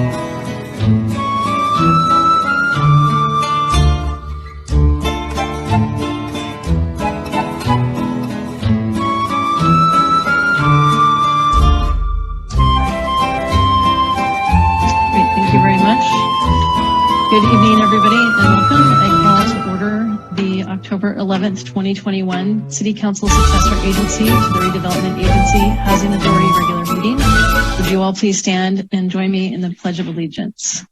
Thank you very much. Good evening, everybody, and welcome. I call to order the October 11th, 2021 City Council Successor Agency to the Redevelopment Agency Housing Authority regular meeting. Would you all please stand and join me in the Pledge of Allegiance?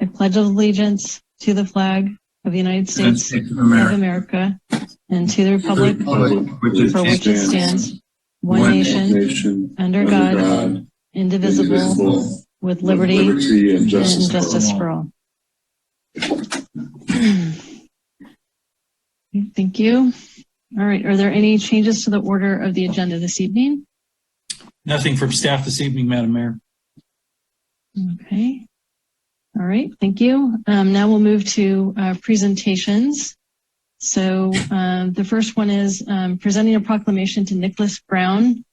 I pledge allegiance to the flag of the United States of America and to the republic for which it stands, one nation, under God, indivisible, with liberty and justice for all. Thank you. All right. Are there any changes to the order of the agenda this evening? Nothing from staff this evening, Madam Mayor. Okay. All right. Thank you. Now we'll move to presentations. So the first one is presenting a proclamation to Nicholas Brown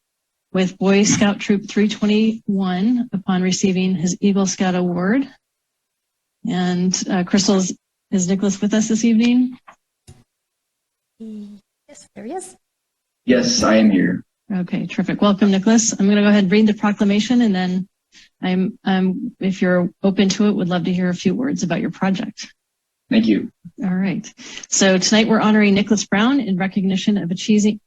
with Boy Scout Troop 321 upon receiving his Eagle Scout Award. And Crystal, is Nicholas with us this evening? Yes, there he is. Yes, I am here. Okay, terrific. Welcome, Nicholas. I'm going to go ahead and read the proclamation, and then if you're open to it, would love to hear a few words about your project. Thank you. All right. So tonight we're honoring Nicholas Brown in recognition of achieving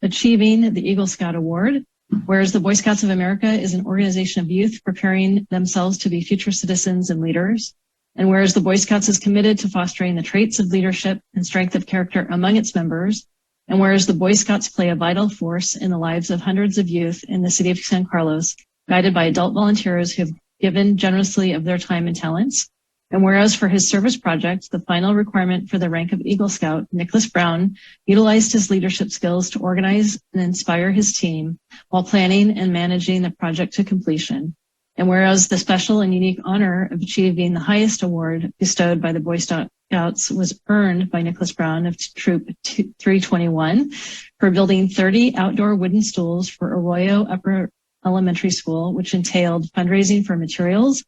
the Eagle Scout Award. Whereas the Boy Scouts of America is an organization of youth preparing themselves to be future citizens and leaders. And whereas the Boy Scouts is committed to fostering the traits of leadership and strength of character among its members. And whereas the Boy Scouts play a vital force in the lives of hundreds of youth in the city of San Carlos, guided by adult volunteers who have given generously of their time and talents. And whereas for his service project, the final requirement for the rank of Eagle Scout, Nicholas Brown utilized his leadership skills to organize and inspire his team while planning and managing the project to completion. And whereas the special and unique honor of achieving the highest award bestowed by the Boy Scouts was earned by Nicholas Brown of Troop 321 for building 30 outdoor wooden stools for Arroyo Upper Elementary School, which entailed fundraising for materials,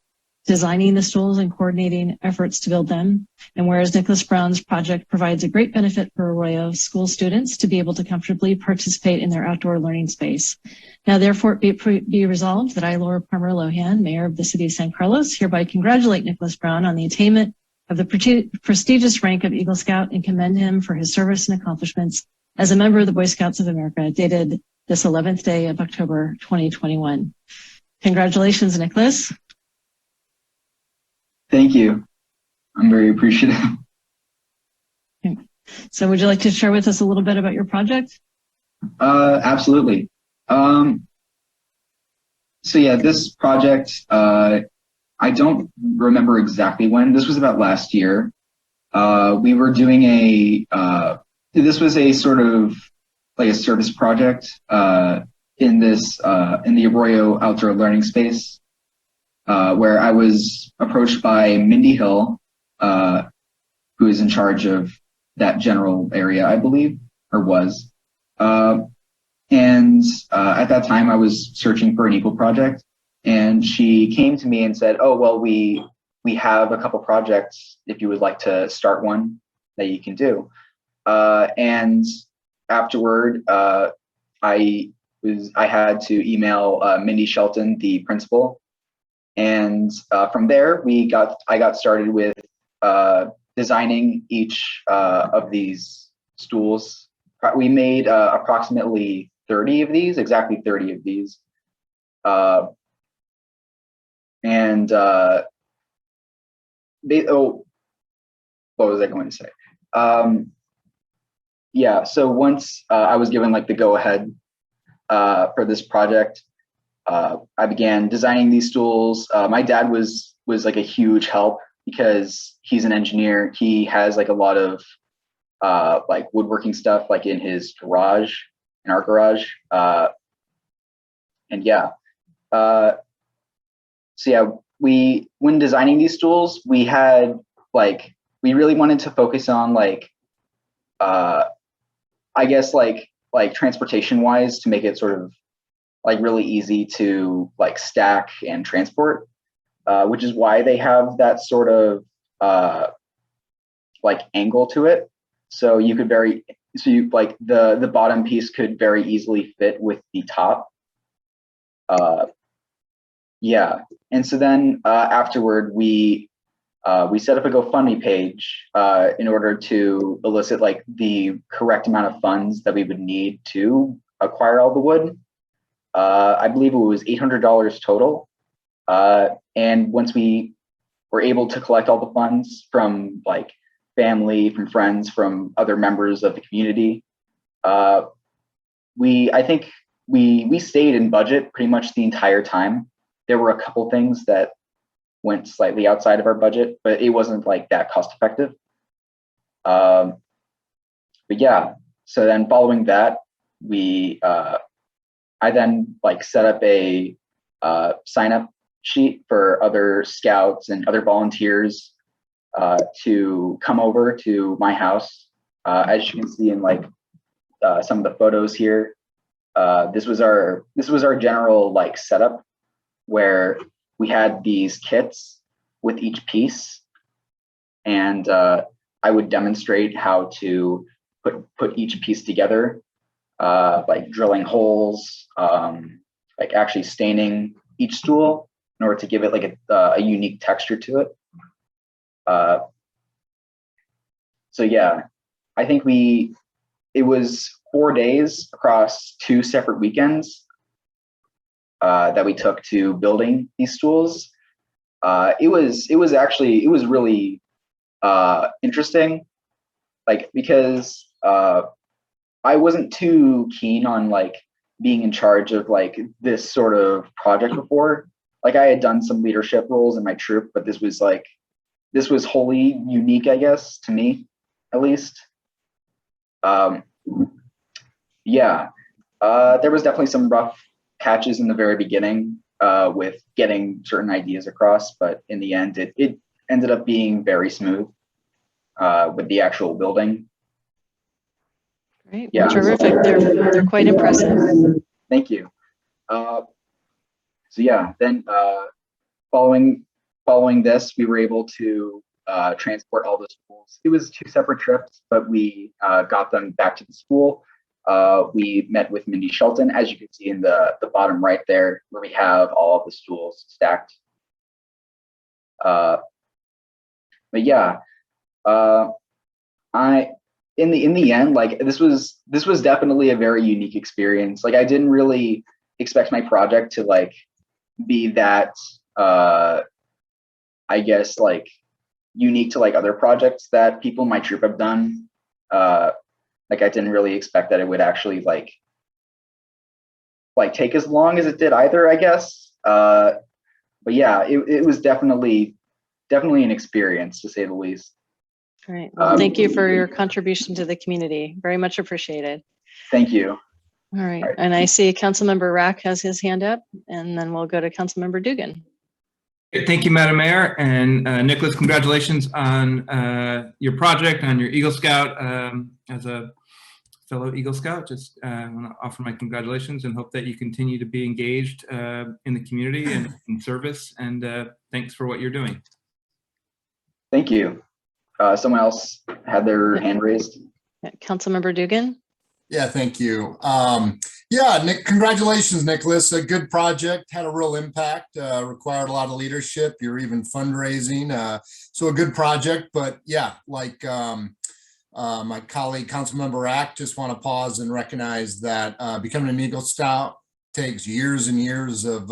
designing the stools and coordinating efforts to build them. And whereas Nicholas Brown's project provides a great benefit for Arroyo school students to be able to comfortably participate in their outdoor learning space. Now, therefore, be resolved that I, Laura Palmer Lohan, Mayor of the City of San Carlos, hereby congratulate Nicholas Brown on the attainment of the prestigious rank of Eagle Scout and commend him for his service and accomplishments as a member of the Boy Scouts of America, dated this 11th day of October 2021. Congratulations, Nicholas. Thank you. I'm very appreciative. Okay. So would you like to share with us a little bit about your project? Absolutely. So yeah, this project, I don't remember exactly when. This was about last year. We were doing this was a sort of like a service project in the Arroyo Outdoor Learning Space. Where I was approached by Mindy Hill, who is in charge of that general area, I believe, or was. And at that time, I was searching for an Eagle project, and she came to me and said, "Oh, well, we have a couple projects if you would like to start one that you can do." And afterward, I had to email Mindy Shelton, the principal. And from there, I got started with designing each of these stools. We made approximately 30 of these, exactly 30 of these. What was I going to say? Yeah, so once I was given like the go-ahead for this project, I began designing these stools. My dad was like a huge help because he's an engineer. He has like a lot of like woodworking stuff like in his garage, in our garage. And yeah, so yeah, when designing these stools, we really wanted to focus on like, I guess like transportation wise to make it sort of like really easy to like stack and transport, which is why they have that sort of like angle to it. So you could like the bottom piece could very easily fit with the top. Yeah, and so then afterward we set up a GoFundMe page in order to elicit like the correct amount of funds that we would need to acquire all the wood. I believe it was $800 total. And once we were able to collect all the funds from like family, from friends, from other members of the community, I think we stayed in budget pretty much the entire time. There were a couple things that went slightly outside of our budget, but it wasn't like that cost effective. But yeah, so then following that, I then like set up a sign up sheet for other scouts and other volunteers to come over to my house. As you can see in like some of the photos here, this was our general like setup, where we had these kits with each piece, and I would demonstrate how to put each piece together, like drilling holes, like actually staining each stool in order to give it like a unique texture to it. So yeah, I think it was 4 days across 2 separate weekends that we took to building these stools. It was really interesting, like because I wasn't too keen on like being in charge of like this sort of project before. Like I had done some leadership roles in my troop, but this was wholly unique, I guess, to me, at least. Yeah, there was definitely some rough patches in the very beginning with getting certain ideas across, but in the end, it ended up being very smooth with the actual building. Great, well, terrific. They're quite impressive. Thank you. So yeah, then following this, we were able to transport all the schools. It was 2 separate trips, but we got them back to the school. We met with Mindy Shelton, as you can see in the bottom right there, where we have all of the stools stacked. But yeah, in the end, like this was definitely a very unique experience. Like I didn't really expect my project to like be that I guess like unique to like other projects that people in my troop have done. Like I didn't really expect that it would actually like take as long as it did either, I guess. But yeah, it was definitely an experience, to say the least. Great. Well, thank you for your contribution to the community. Very much appreciated. Thank you. All right. And I see Councilmember Rack has his hand up, and then we'll go to Councilmember Dugan. Thank you, Madam Mayor. And Nicholas, congratulations on your project, on your Eagle Scout. As a fellow Eagle Scout, just want to offer my congratulations and hope that you continue to be engaged in the community and in service. And thanks for what you're doing. Thank you. Someone else had their hand raised. Councilmember Dugan. Yeah, thank you. Yeah, Nick, congratulations, Nicholas. A good project, had a real impact, required a lot of leadership. You're even fundraising. So a good project, but yeah, like my colleague, Councilmember Rack, just want to pause and recognize that becoming an Eagle Scout takes years and years of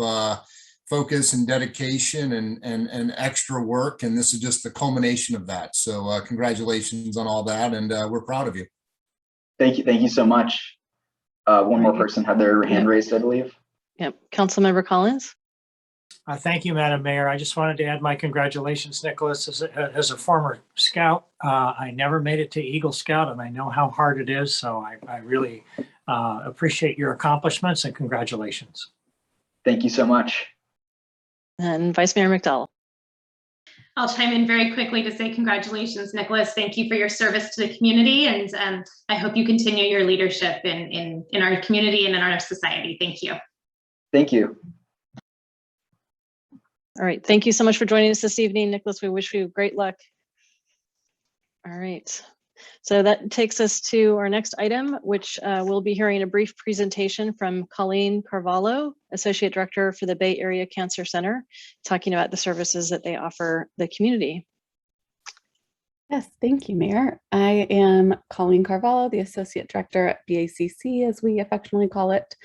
focus and dedication and extra work. And this is just the culmination of that. So congratulations on all that. And we're proud of you. Thank you. Thank you so much. One more person had their hand raised, I believe. Yep. Councilmember Collins. Thank you, Madam Mayor. I just wanted to add my congratulations, Nicholas. As a former Scout, I never made it to Eagle Scout, and I know how hard it is. So I really appreciate your accomplishments and congratulations. Thank you so much. And Vice Mayor McDowell. I'll chime in very quickly to say congratulations, Nicholas. Thank you for your service to the community, and I hope you continue your leadership in our community and in our society. Thank you. Thank you. All right. Thank you so much for joining us this evening, Nicholas. We wish you great luck. All right. So that takes us to our next item, which we'll be hearing a brief presentation from Colleen Carvalho, Associate Director for the Bay Area Cancer Center, talking about the services that they offer the community. Yes, thank you, Mayor. I am Colleen Carvalho, the Associate Director at BACC, as we affectionately call it.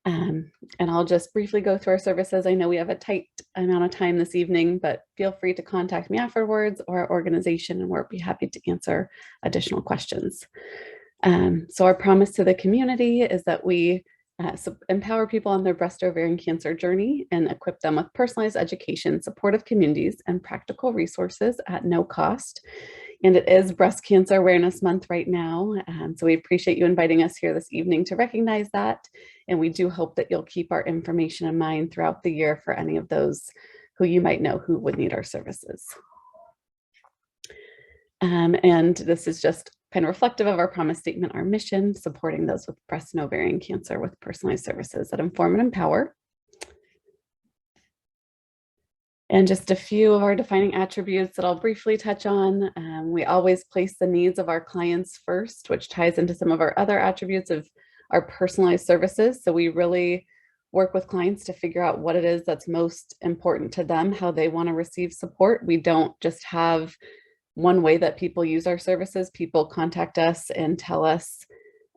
And I'll just briefly go through our services. I know we have a tight amount of time this evening, but feel free to contact me afterwards or our organization, and we'll be happy to answer additional questions. So our promise to the community is that we empower people on their breast ovarian cancer journey and equip them with personalized education, supportive communities, and practical resources at no cost. And it is Breast Cancer Awareness Month right now. So we appreciate you inviting us here this evening to recognize that. And we do hope that you'll keep our information in mind throughout the year for any of those who you might know who would need our services. And this is just kind of reflective of our promise statement, our mission, supporting those with breast and ovarian cancer with personalized services that inform and empower. And just a few of our defining attributes that I'll briefly touch on. We always place the needs of our clients first, which ties into some of our other attributes of our personalized services. So we really work with clients to figure out what it is that's most important to them, how they want to receive support. We don't just have one way that people use our services. People contact us and tell us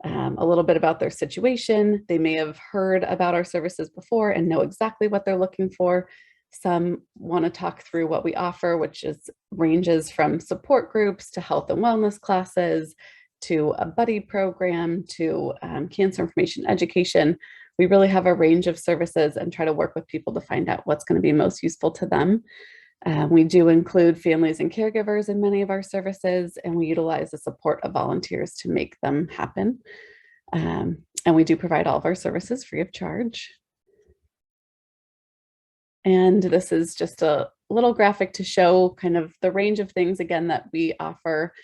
a little bit about their situation. They may have heard about our services before and know exactly what they're looking for. Some want to talk through what we offer, which ranges from support groups to health and wellness classes, to a buddy program, to cancer information education. We really have a range of services and try to work with people to find out what's going to be most useful to them. We do include families and caregivers in many of our services, and we utilize the support of volunteers to make them happen. And we do provide all of our services free of charge. And this is just a little graphic to show kind of the range of things, again, that we offer.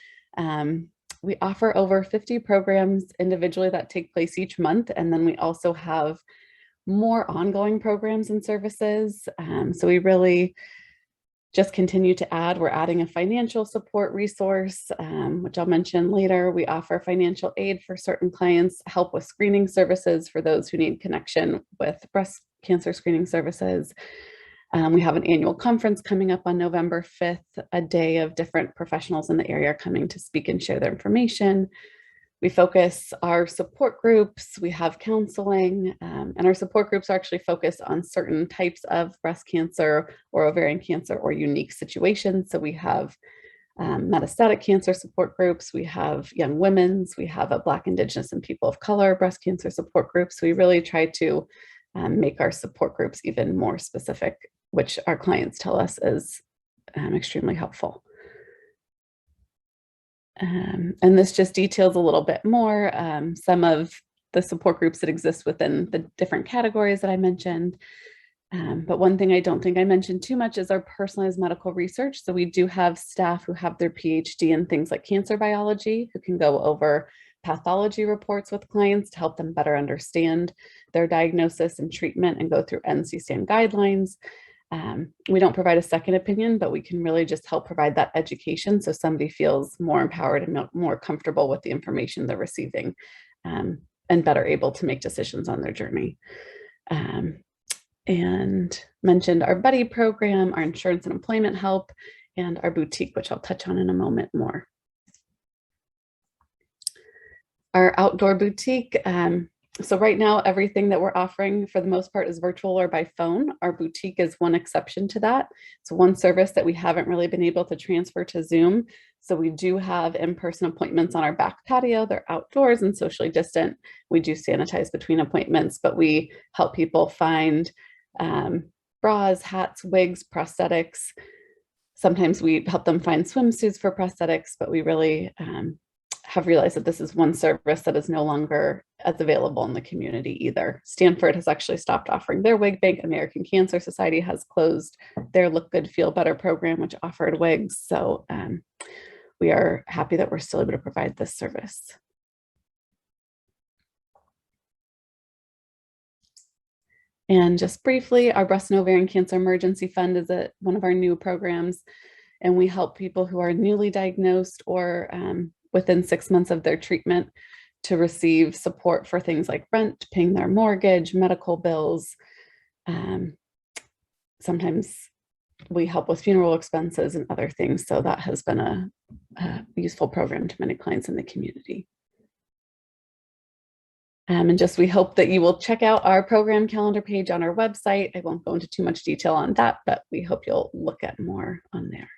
We offer over 50 programs individually that take place each month. And then we also have more ongoing programs and services. So we really just continue to add. We're adding a financial support resource, which I'll mention later. We offer financial aid for certain clients, help with screening services for those who need connection with breast cancer screening services. We have an annual conference coming up on November 5th, a day of different professionals in the area coming to speak and share their information. We focus our support groups, we have counseling, and our support groups are actually focused on certain types of breast cancer or ovarian cancer or unique situations. So we have metastatic cancer support groups, we have young women's, we have a Black, Indigenous, and people of color breast cancer support groups. So we really try to make our support groups even more specific, which our clients tell us is extremely helpful. And this just details a little bit more some of the support groups that exist within the different categories that I mentioned. But one thing I don't think I mentioned too much is our personalized medical research. So we do have staff who have their PhD in things like cancer biology, who can go over pathology reports with clients to help them better understand their diagnosis and treatment and go through NCCN guidelines. We don't provide a second opinion, but we can really just help provide that education so somebody feels more empowered and more comfortable with the information they're receiving, and better able to make decisions on their journey. And mentioned our buddy program, our insurance and employment help, and our boutique, which I'll touch on in a moment more. Our outdoor boutique. So right now, everything that we're offering for the most part is virtual or by phone. Our boutique is one exception to that. It's one service that we haven't really been able to transfer to Zoom. So we do have in-person appointments on our back patio. They're outdoors and socially distant. We do sanitize between appointments, but we help people find bras, hats, wigs, prosthetics. Sometimes we help them find swimsuits for prosthetics, but we really have realized that this is one service that is no longer as available in the community either. Stanford has actually stopped offering their wig bank. American Cancer Society has closed their Look Good, Feel Better program, which offered wigs. So we are happy that we're still able to provide this service. And just briefly, our Breast and Ovarian Cancer Emergency Fund is one of our new programs, and we help people who are newly diagnosed or within 6 months of their treatment to receive support for things like rent, paying their mortgage, medical bills. Sometimes we help with funeral expenses and other things. So that has been a useful program to many clients in the community. And just we hope that you will check out our program calendar page on our website. I won't go into too much detail on that, but we hope you'll look at more on there.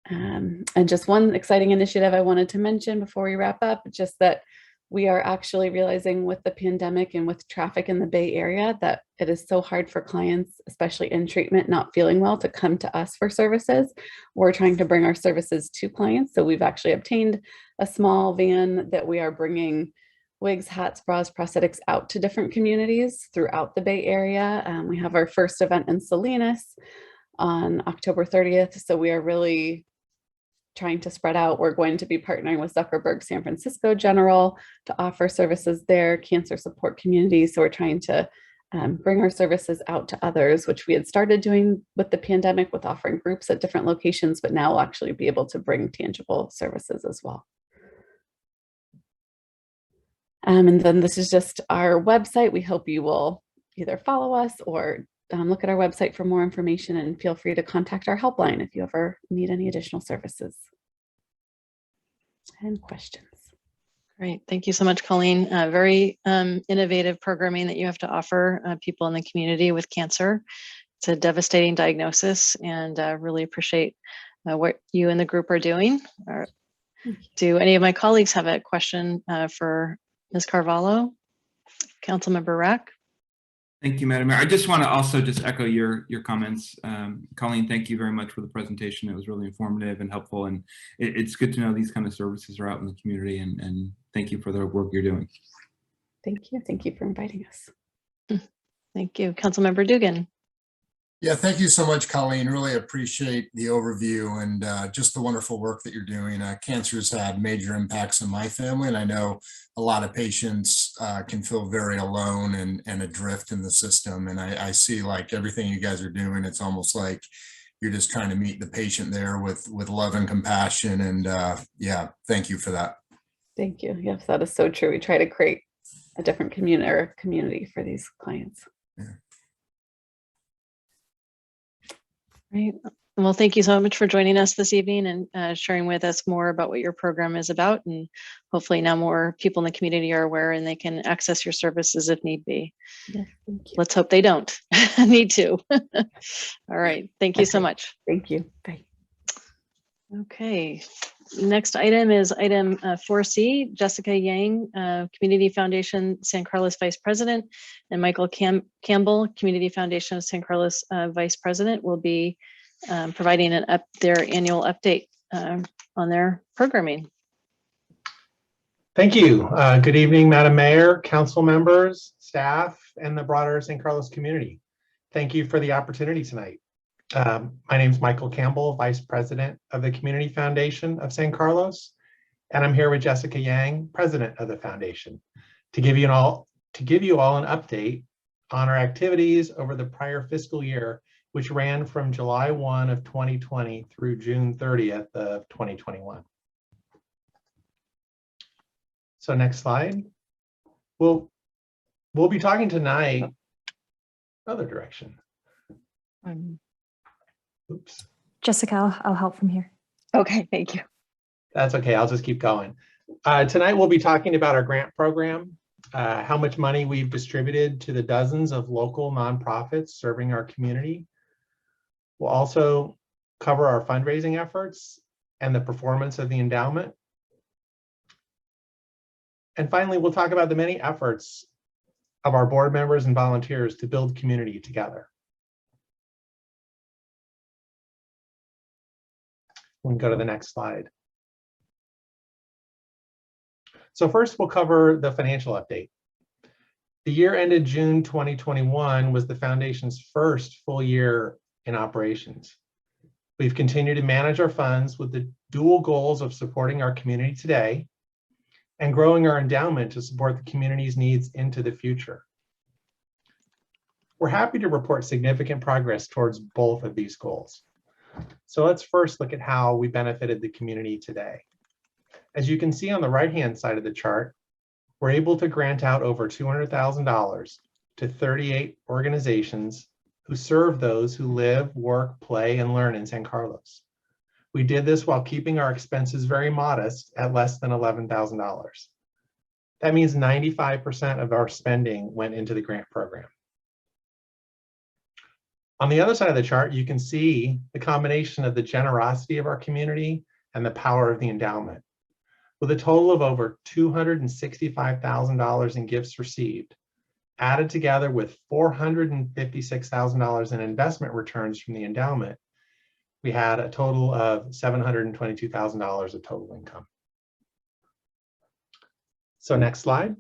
And just one exciting initiative I wanted to mention before we wrap up, just that we are actually realizing with the pandemic and with traffic in the Bay Area that it is so hard for clients, especially in treatment, not feeling well, to come to us for services. We're trying to bring our services to clients. So we've actually obtained a small van that we are bringing wigs, hats, bras, prosthetics out to different communities throughout the Bay Area. We have our first event in Salinas on October 30th. So we are really trying to spread out. We're going to be partnering with Zuckerberg San Francisco General to offer services there, cancer support communities. So we're trying to bring our services out to others, which we had started doing with the pandemic with offering groups at different locations, but now we'll actually be able to bring tangible services as well. And then this is just our website. We hope you will either follow us or look at our website for more information, and feel free to contact our helpline if you ever need any additional services and questions. Great. Thank you so much, Colleen. Very innovative programming that you have to offer people in the community with cancer. It's a devastating diagnosis, and really appreciate what you and the group are doing. Do any of my colleagues have a question for Ms. Carvalho? Councilmember Rack? Thank you, Madam Mayor. I just want to also just echo your comments. Colleen, thank you very much for the presentation. It was really informative and helpful, and it's good to know these kind of services are out in the community, and thank you for the work you're doing. Thank you. Thank you for inviting us. Thank you. Councilmember Dugan. Yeah, thank you so much, Colleen. Really appreciate the overview and just the wonderful work that you're doing. Cancer has had major impacts in my family, and I know a lot of patients can feel very alone and adrift in the system. And I see like everything you guys are doing, it's almost like you're just trying to meet the patient there with love and compassion. And yeah, thank you for that. Thank you. Yes, that is so true. We try to create a different community for these clients. Yeah. Great. Well, thank you so much for joining us this evening and sharing with us more about what your program is about. And hopefully now more people in the community are aware and they can access your services if need be. Yes, thank you. Let's hope they don't need to. All right. Thank you so much. Thank you. Bye. Okay. Next item is item 4C, Jessica Yang, Community Foundation San Carlos Vice President, and Michael Campbell, Community Foundation of San Carlos Vice President, will be providing their annual update on their programming. Thank you. Good evening, Madam Mayor, council members, staff, and the broader San Carlos community. Thank you for the opportunity tonight. My name is Michael Campbell, Vice President of the Community Foundation of San Carlos, and I'm here with Jessica Yang, President of the Foundation, to give you all an update on our activities over the prior fiscal year, which ran from July 1 of 2020 through June 30th of 2021. So next slide. We'll be talking tonight, other direction. Oops. Jessica, I'll help from here. Okay, thank you. That's okay, I'll just keep going. Tonight we'll be talking about our grant program, how much money we've distributed to the dozens of local nonprofits serving our community. We'll also cover our fundraising efforts and the performance of the endowment. And finally, we'll talk about the many efforts of our board members and volunteers to build community together. We can go to the next slide. So first, we'll cover the financial update. The year ended June 2021 was the Foundation's first full year in operations. We've continued to manage our funds with the dual goals of supporting our community today and growing our endowment to support the community's needs into the future. We're happy to report significant progress towards both of these goals. So let's first look at how we benefited the community today. As you can see on the right-hand side of the chart, we're able to grant out over $200,000 to 38 organizations who serve those who live, work, play, and learn in San Carlos. We did this while keeping our expenses very modest at less than $11,000. That means 95% of our spending went into the grant program. On the other side of the chart, you can see the combination of the generosity of our community and the power of the endowment. With a total of over $265,000 in gifts received, added together with $456,000 in investment returns from the endowment, we had a total of $722,000 of total income. So next slide.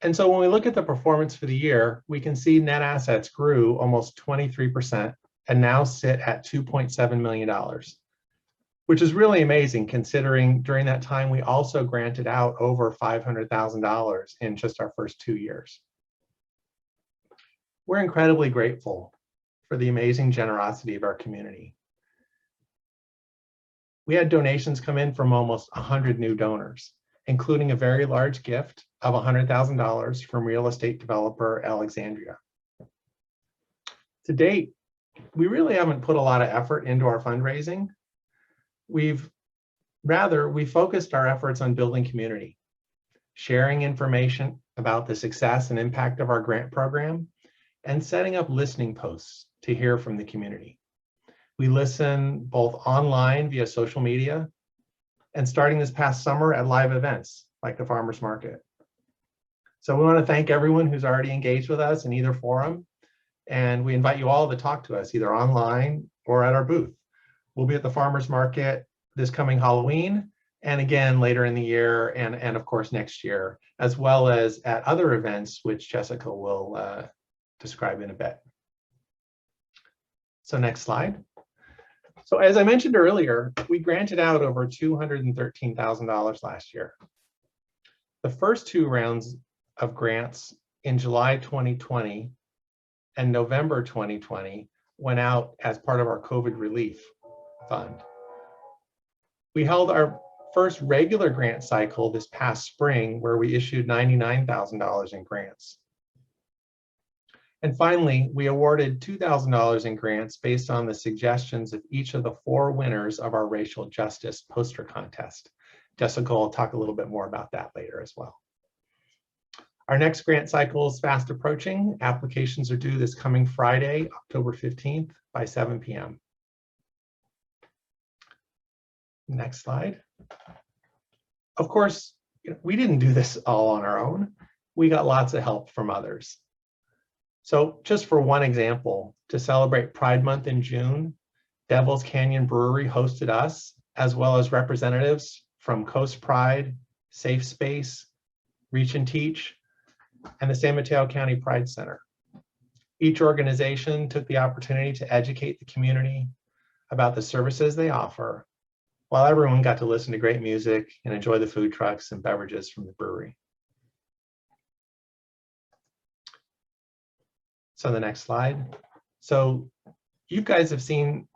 And so when we look at the performance for the year, we can see net assets grew almost 23% and now sit at $2.7 million, which is really amazing considering during that time we also granted out over $500,000 in just our first 2 years. We're incredibly grateful for the amazing generosity of our community. We had donations come in from almost 100 new donors, including a very large gift of $100,000 from real estate developer Alexandria. To date, we really haven't put a lot of effort into our fundraising. We focused our efforts on building community, sharing information about the success and impact of our grant program, and setting up listening posts to hear from the community. We listen both online via social media and starting this past summer at live events like the Farmers Market. So we want to thank everyone who's already engaged with us in either forum, and we invite you all to talk to us either online or at our booth. We'll be at the Farmers Market this coming Halloween and again later in the year and of course next year, as well as at other events which Jessica will describe in a bit. So next slide. So as I mentioned earlier, we granted out over $213,000 last year. The first 2 rounds of grants in July 2020 and November 2020 went out as part of our COVID relief fund. We held our first regular grant cycle this past spring where we issued $99,000 in grants. And finally, we awarded $2,000 in grants based on the suggestions of each of the 4 winners of our racial justice poster contest. Jessica will talk a little bit more about that later as well. Our next grant cycle is fast approaching. Applications are due this coming Friday, October 15th by 7 p.m. Next slide. Of course, we didn't do this all on our own. We got lots of help from others. So just for one example, to celebrate Pride Month in June, Devil's Canyon Brewery hosted us, as well as representatives from Coast Pride, Safe Space, Reach and Teach, and the San Mateo County Pride Center. Each organization took the opportunity to educate the community about the services they offer, while everyone got to listen to great music and enjoy the food trucks and beverages from the brewery. So the next slide. So you guys have seen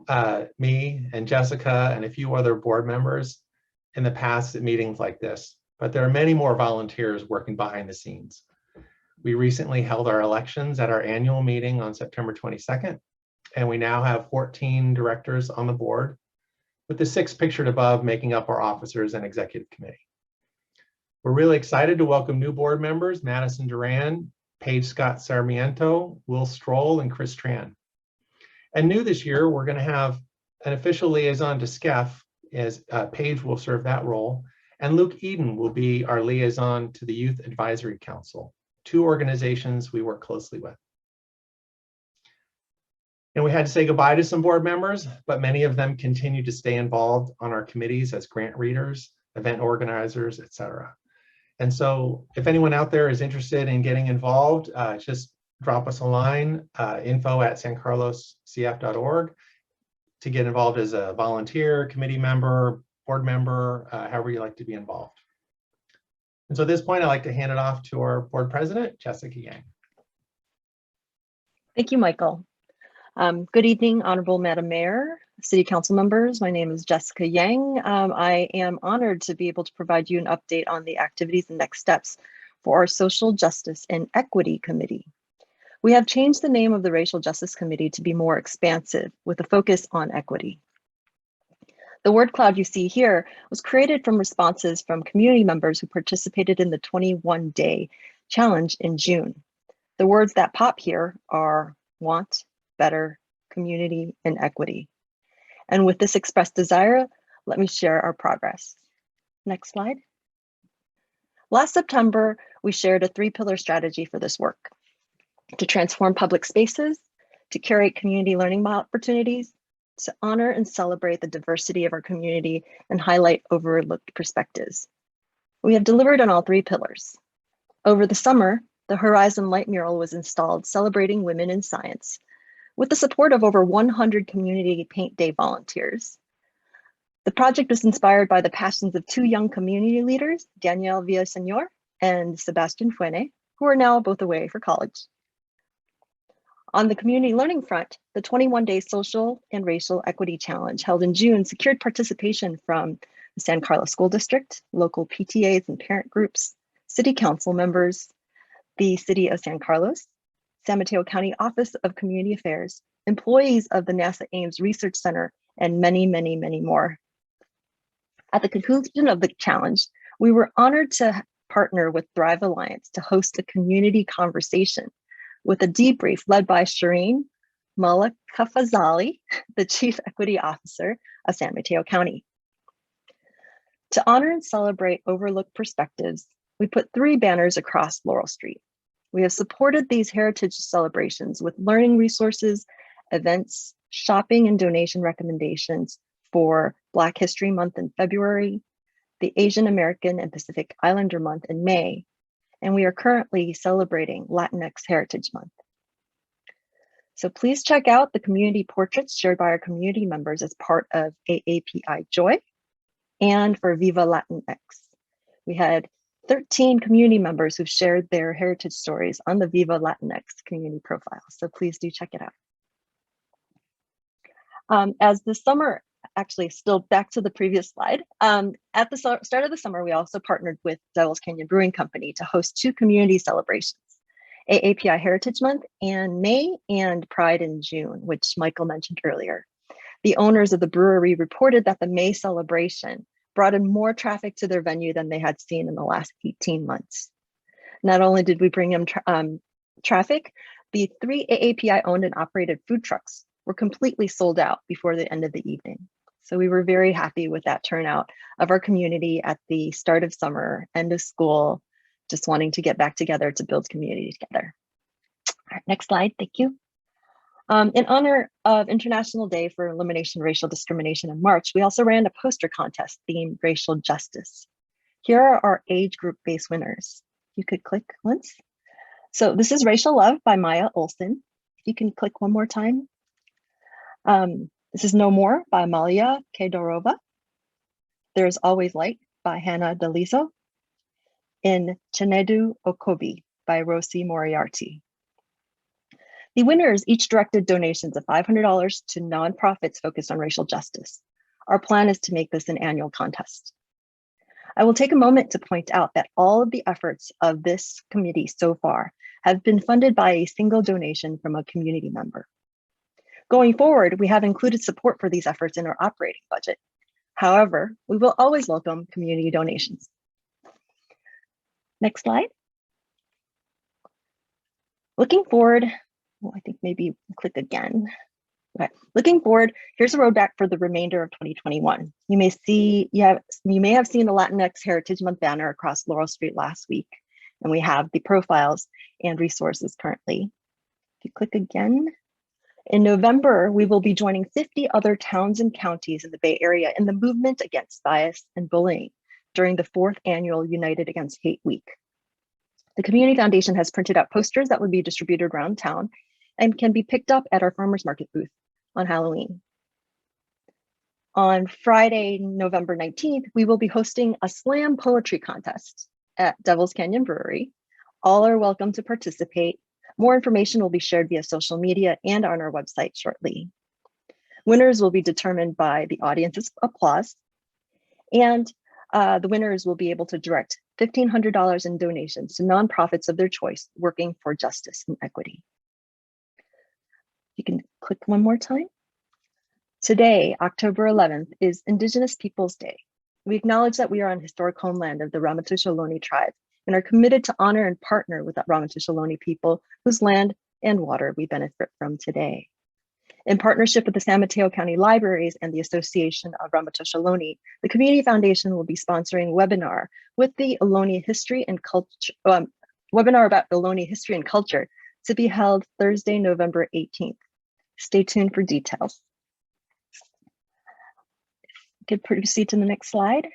me and Jessica and a few other board members in the past at meetings like this, but there are many more volunteers working behind the scenes. We recently held our elections at our annual meeting on September 22nd, and we now have 14 directors on the board, with the 6 pictured above making up our officers and executive committee. We're really excited to welcome new board members, Madison Duran, Paige Scott Sarmiento, Will Stroll, and Chris Tran. And new this year, we're going to have an official liaison to SCEF, as Paige will serve that role, and Luke Eden will be our liaison to the Youth Advisory Council, 2 organizations we work closely with. And we had to say goodbye to some board members, but many of them continue to stay involved on our committees as grant readers, event organizers, etc. And so if anyone out there is interested in getting involved, just drop us a line, info@sancarloscf.org to get involved as a volunteer, committee member, board member, however you like to be involved. And so at this point, I'd like to hand it off to our board president, Jessica Yang. Thank you, Michael. Good evening, Honorable Madam Mayor, City Council members. My name is Jessica Yang. I am honored to be able to provide you an update on the activities and next steps for our Social Justice and Equity Committee. We have changed the name of the Racial Justice Committee to be more expansive with a focus on equity. The word cloud you see here was created from responses from community members who participated in the 21-day challenge in June. The words that pop here are want, better, community, and equity. And with this expressed desire, let me share our progress. Next slide. Last September, we shared a 3-pillar strategy for this work: to transform public spaces, to curate community learning opportunities, to honor and celebrate the diversity of our community and highlight overlooked perspectives. We have delivered on all 3 pillars. Over the summer, the Horizon Light mural was installed celebrating women in science with the support of over 100 Community Paint Day volunteers. The project was inspired by the passions of 2 young community leaders, Danielle Villaseñor and Sebastian Fuene, who are now both away for college. On the community learning front, the 21-day Social and Racial Equity Challenge held in June secured participation from the San Carlos School District, local PTAs and parent groups, City Council members, the City of San Carlos, San Mateo County Office of Community Affairs, employees of the NASA Ames Research Center, and many, many, many more. At the conclusion of the challenge, we were honored to partner with Thrive Alliance to host a community conversation with a debrief led by Shireen Malakafazali, the Chief Equity Officer of San Mateo County. To honor and celebrate overlooked perspectives, we put 3 banners across Laurel Street. We have supported these heritage celebrations with learning resources, events, shopping and donation recommendations for Black History Month in February, the Asian American and Pacific Islander Month in May, and we are currently celebrating Latinx Heritage Month. So please check out the community portraits shared by our community members as part of AAPI Joy and for Viva Latinx. We had 13 community members who've shared their heritage stories on the Viva Latinx community profile, so please do check it out. As the summer, actually still back to the previous slide, at the start of the summer, we also partnered with Devil's Canyon Brewing Company to host 2 community celebrations, AAPI Heritage Month in May and Pride in June, which Michael mentioned earlier. The owners of the brewery reported that the May celebration brought in more traffic to their venue than they had seen in the last 18 months. Not only did we bring in traffic, the 3 AAPI owned and operated food trucks were completely sold out before the end of the evening. So we were very happy with that turnout of our community at the start of summer, end of school, just wanting to get back together to build community together. All right, next slide, thank you. In honor of International Day for Elimination of Racial Discrimination in March, we also ran a poster contest themed racial justice. Here are our age group based winners. You could click once. So this is Racial Love by Maya Olson. If you can click one more time. This is No More by Amalia Kedorova. There's Always Light by Hannah Deliso. And Chinedu Okobi by Rosie Moriarty. The winners each directed donations of $500 to nonprofits focused on racial justice. Our plan is to make this an annual contest. I will take a moment to point out that all of the efforts of this committee so far have been funded by a single donation from a community member. Going forward, we have included support for these efforts in our operating budget. However, we will always welcome community donations. Next slide. Looking forward, well, I think maybe click again. Okay. Looking forward, here's a roadmap for the remainder of 2021. You may have seen the Latinx Heritage Month banner across Laurel Street last week, and we have the profiles and resources currently. If you click again, in November, we will be joining 50 other towns and counties in the Bay Area in the movement against bias and bullying during the 4th annual United Against Hate Week. The Community Foundation has printed out posters that will be distributed around town and can be picked up at our farmers market booth on Halloween. On Friday, November 19th, we will be hosting a slam poetry contest. at Devil's Canyon Brewery. All are welcome to participate. More information will be shared via social media and on our website shortly. Winners will be determined by the audience's applause, and the winners will be able to direct $1,500 in donations to nonprofits of their choice working for justice and equity. You can click one more time. Today, October 11th, is Indigenous Peoples Day. We acknowledge that we are on historic homeland of the Ramaytush Ohlone tribe and are committed to honor and partner with the Ramaytush Ohlone people whose land and water we benefit from today. In partnership with the San Mateo County Libraries and the Association of Ramaytush Ohlone, the Community Foundation will be sponsoring a webinar with the Ohlone history and culture, webinar about Ohlone history and culture to be held Thursday, November 18th. Stay tuned for details. Could proceed to the next slide.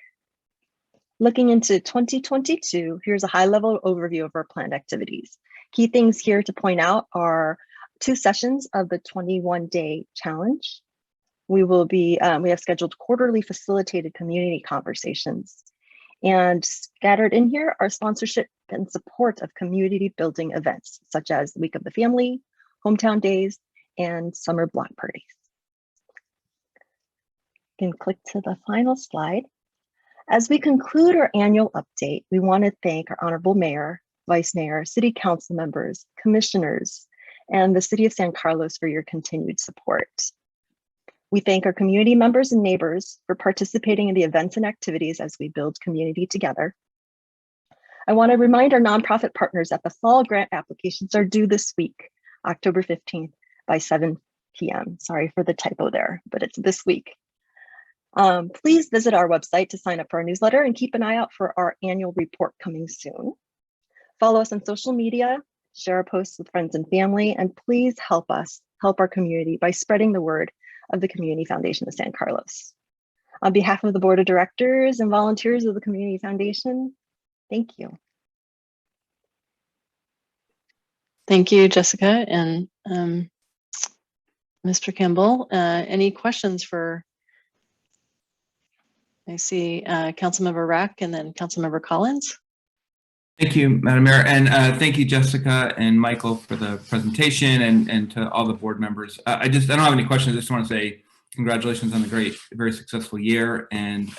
Looking into 2022, here's a high-level overview of our planned activities. Key things here to point out are 2 sessions of the 21-day challenge. We have scheduled quarterly facilitated community conversations. And scattered in here are sponsorship and support of community building events, such as Week of the Family, Hometown Days, and Summer Block Parties. You can click to the final slide. As we conclude our annual update, we want to thank our Honorable Mayor, Vice Mayor, City Council members, Commissioners, and the City of San Carlos for your continued support. We thank our community members and neighbors for participating in the events and activities as we build community together. I want to remind our nonprofit partners that the fall grant applications are due this week, October 15th by 7 p.m. Sorry for the typo there, but it's this week. Please visit our website to sign up for our newsletter and keep an eye out for our annual report coming soon. Follow us on social media, share our posts with friends and family, and please help us help our community by spreading the word of the Community Foundation of San Carlos. On behalf of the Board of Directors and volunteers of the Community Foundation, thank you. Thank you, Jessica and Mr. Campbell. Any questions for, I see Councilmember Rack and then Councilmember Collins. Thank you, Madam Mayor, and thank you, Jessica and Michael, for the presentation, and to all the board members. I don't have any questions. I just want to say congratulations on the very successful year, and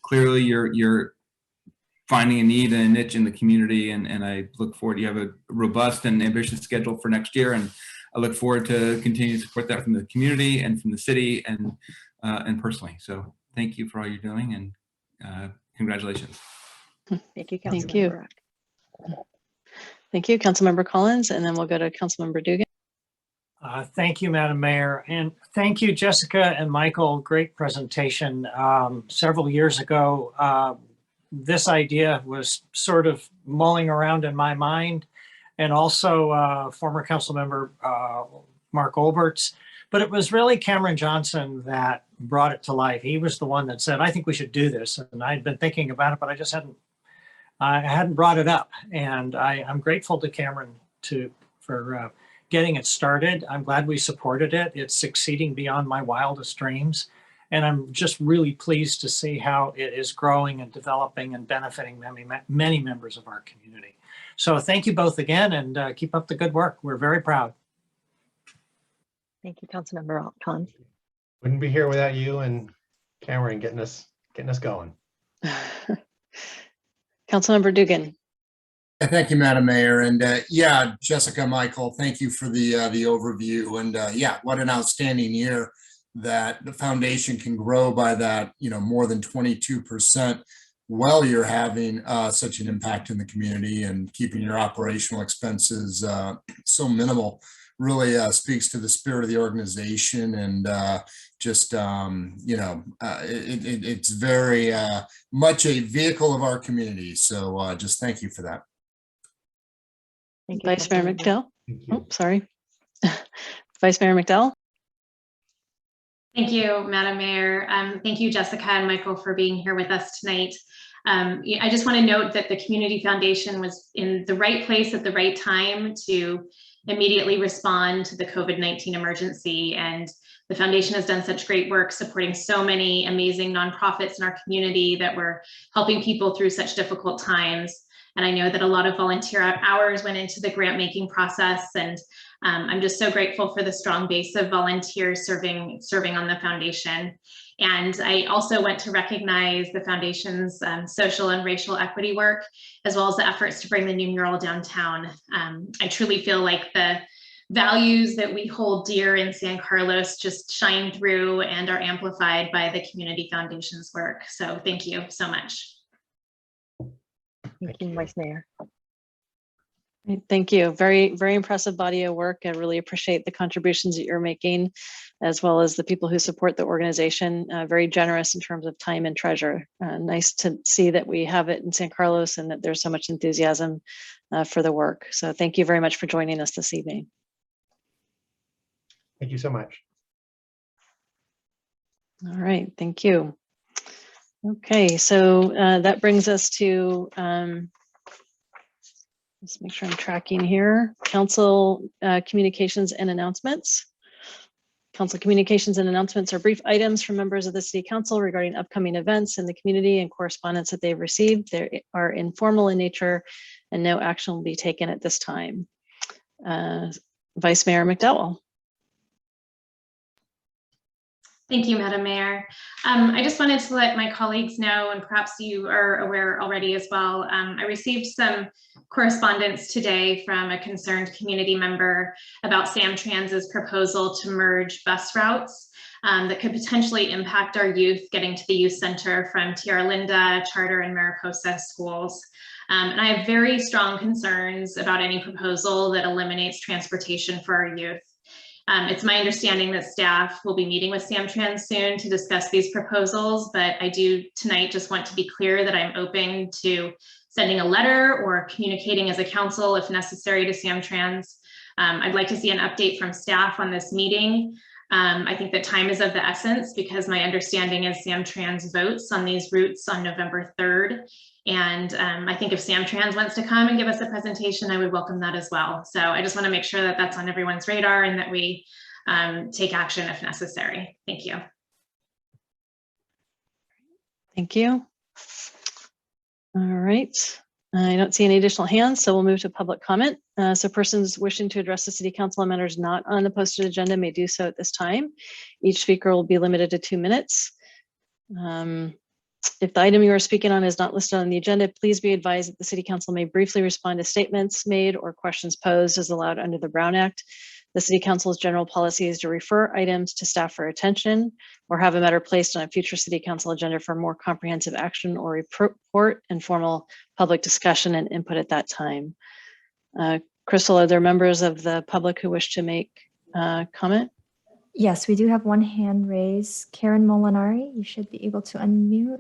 clearly you're finding a need and a niche in the community, and I look forward. You have a robust and ambitious schedule for next year, and I look forward to continue to support that from the community and from the city and personally. So thank you for all you're doing, and congratulations. Thank you, Councilmember. Thank you. Thank you, Councilmember Collins, and then we'll go to Councilmember Dugan. Thank you, Madam Mayor, and thank you, Jessica and Michael. Great presentation. Several years ago, this idea was sort of mulling around in my mind, and also former Councilmember Mark Olbert's, but it was really Cameron Johnson that brought it to life. He was the one that said, I think we should do this, and I'd been thinking about it, but I hadn't brought it up, and I'm grateful to Cameron for getting it started. I'm glad we supported it. It's succeeding beyond my wildest dreams, and I'm just really pleased to see how it is growing and developing and benefiting many members of our community. So thank you both again, and keep up the good work. We're very proud. Thank you, Councilmember Collins. Wouldn't be here without you and Cameron getting us going. Councilmember Dugan. Thank you, Madam Mayor. And yeah, Jessica, Michael, thank you for the overview. And yeah, what an outstanding year that the foundation can grow by that, more than 22% while you're having such an impact in the community and keeping your operational expenses so minimal. Really speaks to the spirit of the organization, and just it's very much a vehicle of our community. So just thank you for that. Thank you, Vice Mayor Councilmember. McDowell. Oh, sorry. Vice Mayor McDowell. Thank you, Madam Mayor. Thank you, Jessica and Michael, for being here with us tonight. I just want to note that the Community Foundation was in the right place at the right time to immediately respond to the COVID-19 emergency. And the foundation has done such great work supporting so many amazing nonprofits in our community that were helping people through such difficult times. And I know that a lot of volunteer hours went into the grant making process, and I'm just so grateful for the strong base of volunteers serving on the foundation. And I also want to recognize the foundation's social and racial equity work, as well as the efforts to bring the new mural downtown. I truly feel like the values that we hold dear in San Carlos just shine through and are amplified by the Community Foundation's work. So thank you so much. Thank you, Vice Mayor. Thank you. Very, very impressive body of work. I really appreciate the contributions that you're making, as well as the people who support the organization. Very generous in terms of time and treasure. Nice to see that we have it in San Carlos and that there's so much enthusiasm for the work. So thank you very much for joining us this evening. Thank you so much. All right, thank you. Okay, so that brings us to, let's make sure I'm tracking here. Council communications and announcements. Council communications and announcements are brief items from members of the City Council regarding upcoming events in the community and correspondence that they've received. They are informal in nature and no action will be taken at this time. Vice Mayor McDowell. Thank you, Madam Mayor. I just wanted to let my colleagues know, and perhaps you are aware already as well, I received some correspondence today from a concerned community member about Samtrans's proposal to merge bus routes that could potentially impact our youth getting to the youth center from Tierra Linda, Charter, and Mariposa schools. And I have very strong concerns about any proposal that eliminates transportation for our youth. It's my understanding that staff will be meeting with Samtrans soon to discuss these proposals, but I do tonight just want to be clear that I'm open to sending a letter or communicating as a council if necessary to Samtrans. I'd like to see an update from staff on this meeting. I think that time is of the essence because my understanding is Samtrans votes on these routes on November 3rd. And I think if Samtrans wants to come and give us a presentation, I would welcome that as well. So I just want to make sure that that's on everyone's radar and that we take action if necessary. Thank you. Thank you. All right. I don't see any additional hands, so we'll move to public comment. So persons wishing to address the City Council on matters not on the posted agenda may do so at this time. Each speaker will be limited to 2 minutes. If the item you are speaking on is not listed on the agenda, please be advised that the City Council may briefly respond to statements made or questions posed as allowed under the Brown Act. The City Council's general policy is to refer items to staff for attention or have a matter placed on a future City Council agenda for more comprehensive action or report and formal public discussion and input at that time. Crystal, are there members of the public who wish to make comment? Yes, we do have one hand raised. Karen Molinari, you should be able to unmute.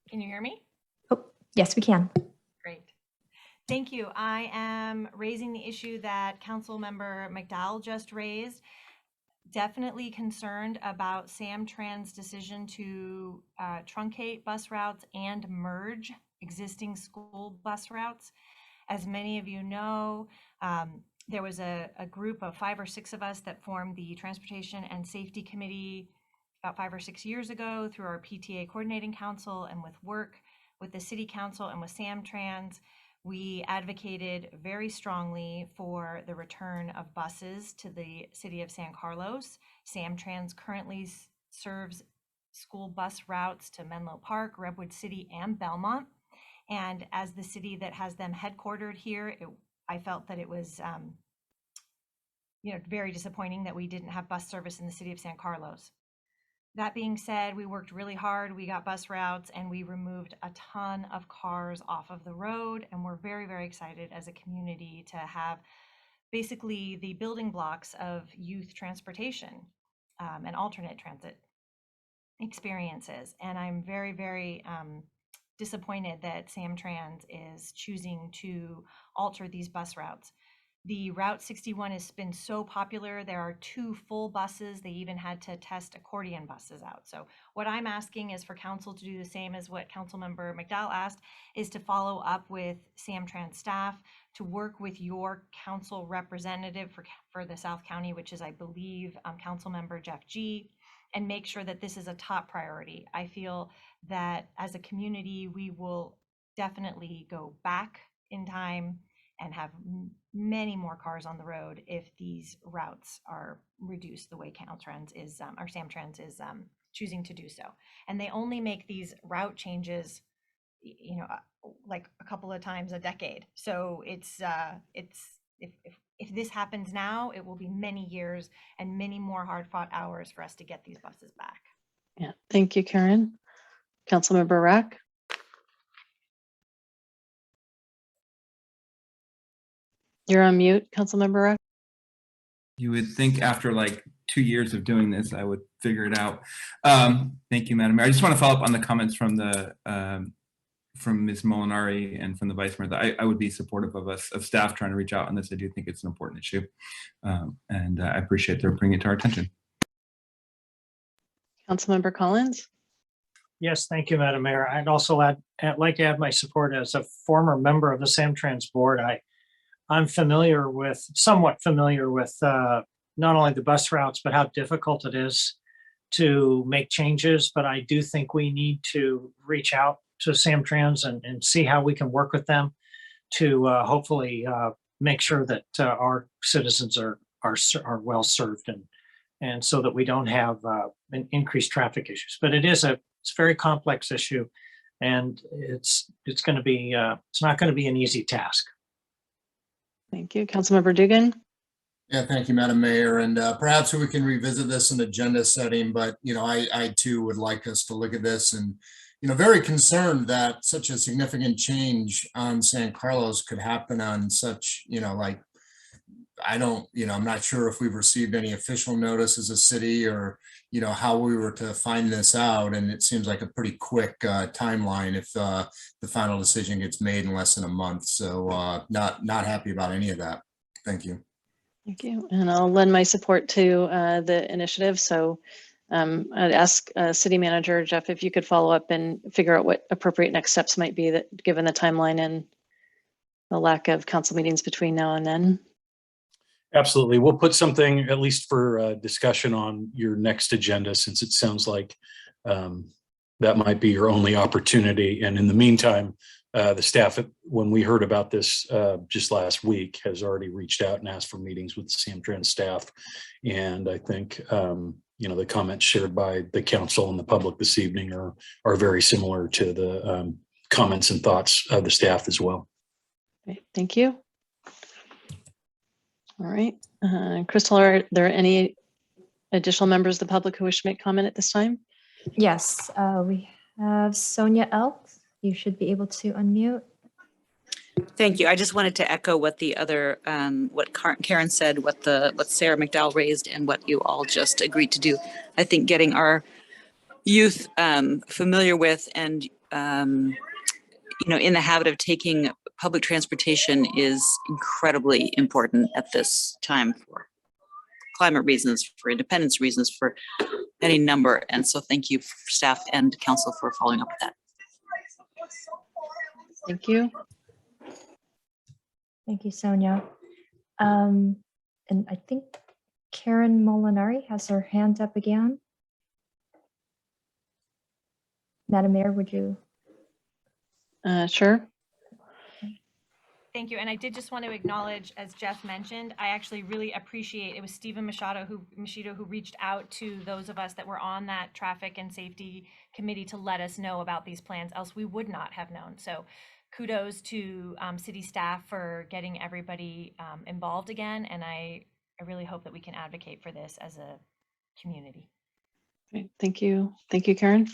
Can you hear me? Oh, yes, we can. Great. Thank you. I am raising the issue that Councilmember McDowell just raised. Definitely concerned about Samtrans' decision to truncate bus routes and merge existing school bus routes. As many of you know, there was a group of 5 or 6 of us that formed the Transportation and Safety Committee about 5 or 6 years ago through our PTA Coordinating Council, and with work with the City Council and with Samtrans, we advocated very strongly for the return of buses to the city of San Carlos. Samtrans currently serves school bus routes to Menlo Park, Redwood City, and Belmont. And as the city that has them headquartered here, I felt that it was very disappointing that we didn't have bus service in the city of San Carlos. That being said, we worked really hard. We got bus routes and we removed a ton of cars off of the road. And we're very, very excited as a community to have basically the building blocks of youth transportation and alternate transit experiences. And I'm very, very disappointed that Samtrans is choosing to alter these bus routes. The Route 61 has been so popular. There are 2 full buses. They even had to test accordion buses out. So what I'm asking is for council to do the same as what Councilmember McDowell asked, is to follow up with Samtrans staff to work with your council representative for the South County, which is, I believe, Councilmember Jeff G., and make sure that this is a top priority. I feel that as a community, we will definitely go back in time and have many more cars on the road if these routes are reduced the way Caltrans is, or Samtrans is choosing to do so. And they only make these route changes, you know, like a couple of times a decade. So it's if this happens now, it will be many years and many more hard-fought hours for us to get these buses back. Yeah, thank you, Karen. Councilmember Rack. You're on mute, Councilmember Rack. You would think after like 2 years of doing this, I would figure it out. Thank you, Madam Mayor. I just want to follow up on the comments from the from Ms. Molinari and from the Vice Mayor. I would be supportive of staff trying to reach out on this. I do think it's an important issue, and I appreciate their bringing it to our attention. Councilmember Collins. Yes, thank you, Madam Mayor. I'd also like to add my support as a former member of the Samtrans board. I'm somewhat familiar with not only the bus routes, but how difficult it is to make changes. But I do think we need to reach out to Samtrans and see how we can work with them to hopefully make sure that our citizens are well served and so that we don't have an increased traffic issues. But it's a very complex issue, and it's going to be it's not going to be an easy task. Thank you. Councilmember Dugan. Yeah, thank you, Madam Mayor. And perhaps we can revisit this in agenda setting, but, you know, I too would like us to look at this and, you know, very concerned that such a significant change on San Carlos could happen on such, you know, like, I'm not sure if we've received any official notice as a city or, you know, how we were to find this out. And it seems like a pretty quick timeline if the final decision gets made in less than a month. So not happy about any of that. Thank you. Thank you. And I'll lend my support to the initiative. So I'd ask City Manager Jeff if you could follow up and figure out what appropriate next steps might be, that given the timeline and the lack of council meetings between now and then. Absolutely. We'll put something at least for discussion on your next agenda, since it sounds like that might be your only opportunity. And in the meantime, the staff, when we heard about this just last week, has already reached out and asked for meetings with the Samtrans staff. And I think, you know, the comments shared by the council and the public this evening are very similar to the comments and thoughts of the staff as well. Okay, thank you. All right. Crystal, are there any additional members of the public who wish to make comment at this time? Yes, we have Sonia Elks. You should be able to unmute. Thank you. I just wanted to echo what the other, what Karen said, what Sarah McDowell raised, and what you all just agreed to do. I think getting our youth familiar with and you know, in the habit of taking public transportation is incredibly important at this time for climate reasons, for independence reasons, for any number. And so thank you, staff and council, for following up with that. Thank you. Thank you, Sonia. And I think Karen Molinari has her hand up again. Madam Mayor, would you? Sure. Thank you. And I did just want to acknowledge, as Jeff mentioned, I actually really appreciate, it was Stephen Machado who reached out to those of us that were on that traffic and safety committee to let us know about these plans, else we would not have known. So kudos to city staff for getting everybody involved again. And I really hope that we can advocate for this as a community. Great. Thank you. Thank you, Karen.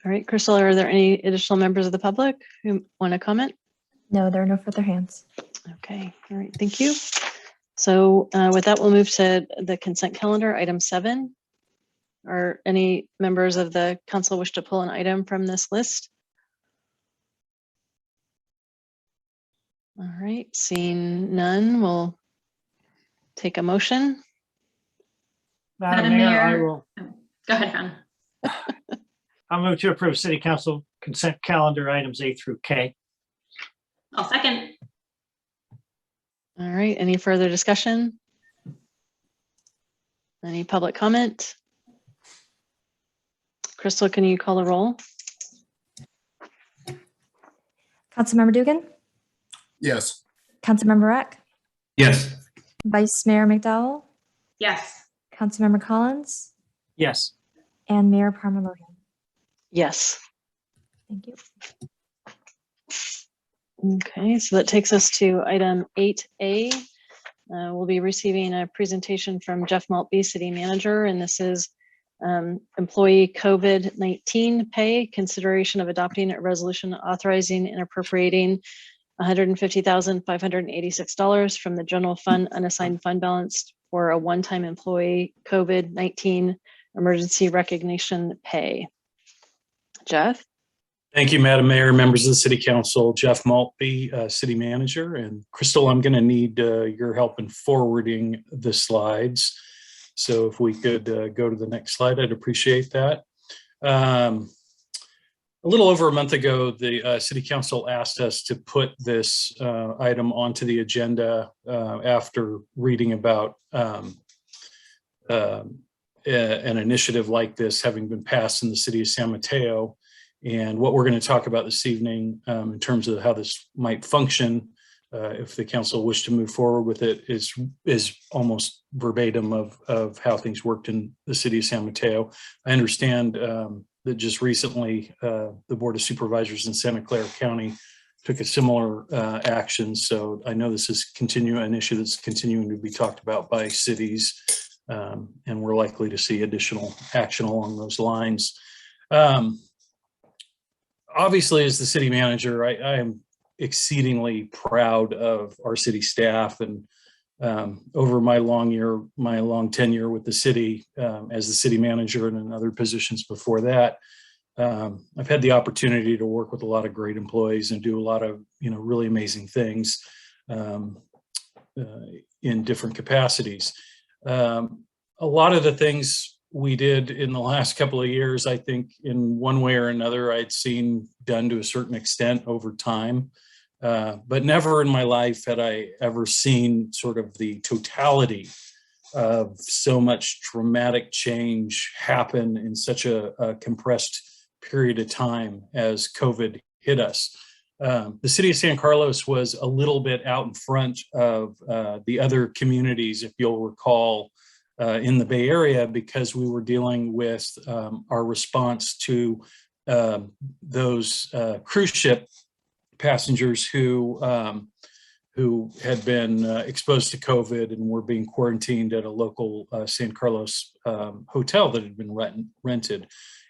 All right, Crystal, are there any additional members of the public who want to comment? No, there are no further hands. Okay, all right, thank you. So with that, we'll move to the consent calendar, item 7. Are any members of the council wish to pull an item from this list? All right, seeing none, we'll take a motion. Madam Mayor, I Mayor, will, go ahead, Ron. I'll move to approve City Council consent calendar items A through K. I'll second. All right, any further discussion? Any public comment? Crystal, can you call the roll? Councilmember Dugan, Yes. Councilmember Eck, Yes. Vice Mayor McDowell, Yes. Councilmember Collins, Yes. and Mayor Parma Logan. Yes. Thank you. Okay, so that takes us to item 8A. We'll be receiving a presentation from Jeff Maltby, City Manager, and this is employee COVID-19 pay, consideration of adopting a resolution authorizing and appropriating $150,586 from the general fund unassigned fund balance for a one-time employee COVID-19 emergency recognition pay. Jeff? Thank you, Madam Mayor, members of the City Council. Jeff Maltby, City Manager. And Crystal, I'm going to need your help in forwarding the slides. So if we could go to the next slide, I'd appreciate that. A little over a month ago, the City Council asked us to put this item onto the agenda after reading about an initiative like this having been passed in the city of San Mateo. And what we're going to talk about this evening in terms of how this might function, if the council wish to move forward with it, is almost verbatim of how things worked in the city of San Mateo. I understand that just recently the Board of Supervisors in Santa Clara County took a similar action. So I know this is an issue that's continuing to be talked about by cities, and we're likely to see additional action along those lines. Obviously, as the city manager, I am exceedingly proud of our city staff, and over my long tenure with the city as the city manager and in other positions before that, I've had the opportunity to work with a lot of great employees and do a lot of really amazing things in different capacities. A lot of the things we did in the last couple of years, I think in one way or another, I'd seen done to a certain extent over time. But never in my life had I ever seen sort of the totality of so much dramatic change happen in such a compressed period of time as COVID hit us. The city of San Carlos was a little bit out in front of the other communities, if you'll recall, in the Bay Area, because we were dealing with our response to those cruise ship passengers who had been exposed to COVID and were being quarantined at a local San Carlos hotel that had been rented.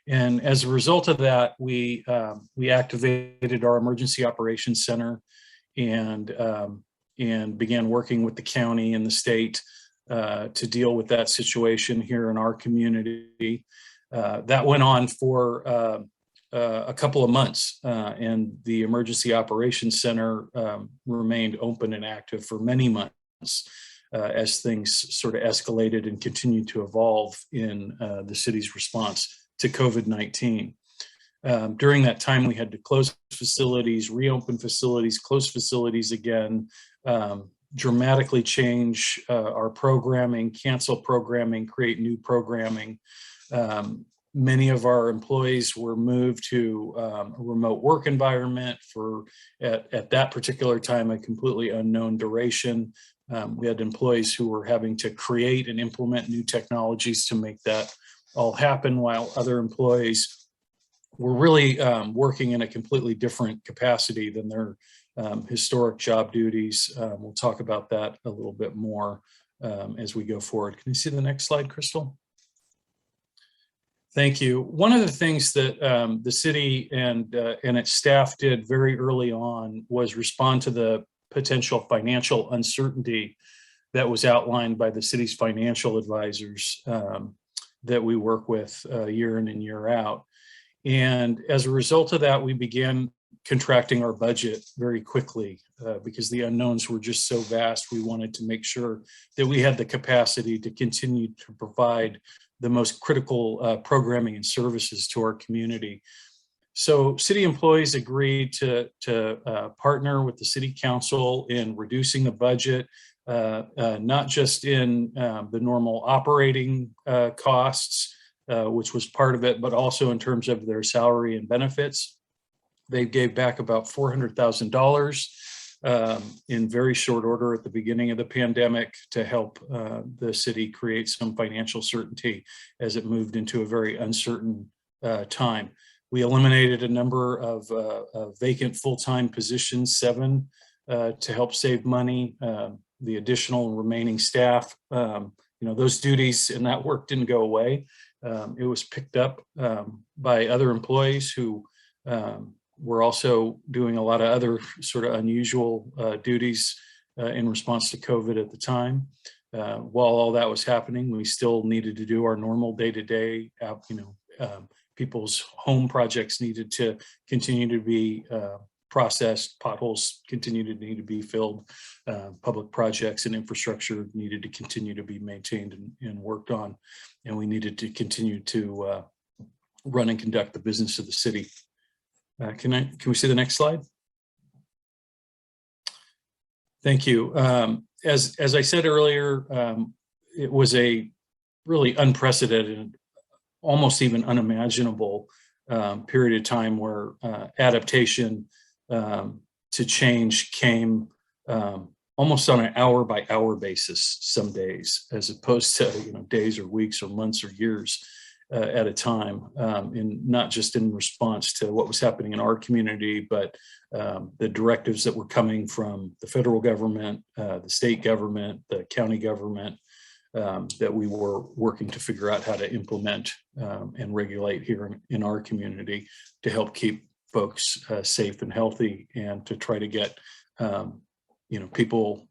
And as a result of that, we activated our emergency operations center and began working with the county and the state to deal with that situation here in our community. That went on for a couple of months, and the Emergency Operations Center remained open and active for many months as things sort of escalated and continued to evolve in the city's response to COVID-19. During that time, we had to close facilities, reopen facilities, close facilities again, dramatically change our programming, cancel programming, create new programming. Many of our employees were moved to a remote work environment for, at that particular time, a completely unknown duration. We had employees who were having to create and implement new technologies to make that all happen, while other employees were really working in a completely different capacity than their historic job duties. We'll talk about that a little bit more as we go forward. Can you see the next slide, Crystal? Thank you. One of the things that the city and its staff did very early on was respond to the potential financial uncertainty that was outlined by the city's financial advisors that we work with year in and year out. And as a result of that, we began contracting our budget very quickly because the unknowns were just so vast. We wanted to make sure that we had the capacity to continue to provide the most critical programming and services to our community. So city employees agreed to partner with the city council in reducing the budget, not just in the normal operating costs, which was part of it, but also in terms of their salary and benefits. They gave back about $400,000 in very short order at the beginning of the pandemic to help the city create some financial certainty as it moved into a very uncertain time. We eliminated a number of vacant full-time positions, 7, to help save money. The additional remaining staff, those duties and that work didn't go away. It was picked up by other employees who were also doing a lot of other sort of unusual duties in response to COVID at the time. While all that was happening, we still needed to do our normal day-to-day, people's home projects needed to continue to be processed, potholes continue to need to be filled, public projects and infrastructure needed to continue to be maintained and worked on, and we needed to continue to run and conduct the business of the city. Can we see the next slide? Thank you. As I said earlier, it was a really unprecedented, almost even unimaginable period of time where adaptation to change came almost on an hour-by-hour basis some days, as opposed to days or weeks or months or years at a time, and not just in response to what was happening in our community, but the directives that were coming from the federal government, the state government, the county government, that we were working to figure out how to implement and regulate here in our community to help keep folks safe and healthy, and to try to get people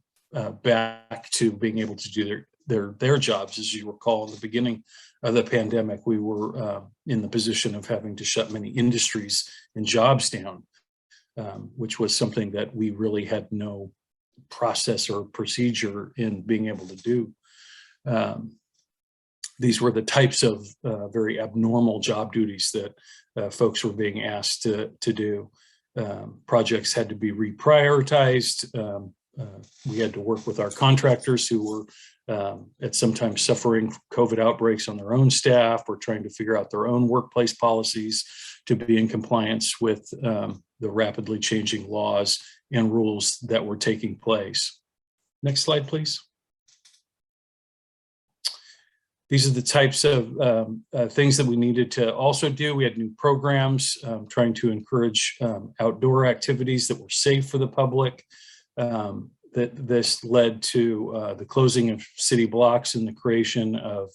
back to being able to do their jobs. As you recall, in the beginning of the pandemic, we were in the position of having to shut many industries and jobs down, which was something that we really had no process or procedure in being able to do. These were the types of very abnormal job duties that folks were being asked to do. Projects had to be reprioritized. We had to work with our contractors who were at sometimes suffering COVID outbreaks on their own staff, or trying to figure out their own workplace policies to be in compliance with the rapidly changing laws and rules that were taking place. Next slide, please. These are the types of things that we needed to also do. We had new programs trying to encourage outdoor activities that were safe for the public. This led to the closing of city blocks and the creation of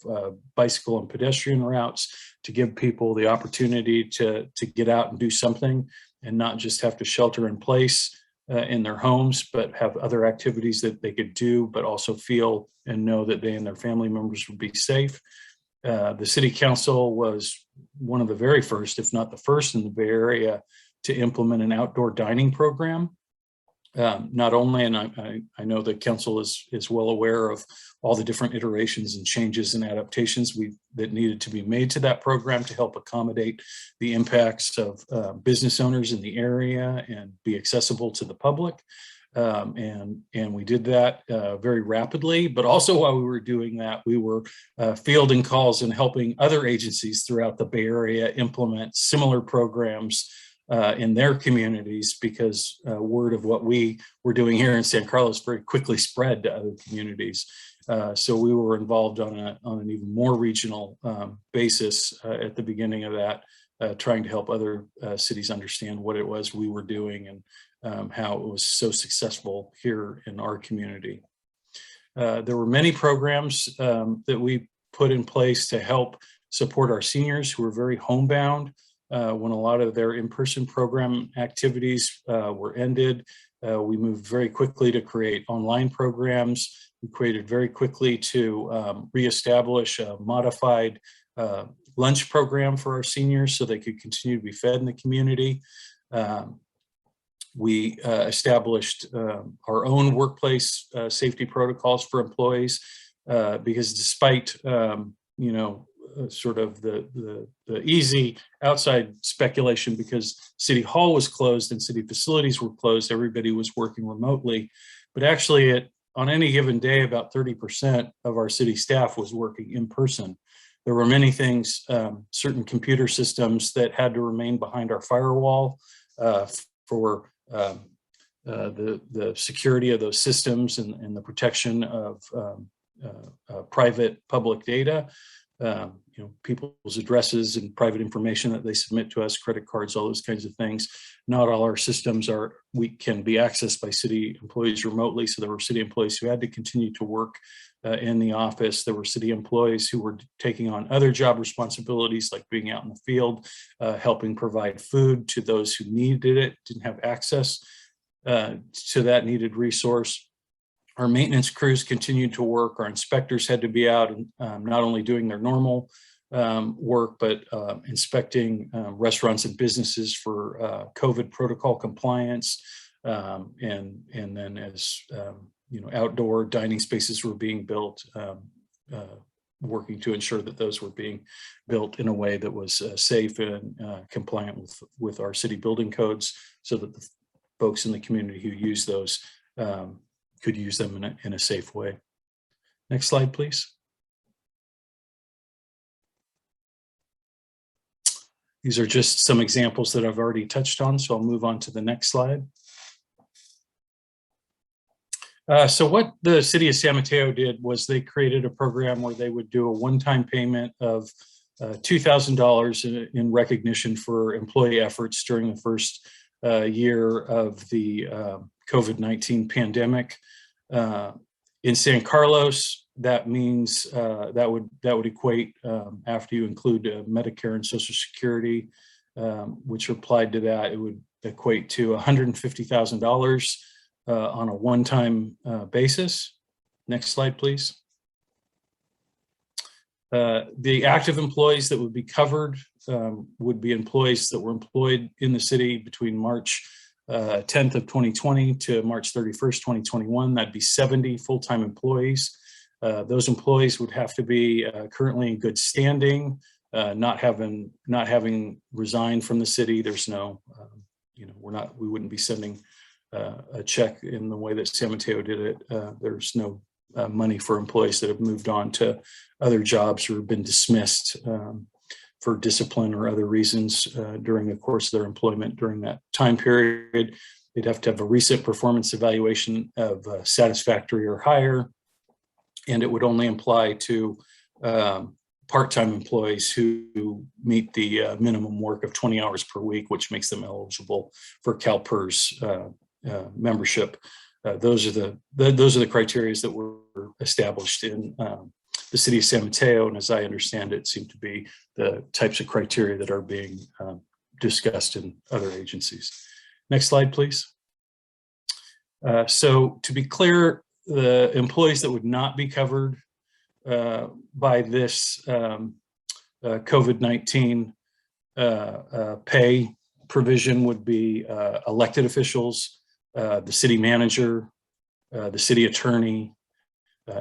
bicycle and pedestrian routes to give people the opportunity to get out and do something and not just have to shelter in place in their homes, but have other activities that they could do, but also feel and know that they and their family members would be safe. The city council was one of the very first, if not the first in the Bay Area, to implement an outdoor dining program. Not only, and I know the council is well aware of all the different iterations and changes and adaptations that needed to be made to that program to help accommodate the impacts of business owners in the area and be accessible to the public. And we did that very rapidly, but also while we were doing that, we were fielding calls and helping other agencies throughout the Bay Area implement similar programs in their communities, because word of what we were doing here in San Carlos very quickly spread to other communities. So we were involved on an even more regional basis at the beginning of that, trying to help other cities understand what it was we were doing and how it was so successful here in our community. There were many programs that we put in place to help support our seniors who were very homebound. When a lot of their in-person program activities were ended, we moved very quickly to create online programs. We created very quickly to reestablish a modified lunch program for our seniors so they could continue to be fed in the community. We established our own workplace safety protocols for employees because despite, you know, sort of the easy outside speculation, because City Hall was closed and city facilities were closed, everybody was working remotely. But actually on any given day, about 30% of our city staff was working in person. There were many things, certain computer systems that had to remain behind our firewall for the security of those systems and the protection of private public data. You know, people's addresses and private information that they submit to us, credit cards, all those kinds of things. Not all our systems can be accessed by city employees remotely. So there were city employees who had to continue to work in the office. There were city employees who were taking on other job responsibilities, like being out in the field, helping provide food to those who needed it, didn't have access to that needed resource. Our maintenance crews continued to work. Our inspectors had to be out and not only doing their normal work, but inspecting restaurants and businesses for COVID protocol compliance. And then as you know, outdoor dining spaces were being built, working to ensure that those were being built in a way that was safe and compliant with our city building codes, so that the folks in the community who use those could use them in a safe way. Next slide, please. These are just some examples that I've already touched on, so I'll move on to the next slide. So what the city of San Mateo did was they created a program where they would do a one-time payment of $2,000 in recognition for employee efforts during the first year of the COVID-19 pandemic. In San Carlos, that means that would equate, after you include Medicare and Social Security, which applied to that, it would equate to $150,000 on a one-time basis. Next slide, please. The active employees that would be covered would be employees that were employed in the city between March 10th of 2020 to March 31st, 2021. That'd be 70 full-time employees. Those employees would have to be currently in good standing, not having resigned from the city. There's no, you know, we wouldn't be sending a check in the way that San Mateo did it. There's no money for employees that have moved on to other jobs or have been dismissed for discipline or other reasons during the course of their employment during that time period. They'd have to have a recent performance evaluation of satisfactory or higher, and it would only apply to part-time employees who meet the minimum work of 20 hours per week, which makes them eligible for CalPERS membership. Those are the criteria that were established in the city of San Mateo, and as I understand it, seem to be the types of criteria that are being discussed in other agencies. Next slide, please. So to be clear, the employees that would not be covered by this COVID-19 pay provision would be elected officials, the city manager, the city attorney,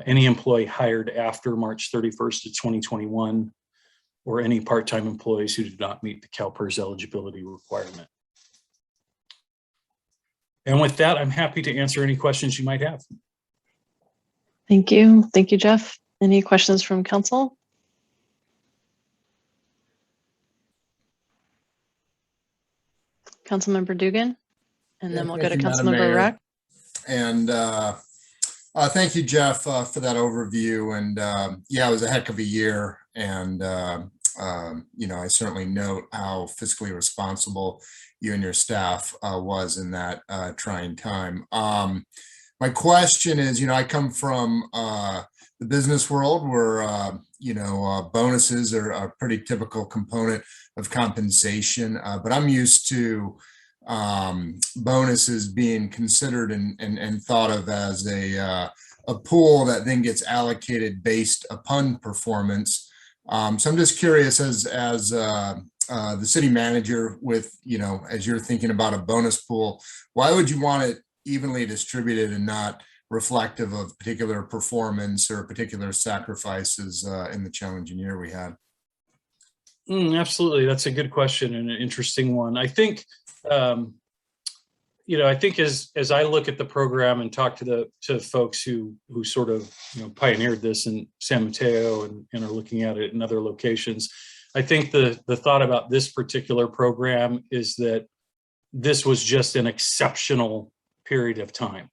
any employee hired after March 31st of 2021, or any part-time employees who did not meet the CalPERS eligibility requirement. And with that, I'm happy to answer any questions you might have. Thank you. Thank you, Jeff. Any questions from council? Councilmember Dugan, and then we'll go to Councilmember Rack. And thank you, Jeff, for that overview. And yeah, it was a heck of a year. And, you know, I certainly note how fiscally responsible you and your staff was in that trying time. My question is, you know, I come from the business world where, you know, bonuses are a pretty typical component of compensation, but I'm used to bonuses being considered and thought of as a pool that then gets allocated based upon performance. So I'm just curious, as the city manager with, as you're thinking about a bonus pool, why would you want it evenly distributed and not reflective of particular performance or particular sacrifices in the challenging year we had? Absolutely. That's a good question and an interesting one. I think, I think as I look at the program and talk to folks who sort of pioneered this in San Mateo and are looking at it in other locations, I think the thought about this particular program is that this was just an exceptional period of time.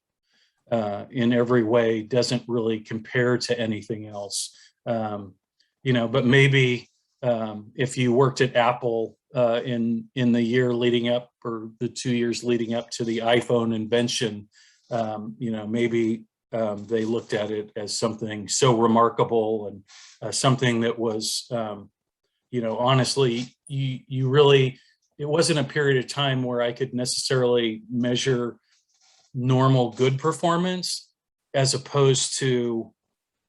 In every way, doesn't really compare to anything else. But maybe if you worked at Apple in the year leading up, or the 2 years leading up to the iPhone invention, maybe they looked at it as something so remarkable and something that was, honestly, you really, it wasn't a period of time where I could necessarily measure normal good performance as opposed to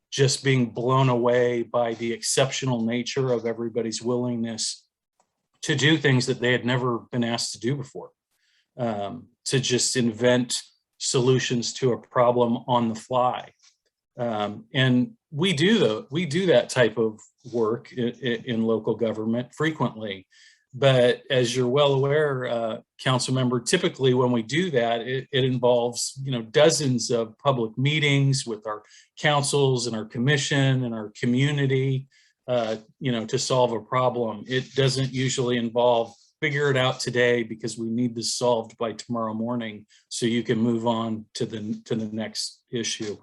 just being blown away by the exceptional nature of everybody's willingness to do things that they had never been asked to do before, to just invent solutions to a problem on the fly. And we do that type of work in local government frequently. But as you're well aware, council member, typically when we do that, it involves dozens of public meetings with our councils and our commission and our community, to solve a problem. It doesn't usually involve figure it out today because we need this solved by tomorrow morning so you can move on to the next issue.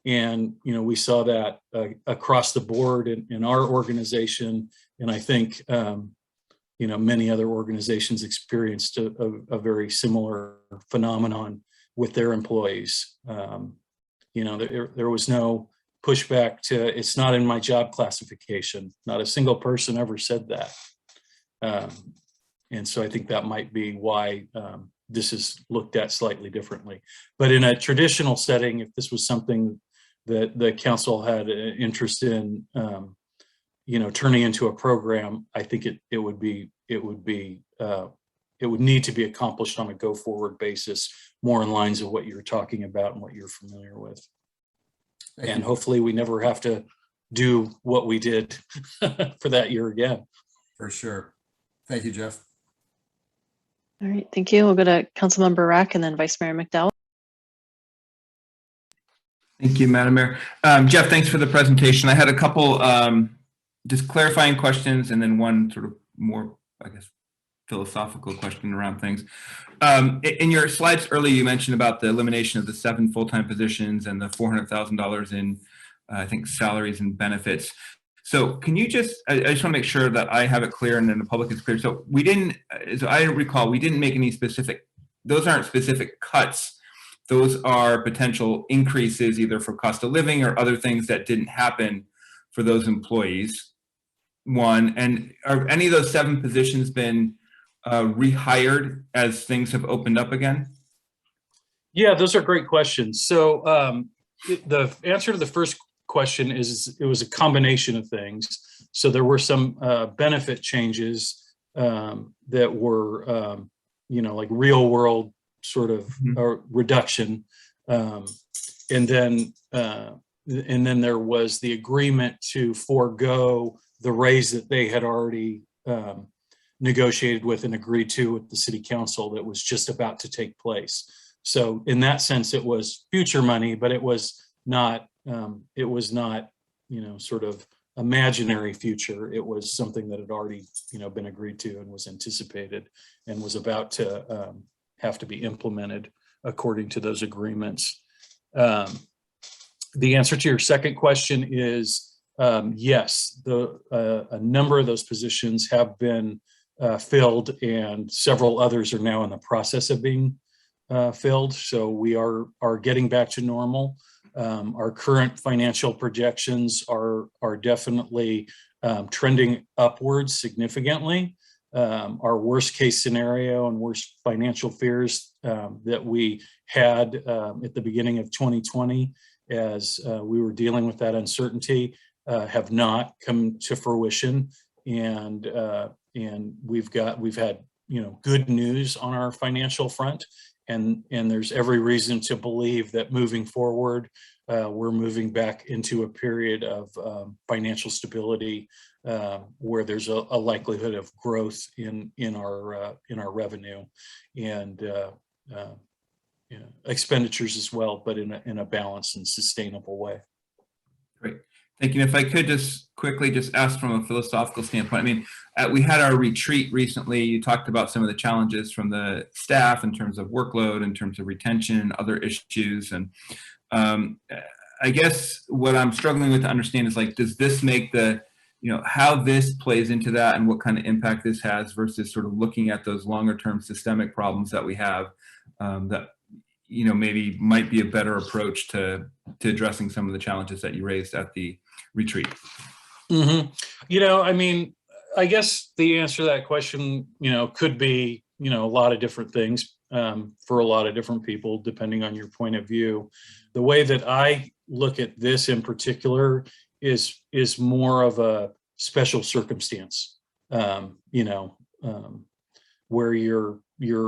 And we saw that across the board in our organization, and I think many other organizations experienced a very similar phenomenon with their employees. There was no pushback to, it's not in my job classification. Not a single person ever said that. And so I think that might be why this is looked at slightly differently. But in a traditional setting, if this was something that the council had an interest in, turning into a program, I think it would need to be accomplished on a go forward basis, more in lines of what you're talking about and what you're familiar with. And hopefully we never have to do what we did for that year again. For sure. Thank you, Jeff. All right, thank you. We'll go to Councilmember Rack and then Vice Mayor McDowell. Thank you, Madam Mayor. Jeff, thanks for the presentation. I had a couple just clarifying questions and then one sort of more, I guess, philosophical question around things. In your slides earlier, you mentioned about the elimination of the 7 full-time positions and the $400,000 in, I think, salaries and benefits. So can you just, I just want to make sure that I have it clear and then the public is clear. So we didn't, as I recall, we didn't make any specific, those aren't specific cuts. Those are potential increases either for cost of living or other things that didn't happen for those employees. One, and are any of those 7 positions been rehired as things have opened up again? Yeah, those are great questions. So the answer to the first question is it was a combination of things. So there were some benefit changes that were, like real world sort of reduction. And then there was the agreement to forego the raise that they had already negotiated with and agreed to with the city council that was just about to take place. So in that sense, it was future money, but it was not, sort of imaginary future. It was something that had already, been agreed to and was anticipated and was about to have to be implemented according to those agreements. The answer to your second question is yes, a number of those positions have been filled and several others are now in the process of being filled. So we are getting back to normal. Our current financial projections are definitely trending upwards significantly. Our worst case scenario and worst financial fears that we had at the beginning of 2020 as we were dealing with that uncertainty have not come to fruition. And and we've had, you know, good news on our financial front, and there's every reason to believe that moving forward, we're moving back into a period of financial stability, where there's a likelihood of growth in our revenue and you know, expenditures as well, but in a balanced and sustainable way. Great. Thank you. And if I could just quickly just ask from a philosophical standpoint, I mean, we had our retreat recently. You talked about some of the challenges from the staff in terms of workload, in terms of retention, other issues. And I guess what I'm struggling with to understand is, like, does this make the, you know, how this plays into that and what kind of impact this has versus sort of looking at those longer term systemic problems that we have that, you know, maybe might be a better approach to addressing some of the challenges that you raised at the retreat? Mm-hmm. You know, I mean, I guess the answer to that question, you know, could be, you know, a lot of different things for a lot of different people, depending on your point of view. The way that I look at this in particular is more of a special circumstance, you know, where you're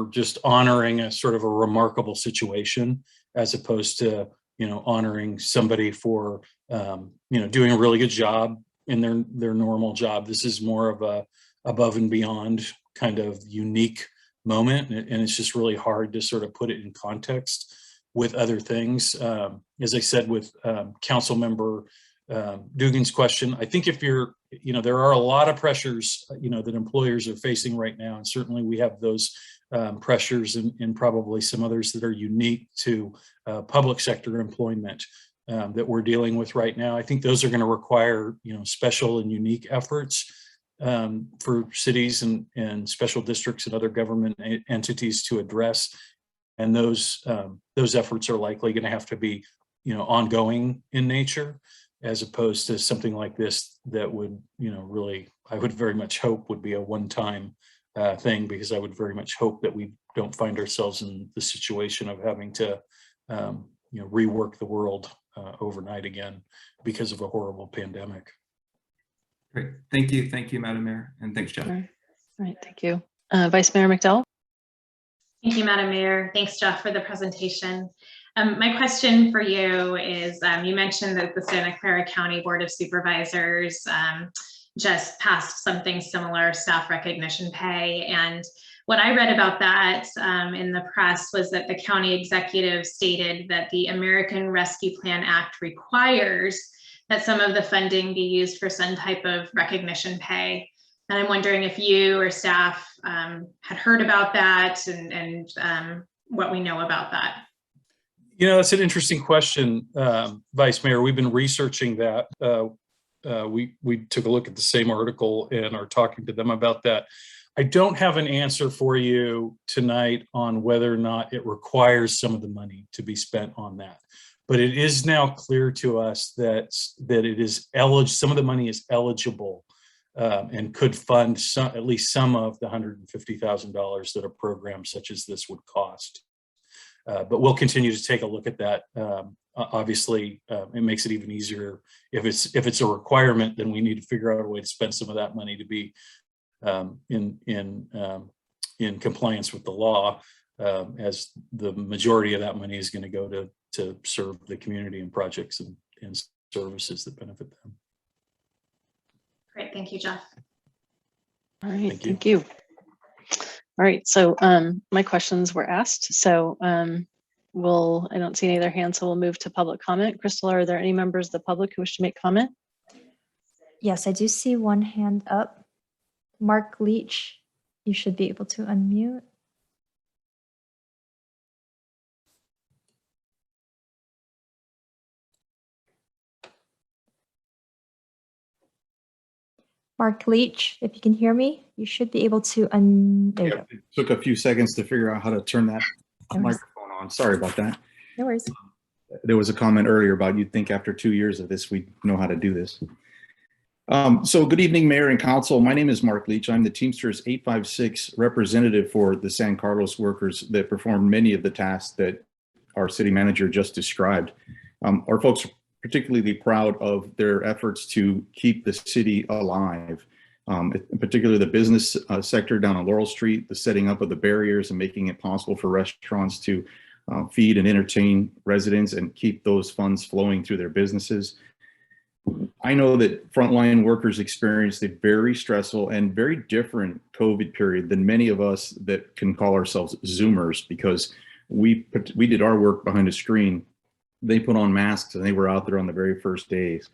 just honoring a sort of a remarkable situation, as opposed to, you know, honoring somebody for, you know, doing a really good job in their normal job. This is more of a above and beyond kind of unique moment, and it's just really hard to sort of put it in context with other things. As I said with Council Member Dugan's question, I think if you're, you know, there are a lot of pressures, you know, that employers are facing right now, and certainly we have those pressures and probably some others that are unique to public sector employment that we're dealing with right now. I think those are going to require, you know, special and unique efforts for cities and special districts and other government entities to address. And those efforts are likely going to have to be, you know, ongoing in nature, as opposed to something like this that would, you know, really, I would very much hope would be a one-time thing, because I would very much hope that we don't find ourselves in the situation of having to, you know, rework the world overnight again because of a horrible pandemic. Great. Thank you. Thank you, Madam Mayor. And thanks, Jeff. All right. Thank you. Vice Mayor McDowell. Thank you, Madam Mayor. Thanks, Jeff, for the presentation. My question for you is, you mentioned that the Santa Clara County Board of Supervisors just passed something similar, staff recognition pay. And what I read about that in the press was that the county executive stated that the American Rescue Plan Act requires that some of the funding be used for some type of recognition pay. And I'm wondering if you or staff had heard about that and what we know about that. You know, that's an interesting question, Vice Mayor. We've been researching that. We took a look at the same article and are talking to them about that. I don't have an answer for you tonight on whether or not it requires some of the money to be spent on that. But it is now clear to us that it is eligible. Some of the money is eligible and could fund at least some of the $150,000 that a program such as this would cost. But we'll continue to take a look at that. Obviously, it makes it even easier if it's a requirement. Then we need to figure out a way to spend some of that money to be in compliance with the law, as the majority of that money is going to go to serve the community and projects and services that benefit them. Great, thank you, Jeff. All right, thank you. All right, so my questions were asked. So I don't see any other hands, so we'll move to public comment. Crystal, are there any members of the public who wish to make comment? Yes, I do see one hand up. Mark Leach, you should be able to unmute. Mark Leach, if you can hear me, you should be able to there you go. It took a few seconds to figure out how to turn that microphone on. Sorry about that. No worries. There was a comment earlier about you'd think after 2 years of this, we'd know how to do this. So good evening, Mayor and Council. My name is Mark Leach. I'm the Teamsters 856 representative for the San Carlos workers that perform many of the tasks that our city manager just described. Our folks are particularly proud of their efforts to keep the city alive. in particular the business sector down on Laurel Street, the setting up of the barriers and making it possible for restaurants to feed and entertain residents and keep those funds flowing through their businesses. I know that frontline workers experienced a very stressful and very different COVID period than many of us that can call ourselves Zoomers, because we did our work behind a screen. They put on masks and they were out there on the very first days.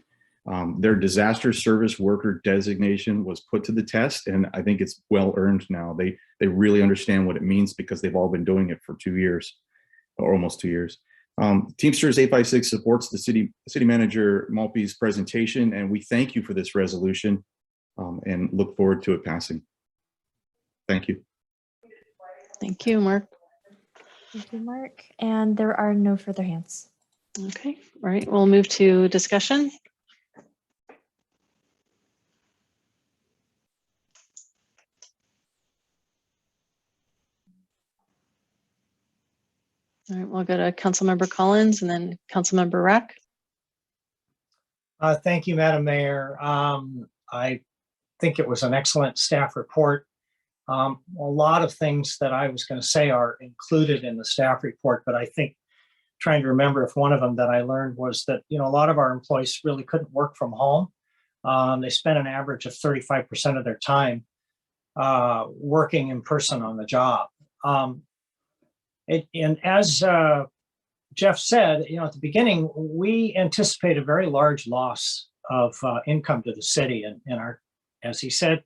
Their disaster service worker designation was put to the test, and I think it's well earned now. They really understand what it means because they've all been doing it for 2 years, or almost 2 years. Teamsters 856 supports the city manager Malpe's presentation, and we thank you for this resolution and look forward to it passing. Thank you. Thank you, Mark. Thank you, Mark. And there are no further hands. Okay, all right, we'll move to discussion. All right, we'll go to Councilmember Collins and then Councilmember Rack. Thank you, Madam Mayor. I think it was an excellent staff report. A lot of things that I was going to say are included in the staff report, but I think trying to remember if one of them that I learned was that, a lot of our employees really couldn't work from home. They spent an average of 35% of their time working in person on the job. And as Jeff said, at the beginning, we anticipate a very large loss of income to the city. And as he said,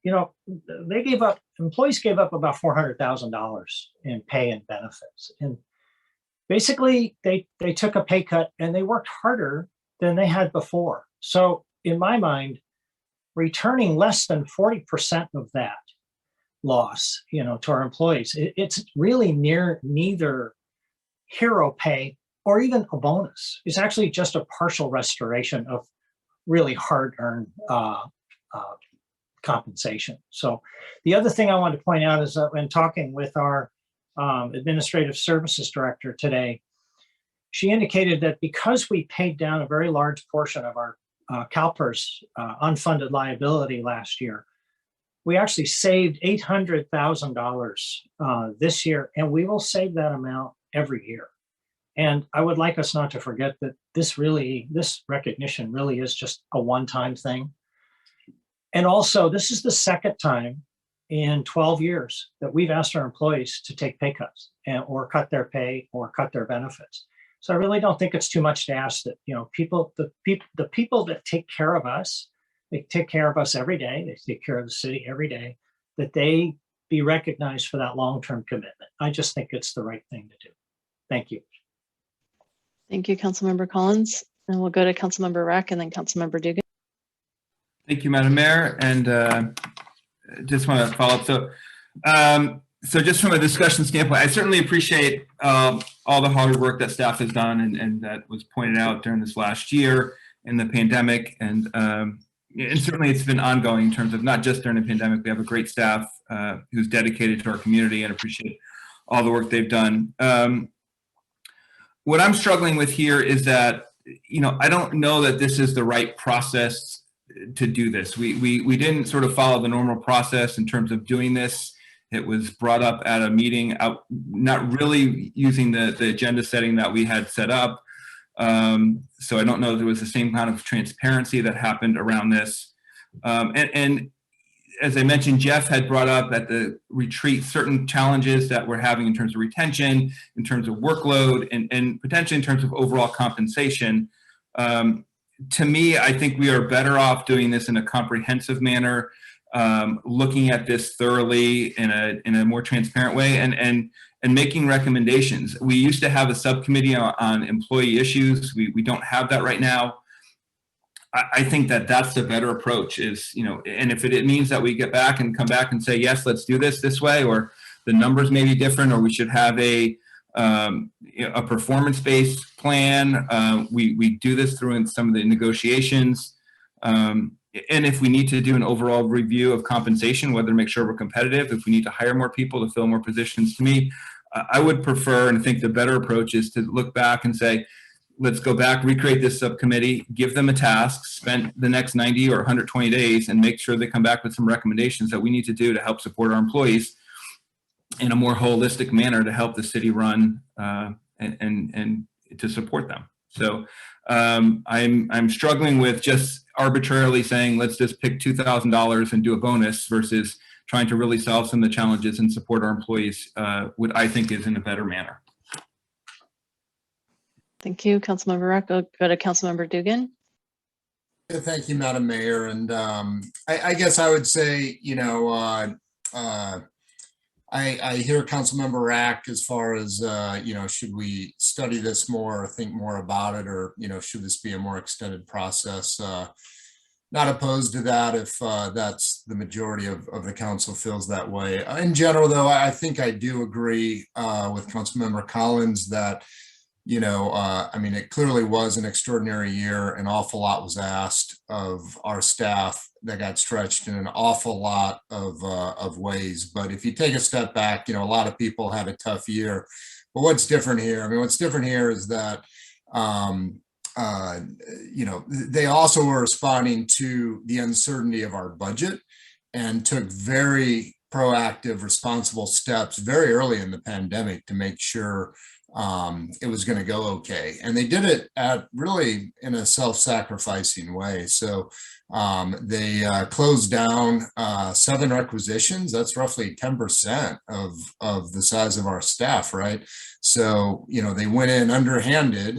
employees gave up about $400,000 in pay and benefits. And basically, they took a pay cut and they worked harder than they had before. So in my mind, returning less than 40% of that loss, to our employees, it's really neither hero pay or even a bonus. It's actually just a partial restoration of really hard-earned compensation. So the other thing I want to point out is that when talking with our administrative services director today, she indicated that because we paid down a very large portion of our CalPERS unfunded liability last year, we actually saved $800,000 this year, and we will save that amount every year. And I would like us not to forget that this recognition really is just a one-time thing. And also, this is the second time in 12 years that we've asked our employees to take pay cuts or cut their pay or cut their benefits. So I really don't think it's too much to ask that, the people that take care of us, they take care of us every day, they take care of the city every day, that they be recognized for that long-term commitment. I just think it's the right thing to do. Thank you. Thank you, Councilmember Collins. And we'll go to Councilmember Rack and then Councilmember Dugan. Thank you, Madam Mayor. And just want to follow up. So just from a discussion standpoint, I certainly appreciate all the hard work that staff has done and that was pointed out during this last year in the pandemic. And certainly it's been ongoing in terms of not just during the pandemic. We have a great staff who's dedicated to our community and appreciate all the work they've done. What I'm struggling with here is that, I don't know that this is the right process to do this. We didn't sort of follow the normal process in terms of doing this. It was brought up at a meeting, not really using the agenda setting that we had set up. So I don't know if there was the same kind of transparency that happened around this. And as I mentioned, Jeff had brought up at the retreat certain challenges that we're having in terms of retention, in terms of workload, and potentially in terms of overall compensation. To me, I think we are better off doing this in a comprehensive manner, looking at this thoroughly in a more transparent way and making recommendations. We used to have a subcommittee on employee issues. We don't have that right now. I think that that's the better approach is, and if it means that we get back and come back and say, yes, let's do this way, or the numbers may be different, or we should have a performance-based plan. We do this through in some of the negotiations. And if we need to do an overall review of compensation, whether to make sure we're competitive, if we need to hire more people to fill more positions, to me, I would prefer and think the better approach is to look back and say, let's go back, recreate this subcommittee, give them a task, spend the next 90 or 120 days and make sure they come back with some recommendations that we need to do to help support our employees in a more holistic manner to help the city run and to support them. So I'm struggling with just arbitrarily saying, let's just pick $2,000 and do a bonus versus trying to really solve some of the challenges and support our employees, what I think is in a better manner. Thank you, Councilmember Rack. I'll go to Councilmember Dugan. Thank you, Madam Mayor. And I guess I would say, you know, I hear Councilmember Rack as far as, you know, should we study this more or think more about it, or, you know, should this be a more extended process? Not opposed to that if that's the majority of the council feels that way. In general, though, I think I do agree with Councilmember Collins that, you know, I mean, it clearly was an extraordinary year. An awful lot was asked of our staff that got stretched in an awful lot of ways. But if you take a step back, you know, a lot of people had a tough year. But what's different here? I mean, what's different here is that, you know, they also were responding to the uncertainty of our budget and took very proactive, responsible steps very early in the pandemic to make sure it was going to go okay. And they did it at really in a self-sacrificing way. So they closed down 7 requisitions. That's roughly 10% of the size of our staff, right? So, you know, they went in underhanded,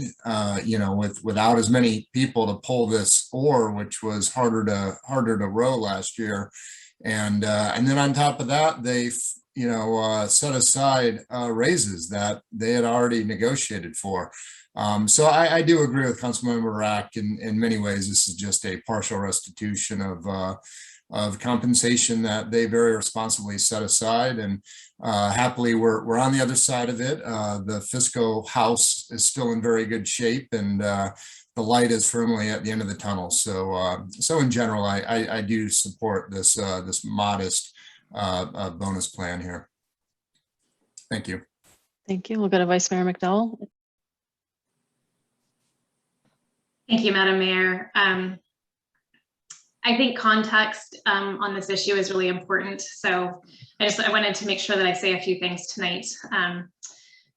you know, without as many people to pull this oar, which was harder to row last year. And then on top of that, they you know, set aside raises that they had already negotiated for. So I do agree with Councilmember Rack in many ways. This is just a partial restitution of compensation that they very responsibly set aside, and happily we're on the other side of it. The fiscal house is still in very good shape, and the light is firmly at the end of the tunnel. So so in general, I do support this this modest bonus plan here. Thank you. Thank you. We'll go to Vice Mayor McDowell. Thank you, Madam Mayor. I think context on this issue is really important. So I wanted to make sure that I say a few things tonight.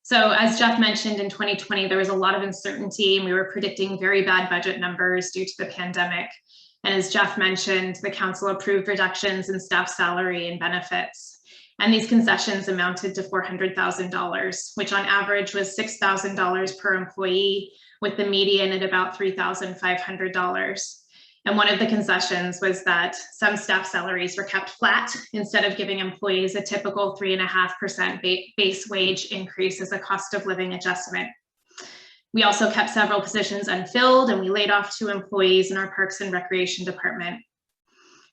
So as Jeff mentioned, in 2020, there was a lot of uncertainty and we were predicting very bad budget numbers due to the pandemic. And as Jeff mentioned, the council approved reductions in staff salary and benefits. And these concessions amounted to $400,000, which on average was $6,000 per employee, with the median at about $3,500. And one of the concessions was that some staff salaries were kept flat instead of giving employees a typical 3.5% base wage increase as a cost of living adjustment. We also kept several positions unfilled, and we laid off 2 employees in our Parks and Recreation Department.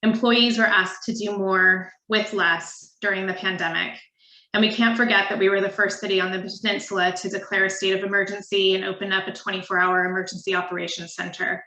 Employees were asked to do more with less during the pandemic. And we can't forget that we were the first city on the peninsula to declare a state of emergency and open up a 24-hour emergency operations center.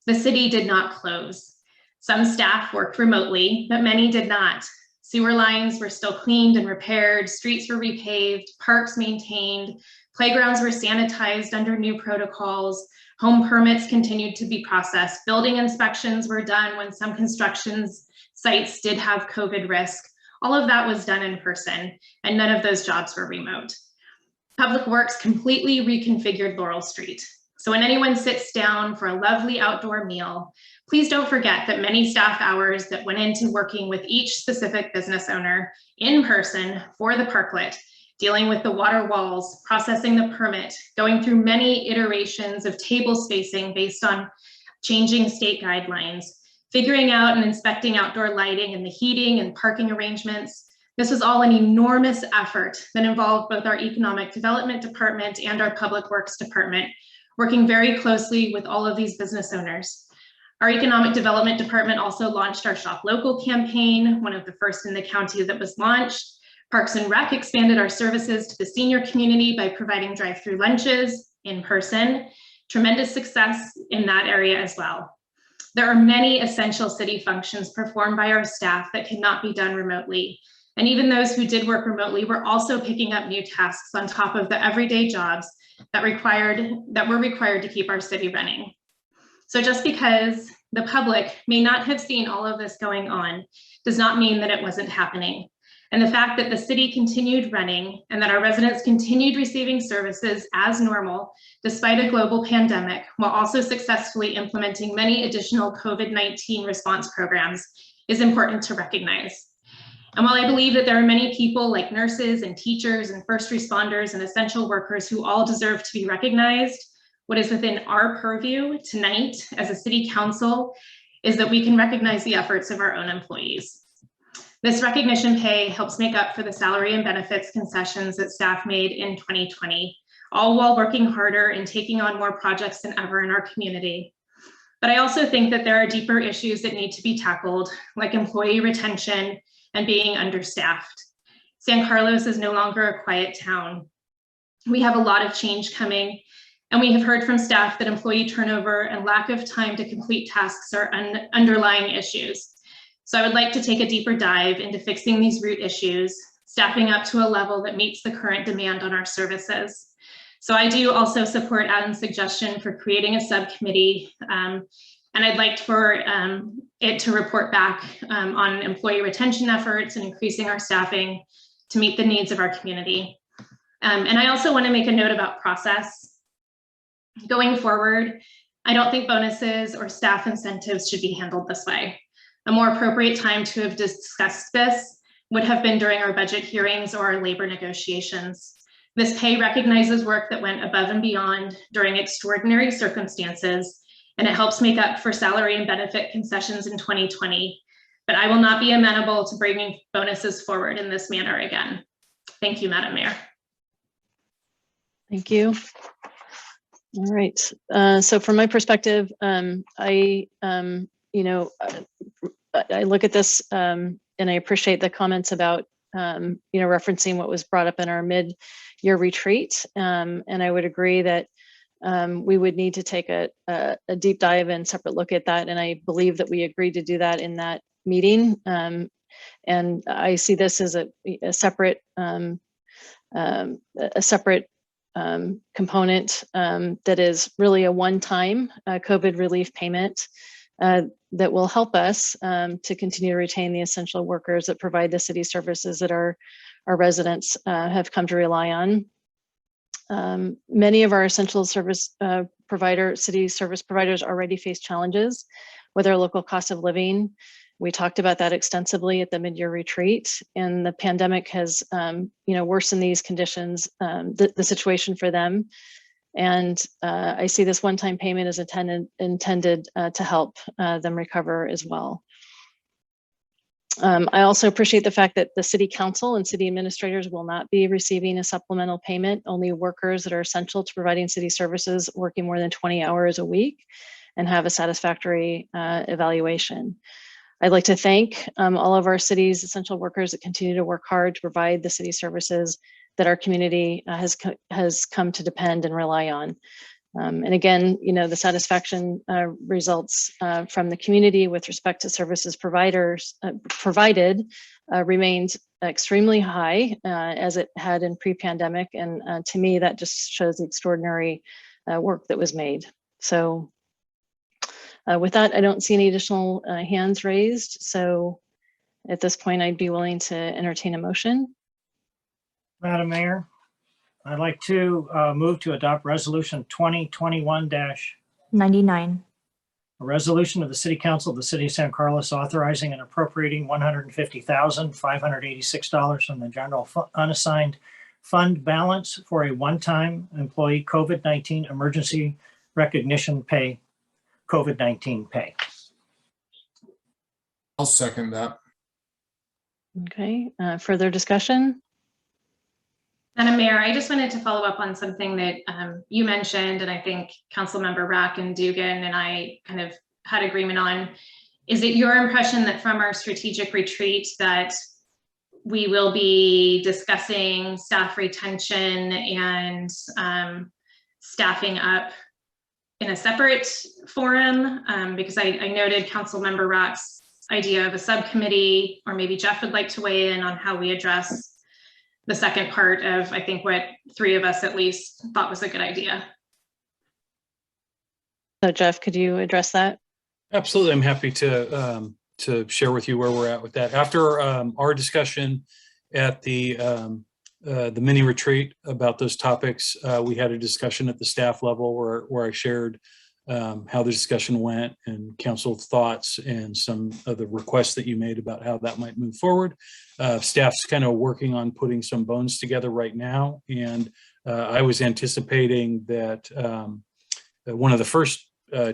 The city did not close. Some staff worked remotely, but many did not. Sewer lines were still cleaned and repaired, streets were repaved, parks maintained, playgrounds were sanitized under new protocols, home permits continued to be processed, building inspections were done when some construction sites did have COVID risk. All of that was done in person, and none of those jobs were remote. Public Works completely reconfigured Laurel Street. So when anyone sits down for a lovely outdoor meal, please don't forget that many staff hours that went into working with each specific business owner in person for the parklet, dealing with the water walls, processing the permit, going through many iterations of table spacing based on changing state guidelines, figuring out and inspecting outdoor lighting and the heating and parking arrangements. This was all an enormous effort that involved both our Economic Development Department and our Public Works Department, working very closely with all of these business owners. Our Economic Development Department also launched our Shop Local campaign, one of the first in the county that was launched. Parks and Rec expanded our services to the senior community by providing drive-through lunches in person. Tremendous success in that area as well. There are many essential city functions performed by our staff that cannot be done remotely. And even those who did work remotely were also picking up new tasks on top of the everyday jobs that were required to keep our city running. So just because the public may not have seen all of this going on does not mean that it wasn't happening. And the fact that the city continued running and that our residents continued receiving services as normal, despite a global pandemic, while also successfully implementing many additional COVID-19 response programs, is important to recognize. And while I believe that there are many people like nurses and teachers and first responders and essential workers who all deserve to be recognized, what is within our purview tonight as a city council is that we can recognize the efforts of our own employees. This recognition pay helps make up for the salary and benefits concessions that staff made in 2020, all while working harder and taking on more projects than ever in our community. But I also think that there are deeper issues that need to be tackled, like employee retention and being understaffed. San Carlos is no longer a quiet town. We have a lot of change coming, and we have heard from staff that employee turnover and lack of time to complete tasks are underlying issues. So I would like to take a deeper dive into fixing these root issues, staffing up to a level that meets the current demand on our services. So I do also support Adam's suggestion for creating a subcommittee, and I'd like for it to report back on employee retention efforts and increasing our staffing to meet the needs of our community. And I also want to make a note about process. Going forward, I don't think bonuses or staff incentives should be handled this way. A more appropriate time to have discussed this would have been during our budget hearings or our labor negotiations. This pay recognizes work that went above and beyond during extraordinary circumstances, and it helps make up for salary and benefit concessions in 2020. But I will not be amenable to bringing bonuses forward in this manner again. Thank you, Madam Mayor. Thank you. All right. So from my perspective, I look at this and I appreciate the comments about, referencing what was brought up in our mid-year retreat. And I would agree that we would need to take a deep dive and separate look at that. And I believe that we agreed to do that in that meeting. And I see this as a separate component that is really a one-time COVID relief payment that will help us to continue to retain the essential workers that provide the city services that our residents have come to rely on. Many of our essential service city service providers already face challenges with our local cost of living. We talked about that extensively at the mid-year retreat, and the pandemic has, worsened these conditions, the situation for them. And I see this one-time payment as intended to help them recover as well. I also appreciate the fact that the city council and city administrators will not be receiving a supplemental payment. Only workers that are essential to providing city services working more than 20 hours a week and have a satisfactory evaluation. I'd like to thank all of our city's essential workers that continue to work hard to provide the city services that our community has come to depend and rely on. And again, the satisfaction results from the community with respect to services provided remains extremely high as it had in pre-pandemic. And to me, that just shows the extraordinary work that was made. So with that, I don't see any additional hands raised. So at this point, I'd be willing to entertain a motion. Madam Mayor, I'd like to move to adopt resolution 2021-99. A resolution of the City Council of the City of San Carlos authorizing and appropriating $150,586 from the general unassigned fund balance for a one-time employee COVID-19 emergency recognition pay, COVID-19 pay. I'll second that. Okay, further discussion? Madam Mayor, I just wanted to follow up on something that you mentioned, and I think Councilmember Rack and Dugan and I kind of had agreement on. Is it your impression that from our strategic retreat that we will be discussing staff retention and staffing up in a separate forum? Because I noted Councilmember Rack's idea of a subcommittee, or maybe Jeff would like to weigh in on how we address the second part of, I think, what three of us at least thought was a good idea. So Jeff, could you address that? Absolutely. I'm happy to share with you where we're at with that. After our discussion at the mini retreat about those topics, we had a discussion at the staff level where I shared how the discussion went and council thoughts and some of the requests that you made about how that might move forward. Staff's kind of working on putting some bones together right now. And I was anticipating that one of the first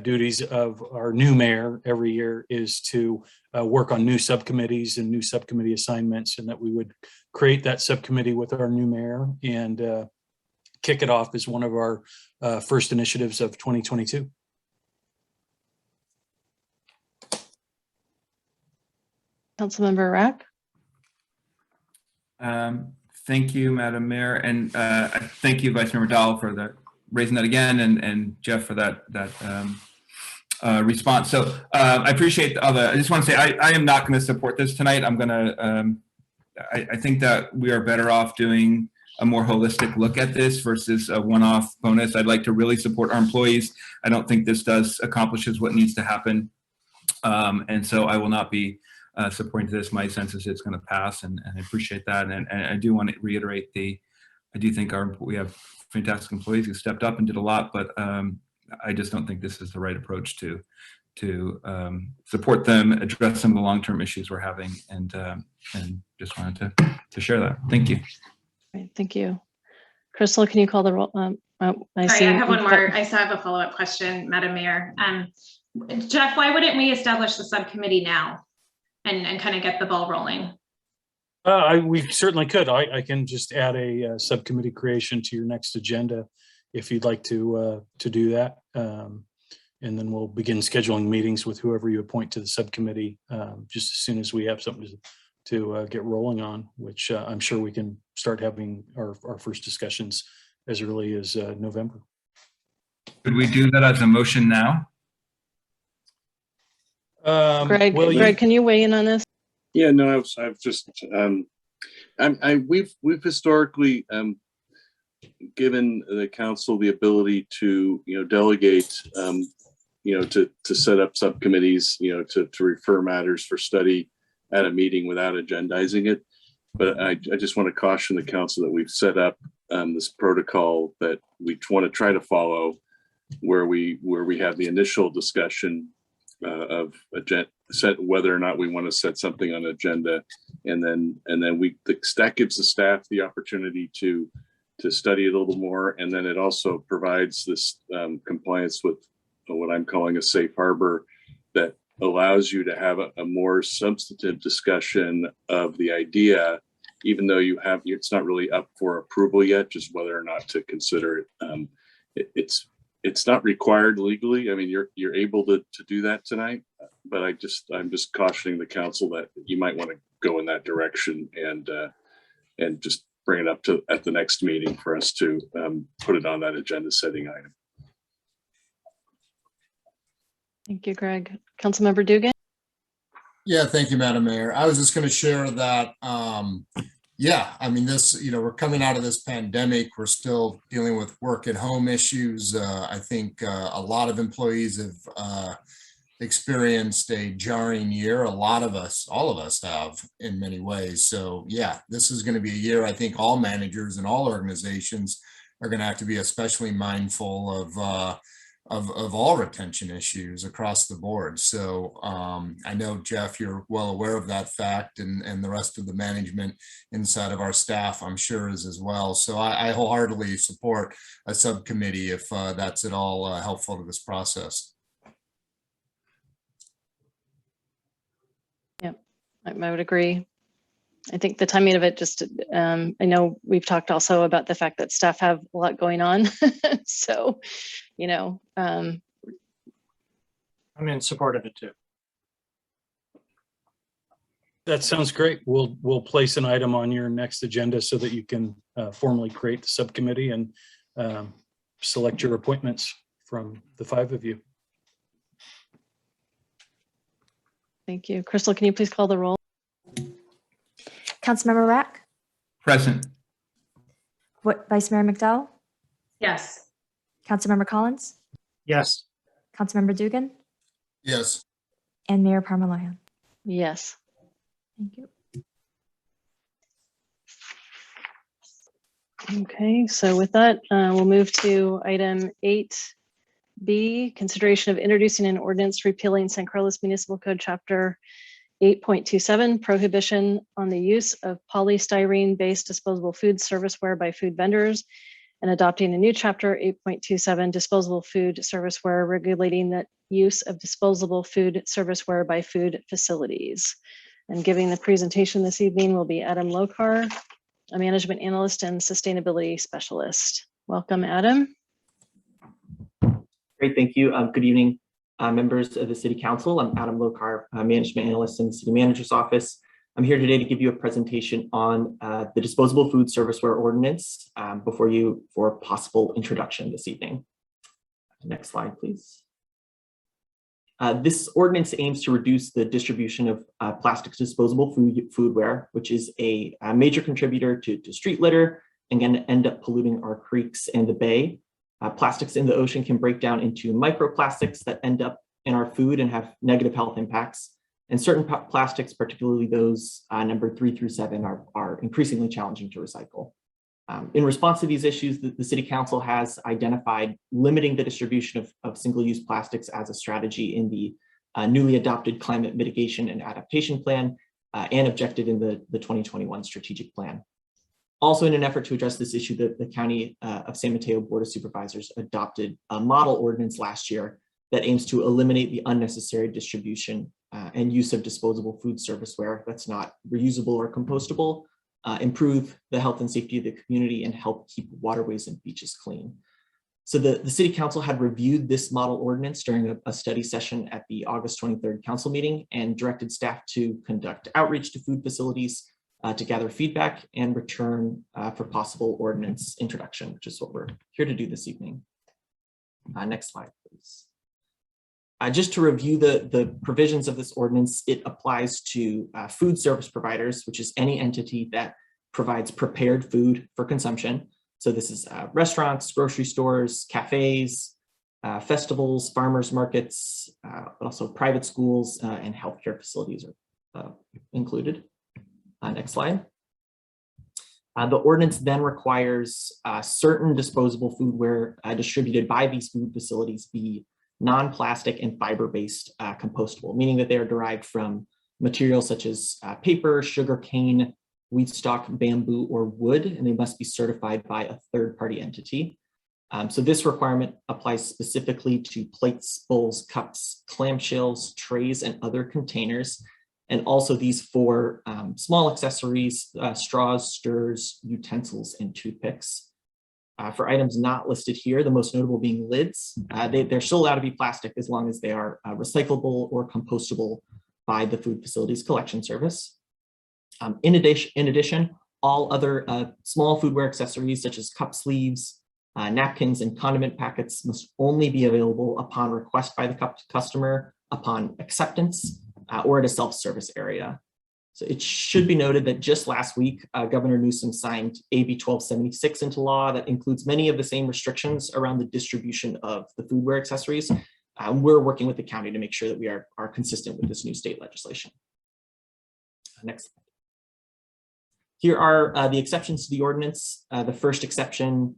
duties of our new mayor every year is to work on new subcommittees and new subcommittee assignments, and that we would create that subcommittee with our new mayor and kick it off as one of our first initiatives of 2022. Councilmember Rack? Thank you, Madam Mayor, and thank you, Vice Mayor Dowell, for raising that again, and Jeff for that response. So I appreciate all the. I just want to say I am not going to support this tonight. I'm going to. I think that we are better off doing a more holistic look at this versus a one-off bonus. I'd like to really support our employees. I don't think this accomplishes what needs to happen, and so I will not be supporting this. My sense is it's going to pass, and I appreciate that. And I do want to reiterate I do think we have fantastic employees who stepped up and did a lot, but I just don't think this is the right approach to support them, address some of the long-term issues we're having, and just wanted to share that. Thank you. Great, thank you. Crystal, can you call the roll? I have one more. I still have a follow-up question, Madam Mayor. Jeff, why wouldn't we establish the subcommittee now and kind of get the ball rolling? We certainly could. I can just add a subcommittee creation to your next agenda if you'd like to do that. And then we'll begin scheduling meetings with whoever you appoint to the subcommittee just as soon as we have something to get rolling on, which I'm sure we can start having our first discussions as early as November. Could we do that as a motion now? Greg, can you weigh in on this? Yeah, no, I've just we've historically given the council the ability to delegate to set up subcommittees, to refer matters for study at a meeting without agendizing it. But I just want to caution the council that we've set up this protocol that we want to try to follow, where we have the initial discussion of set whether or not we want to set something on agenda, and then that gives the staff the opportunity to study it a little more, and then it also provides this compliance with what I'm calling a safe harbor that allows you to have a more substantive discussion of the idea, even though it's not really up for approval yet, just whether or not to consider it. It's not required legally. I mean, you're able to do that tonight, but I'm just cautioning the council that you might want to go in that direction and just bring it up at the next meeting for us to put it on that agenda setting item. Thank you, Greg. Councilmember Dugan? Yeah, thank you, Madam Mayor. I was just going to share that, yeah, I mean, we're coming out of this pandemic. We're still dealing with work at home issues. I think a lot of employees have experienced a jarring year. A lot of us, all of us have in many ways. So yeah, this is going to be a year I think all managers and all organizations are going to have to be especially mindful of all retention issues across the board. So I know, Jeff, you're well aware of that fact, and the rest of the management inside of our staff, I'm sure, is as well. So I wholeheartedly support a subcommittee if that's at all helpful to this process. Yeah, I would agree. I think the timing of it just, I know we've talked also about the fact that staff have a lot going on. So, I'm in support of it too. That sounds great. We'll place an item on your next agenda so that you can formally create the subcommittee and select your appointments from the 5 of you. Thank you. Crystal, can you please call the roll? Councilmember Rack, Present. Vice Mayor McDowell, Yes. Councilmember Collins, Yes. Councilmember Dugan, Yes. and Mayor Parmaloyan. Yes. Thank you. Okay, so with that, we'll move to item 8B, consideration of introducing an ordinance repealing San Carlos Municipal Code Chapter 8.27, prohibition on the use of polystyrene-based disposable food serviceware by food vendors, and adopting a new chapter 8.27, disposable food serviceware, regulating the use of disposable food serviceware by food facilities. And giving the presentation this evening will be Adam Lokar, a management analyst and sustainability specialist. Welcome, Adam. Great, thank you. Good evening, members of the City Council. I'm Adam Lokar, management analyst in the City Manager's Office. I'm here today to give you a presentation on the Disposable Food Serviceware Ordinance before you for possible introduction this evening. Next slide, please. This ordinance aims to reduce the distribution of plastic disposable foodware, which is a major contributor to street litter and can end up polluting our creeks and the bay. Plastics in the ocean can break down into microplastics that end up in our food and have negative health impacts. And certain plastics, particularly those numbered 3 through 7, are increasingly challenging to recycle. In response to these issues, the City Council has identified limiting the distribution of single-use plastics as a strategy in the newly adopted Climate Mitigation and Adaptation Plan and objected in the 2021 Strategic Plan. Also, in an effort to address this issue, the County of San Mateo Board of Supervisors adopted a model ordinance last year that aims to eliminate the unnecessary distribution and use of disposable food serviceware that's not reusable or compostable, improve the health and safety of the community, and help keep waterways and beaches clean. So the City Council had reviewed this model ordinance during a study session at the August 23rd council meeting and directed staff to conduct outreach to food facilities to gather feedback and return for possible ordinance introduction, which is what we're here to do this evening. Next slide, please. Just to review the provisions of this ordinance, it applies to food service providers, which is any entity that provides prepared food for consumption. So this is restaurants, grocery stores, cafes, festivals, farmers markets, but also private schools and healthcare facilities are included. Next slide. The ordinance then requires certain disposable foodware distributed by these food facilities be non-plastic and fiber-based compostable, meaning that they are derived from materials such as paper, sugar cane, wheat stalk, bamboo, or wood, and they must be certified by a third-party entity. So this requirement applies specifically to plates, bowls, cups, clamshells, trays, and other containers, and also these 4 small accessories, straws, stirrers, utensils, and toothpicks. For items not listed here, the most notable being lids, they're still allowed to be plastic as long as they are recyclable or compostable by the food facilities collection service. In addition, all other small foodware accessories such as cup sleeves, napkins, and condiment packets must only be available upon request by the customer, upon acceptance, or at a self-service area. So it should be noted that just last week, Governor Newsom signed AB 1276 into law that includes many of the same restrictions around the distribution of the foodware accessories. We're working with the county to make sure that we are consistent with this new state legislation. Next slide. Here are the exceptions to the ordinance. The first exception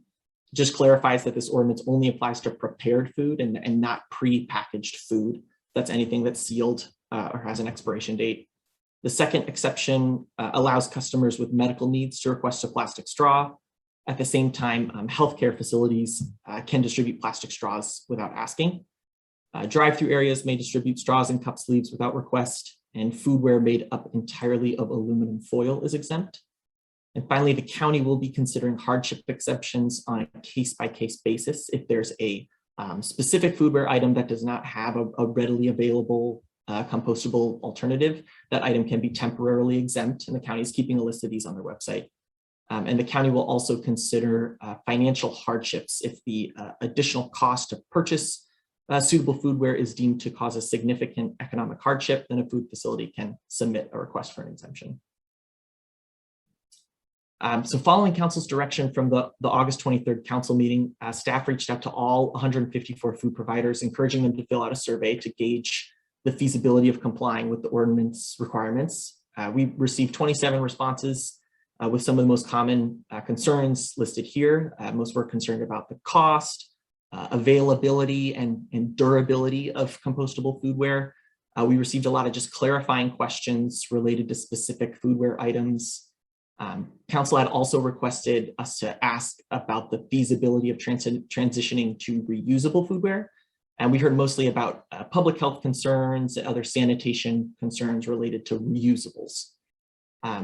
just clarifies that this ordinance only applies to prepared food and not pre-packaged food. That's anything that's sealed or has an expiration date. The second exception allows customers with medical needs to request a plastic straw. At the same time, healthcare facilities can distribute plastic straws without asking. Drive-through areas may distribute straws and cup sleeves without request, and foodware made up entirely of aluminum foil is exempt. And finally, the county will be considering hardship exceptions on a case-by-case basis. If there's a specific foodware item that does not have a readily available compostable alternative, that item can be temporarily exempt, and the county is keeping a list of these on their website. And the county will also consider financial hardships if the additional cost to purchase suitable foodware is deemed to cause a significant economic hardship, then a food facility can submit a request for an exemption. So following council's direction from the August 23rd council meeting, staff reached out to all 154 food providers, encouraging them to fill out a survey to gauge the feasibility of complying with the ordinance requirements. We received 27 responses with some of the most common concerns listed here. Most were concerned about the cost, availability, and durability of compostable foodware. We received a lot of just clarifying questions related to specific foodware items. Council had also requested us to ask about the feasibility of transitioning to reusable foodware. And we heard mostly about public health concerns and other sanitation concerns related to reusables.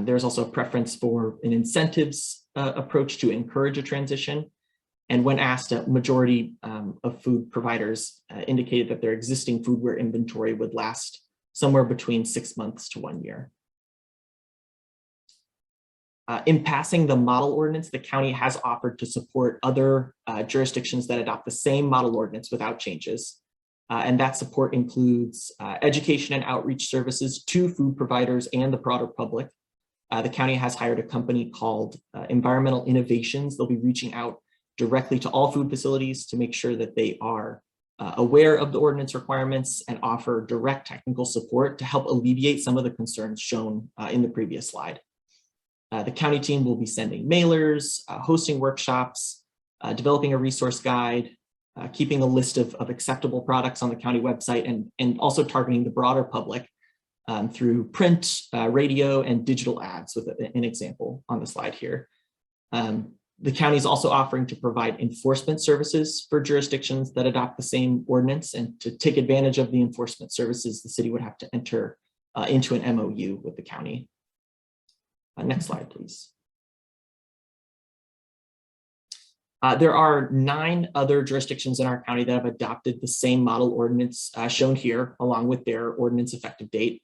There's also a preference for an incentives approach to encourage a transition. And when asked, a majority of food providers indicated that their existing foodware inventory would last somewhere between 6 months to 1 year. In passing the model ordinance, the county has offered to support other jurisdictions that adopt the same model ordinance without changes. And that support includes education and outreach services to food providers and the broader public. The county has hired a company called Environmental Innovations. They'll be reaching out directly to all food facilities to make sure that they are aware of the ordinance requirements and offer direct technical support to help alleviate some of the concerns shown in the previous slide. The county team will be sending mailers, hosting workshops, developing a resource guide, keeping a list of acceptable products on the county website, and also targeting the broader public through print, radio, and digital ads, with an example on the slide here. The county is also offering to provide enforcement services for jurisdictions that adopt the same ordinance, and to take advantage of the enforcement services, the city would have to enter into an MOU with the county. Next slide, please. There are 9 other jurisdictions in our county that have adopted the same model ordinance shown here, along with their ordinance effective date.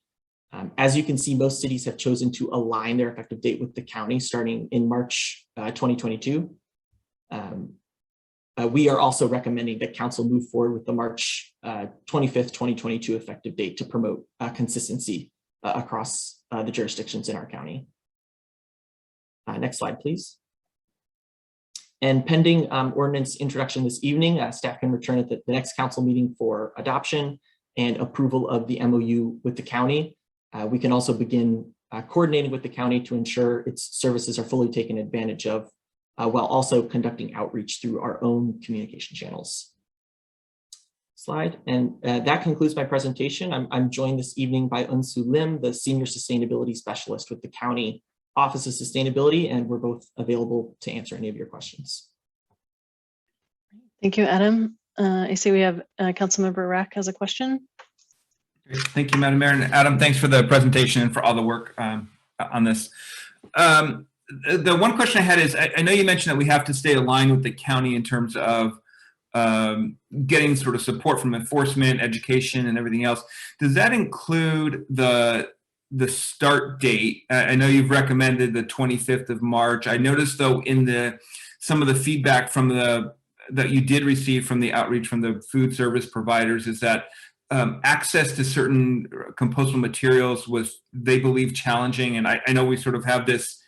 As you can see, most cities have chosen to align their effective date with the county starting in March 2022. We are also recommending that council move forward with the March 25th, 2022 effective date to promote consistency across the jurisdictions in our county. Next slide, please. And pending ordinance introduction this evening, staff can return at the next council meeting for adoption and approval of the MOU with the county. We can also begin coordinating with the county to ensure its services are fully taken advantage of, while also conducting outreach through our own communication channels. Slide, and that concludes my presentation. I'm joined this evening by Unsu Lim, the Senior Sustainability Specialist with the County Office of Sustainability, and we're both available to answer any of your questions. Thank you, Adam. I see we have Councilmember Rack has a question. Great. Thank you, Madam Mayor. And Adam, thanks for the presentation and for all the work on this. The one question I had is, I know you mentioned that we have to stay aligned with the county in terms of getting sort of support from enforcement, education, and everything else. Does that include the start date? I know you've recommended the 25th of March. I noticed though in some of the feedback from that you did receive from the outreach from the food service providers is that access to certain compostable materials was, they believe, challenging. And I know we sort of have this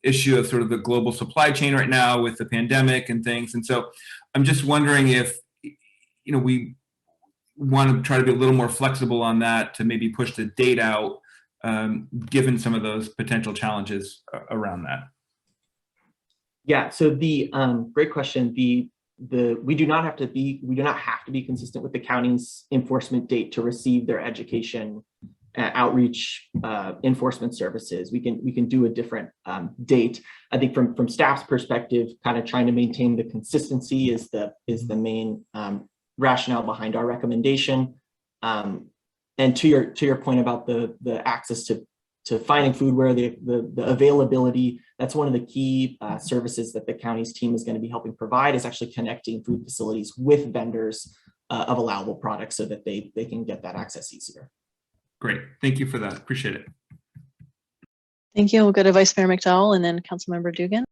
issue of sort of the global supply chain right now with the pandemic and things. And so I'm just wondering if, we want to try to be a little more flexible on that to maybe push the date out, given some of those potential challenges around that. Yeah, so the great question. We do not have to be consistent with the county's enforcement date to receive their education, outreach, enforcement services. We can do a different date. I think from staff's perspective, kind of trying to maintain the consistency is the main rationale behind our recommendation. And to your point about the access to finding foodware, the availability, that's one of the key services that the county's team is going to be helping provide, is actually connecting food facilities with vendors of allowable products so that they can get that access easier. Great, thank you for that, appreciate it. Thank you. We'll go to Vice Mayor McDowell and then Councilmember Dugan.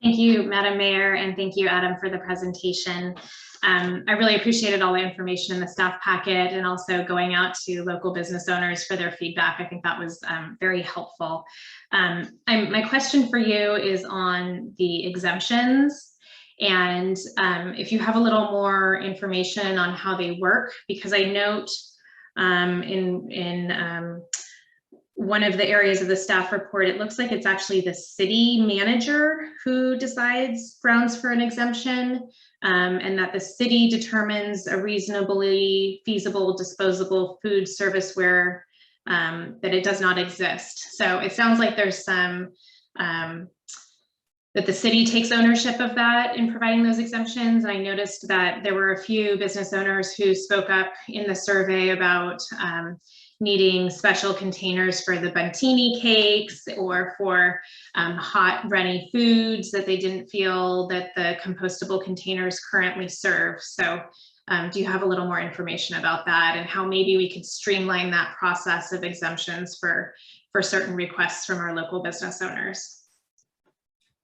Thank you, Madam Mayor, and thank you, Adam, for the presentation. I really appreciated all the information in the staff packet and also going out to local business owners for their feedback. I think that was very helpful. My question for you is on the exemptions. And if you have a little more information on how they work, because I note in one of the areas of the staff report, it looks like it's actually the city manager who decides grounds for an exemption, and that the city determines a reasonably feasible disposable food service where that it does not exist. So it sounds like there's some that the city takes ownership of that in providing those exemptions. And I noticed that there were a few business owners who spoke up in the survey about needing special containers for the buntini cakes or for hot, ready foods that they didn't feel that the compostable containers currently serve. So do you have a little more information about that and how maybe we could streamline that process of exemptions for certain requests from our local business owners?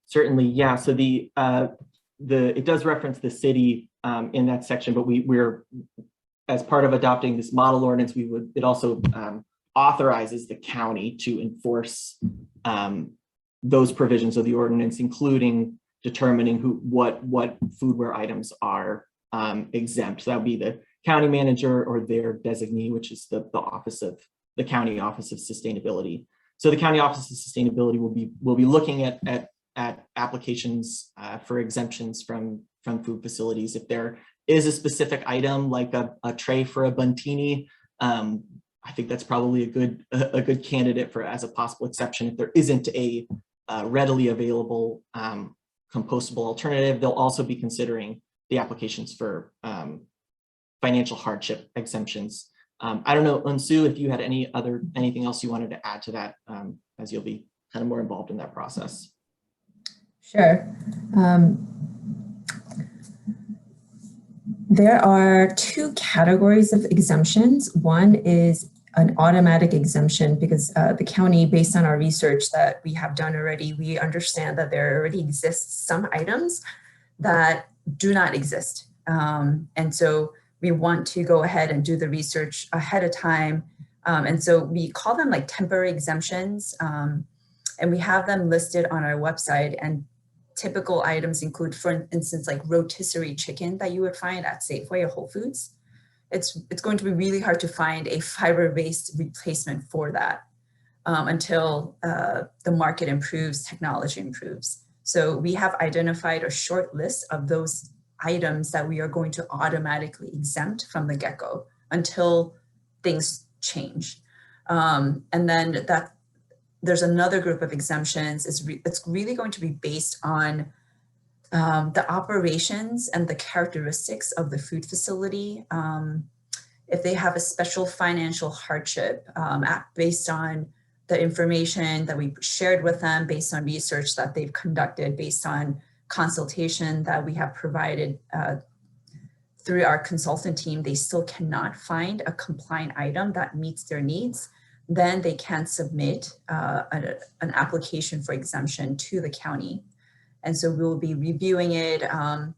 Certainly, yeah. So it does reference the city in that section, but we're as part of adopting this model ordinance, it also authorizes the county to enforce those provisions of the ordinance, including determining what foodware items are exempt. So that would be the county manager or their designee, which is the county office of sustainability. So the county office of sustainability will be looking at applications for exemptions from food facilities. If there is a specific item like a tray for a buntini, I think that's probably a good candidate for as a possible exception. If there isn't a readily available compostable alternative, they'll also be considering the applications for financial hardship exemptions. I don't know, Unsu, if you had anything else you wanted to add to that, as you'll be kind of more involved in that process. Sure. There are two categories of exemptions. One is an automatic exemption because the county, based on our research that we have done already, we understand that there already exists some items that do not exist. And so we want to go ahead and do the research ahead of time. And so we call them like temporary exemptions. And we have them listed on our website, and typical items include, for instance, like rotisserie chicken that you would find at Safeway or Whole Foods. It's going to be really hard to find a fiber-based replacement for that until the market improves, technology improves. So we have identified a short list of those items that we are going to automatically exempt from the get-go until things change. And then there's another group of exemptions. It's really going to be based on the operations and the characteristics of the food facility. If they have a special financial hardship based on the information that we shared with them, based on research that they've conducted, based on consultation that we have provided through our consultant team, they still cannot find a compliant item that meets their needs, then they can submit an application for exemption to the county. And so we will be reviewing it. And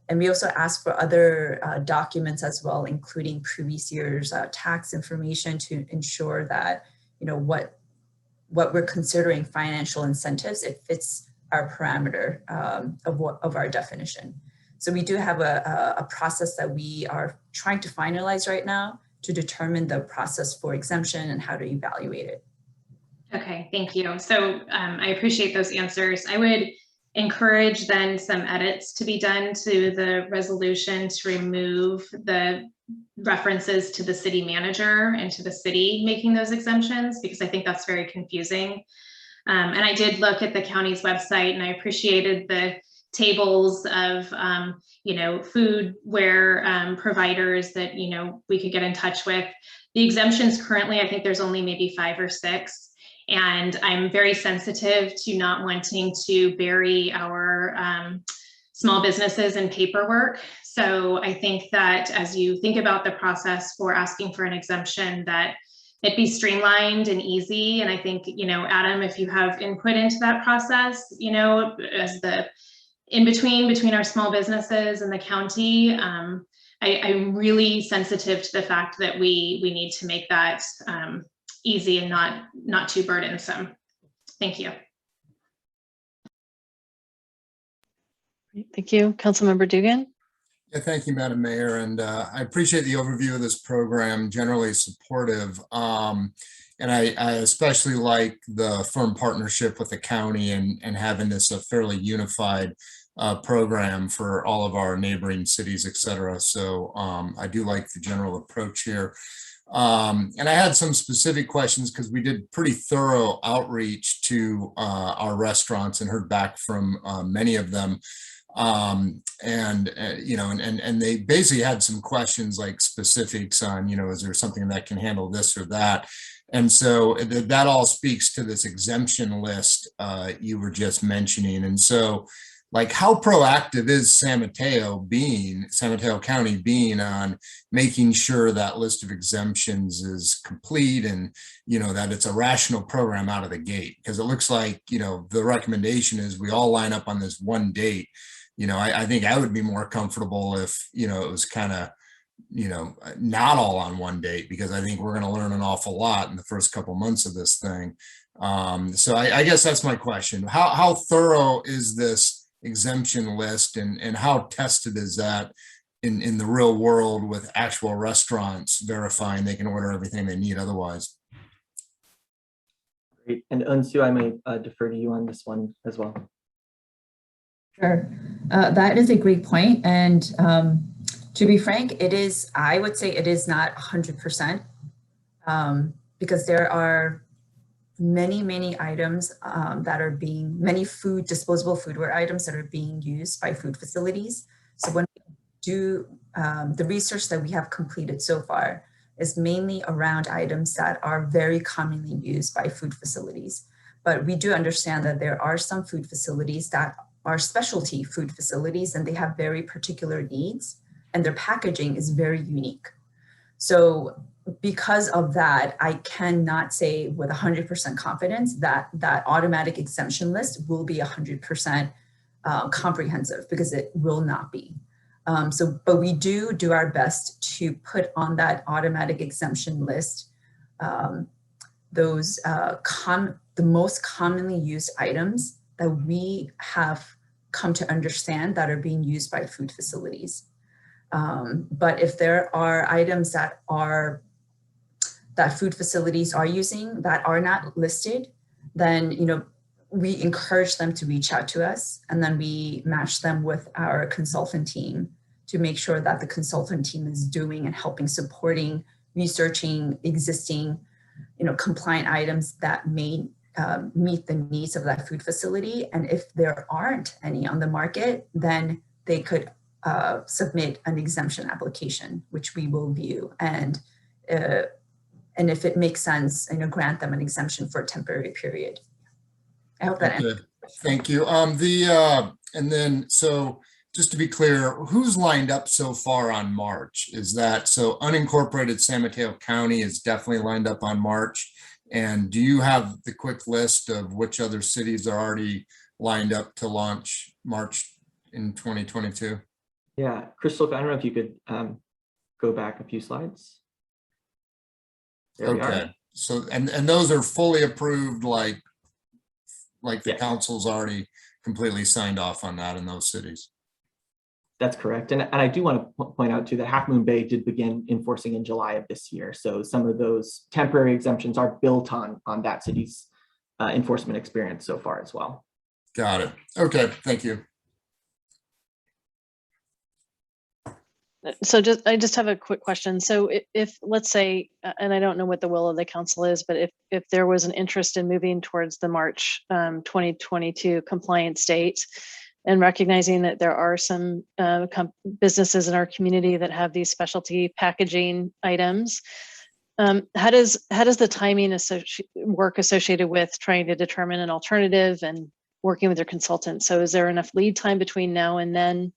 we also ask for other documents as well, including previous year's tax information to ensure that, what we're considering financial incentives, it fits our parameter of our definition. So we do have a process that we are trying to finalize right now to determine the process for exemption and how to evaluate it. Okay, thank you. So I appreciate those answers. I would encourage then some edits to be done to the resolution to remove the references to the city manager and to the city making those exemptions, because I think that's very confusing. And I did look at the county's website and I appreciated the tables of, foodware providers that, we could get in touch with. The exemptions currently, I think there's only maybe 5 or 6. And I'm very sensitive to not wanting to bury our small businesses in paperwork. So I think that as you think about the process for asking for an exemption, that it be streamlined and easy. And I think, you know, Adam, if you have input into that process, you know, as the in between our small businesses and the county, I'm really sensitive to the fact that we need to make that easy and not too burdensome. Thank you. Thank you. Councilmember Dugan. Yeah, thank you, Madam Mayor. And I appreciate the overview of this program, generally supportive. And I especially like the firm partnership with the county and having this a fairly unified program for all of our neighboring cities, et cetera. So I do like the general approach here. And I had some specific questions because we did pretty thorough outreach to our restaurants and heard back from many of them. You know, and they basically had some questions like specifics on, you know, is there something that can handle this or that? And so that all speaks to this exemption list you were just mentioning. And so, like, how proactive is San Mateo County being on making sure that list of exemptions is complete and, you know, that it's a rational program out of the gate? Because it looks like, you know, the recommendation is we all line up on this one date. You know, I think I would be more comfortable if, you know, it was kind of, you know, not all on one date, because I think we're going to learn an awful lot in the first couple months of this thing. So I guess that's my question. How thorough is this exemption list, and how tested is that in the real world with actual restaurants verifying they can order everything they need otherwise? Great. And Unsu, I may defer to you on this one as well. Sure, that is a great point. And to be frank, I would say it is not 100%, because there are many items that are many disposable foodware items that are being used by food facilities. So when we do the research that we have completed so far is mainly around items that are very commonly used by food facilities. But we do understand that there are some food facilities that are specialty food facilities, and they have very particular needs, and their packaging is very unique. So because of that, I cannot say with 100% confidence that that automatic exemption list will be 100% comprehensive, because it will not be. But we do our best to put on that automatic exemption list the most commonly used items that we have come to understand that are being used by food facilities. But if there are items that food facilities are using that are not listed, then, you know, we encourage them to reach out to us, and then we match them with our consultant team to make sure that the consultant team is doing and helping, supporting, researching existing, you know, compliant items that may meet the needs of that food facility. And if there aren't any on the market, then they could submit an exemption application, which we will view, and if it makes sense, you know, grant them an exemption for a temporary period. I hope that answers. Thank you. And then, so just to be clear, who's lined up so far on March? Is that so? Unincorporated San Mateo County is definitely lined up on March. And do you have the quick list of which other cities are already lined up to launch March in 2022? Yeah, Crystal, I don't know if you could go back a few slides. There we are. So, and those are fully approved, like the Yes. council's already completely signed off on that in those cities. That's correct. And I do want to point out too that Half Moon Bay did begin enforcing in July of this year. So some of those temporary exemptions are built on that city's enforcement experience so far as well. Got it. Okay, thank you. So I just have a quick question. So if let's say, and I don't know what the will of the council is, but if there was an interest in moving towards the March 2022 compliance date, and recognizing that there are some businesses in our community that have these specialty packaging items, how does the timing work associated with trying to determine an alternative and working with your consultant? So is there enough lead time between now and then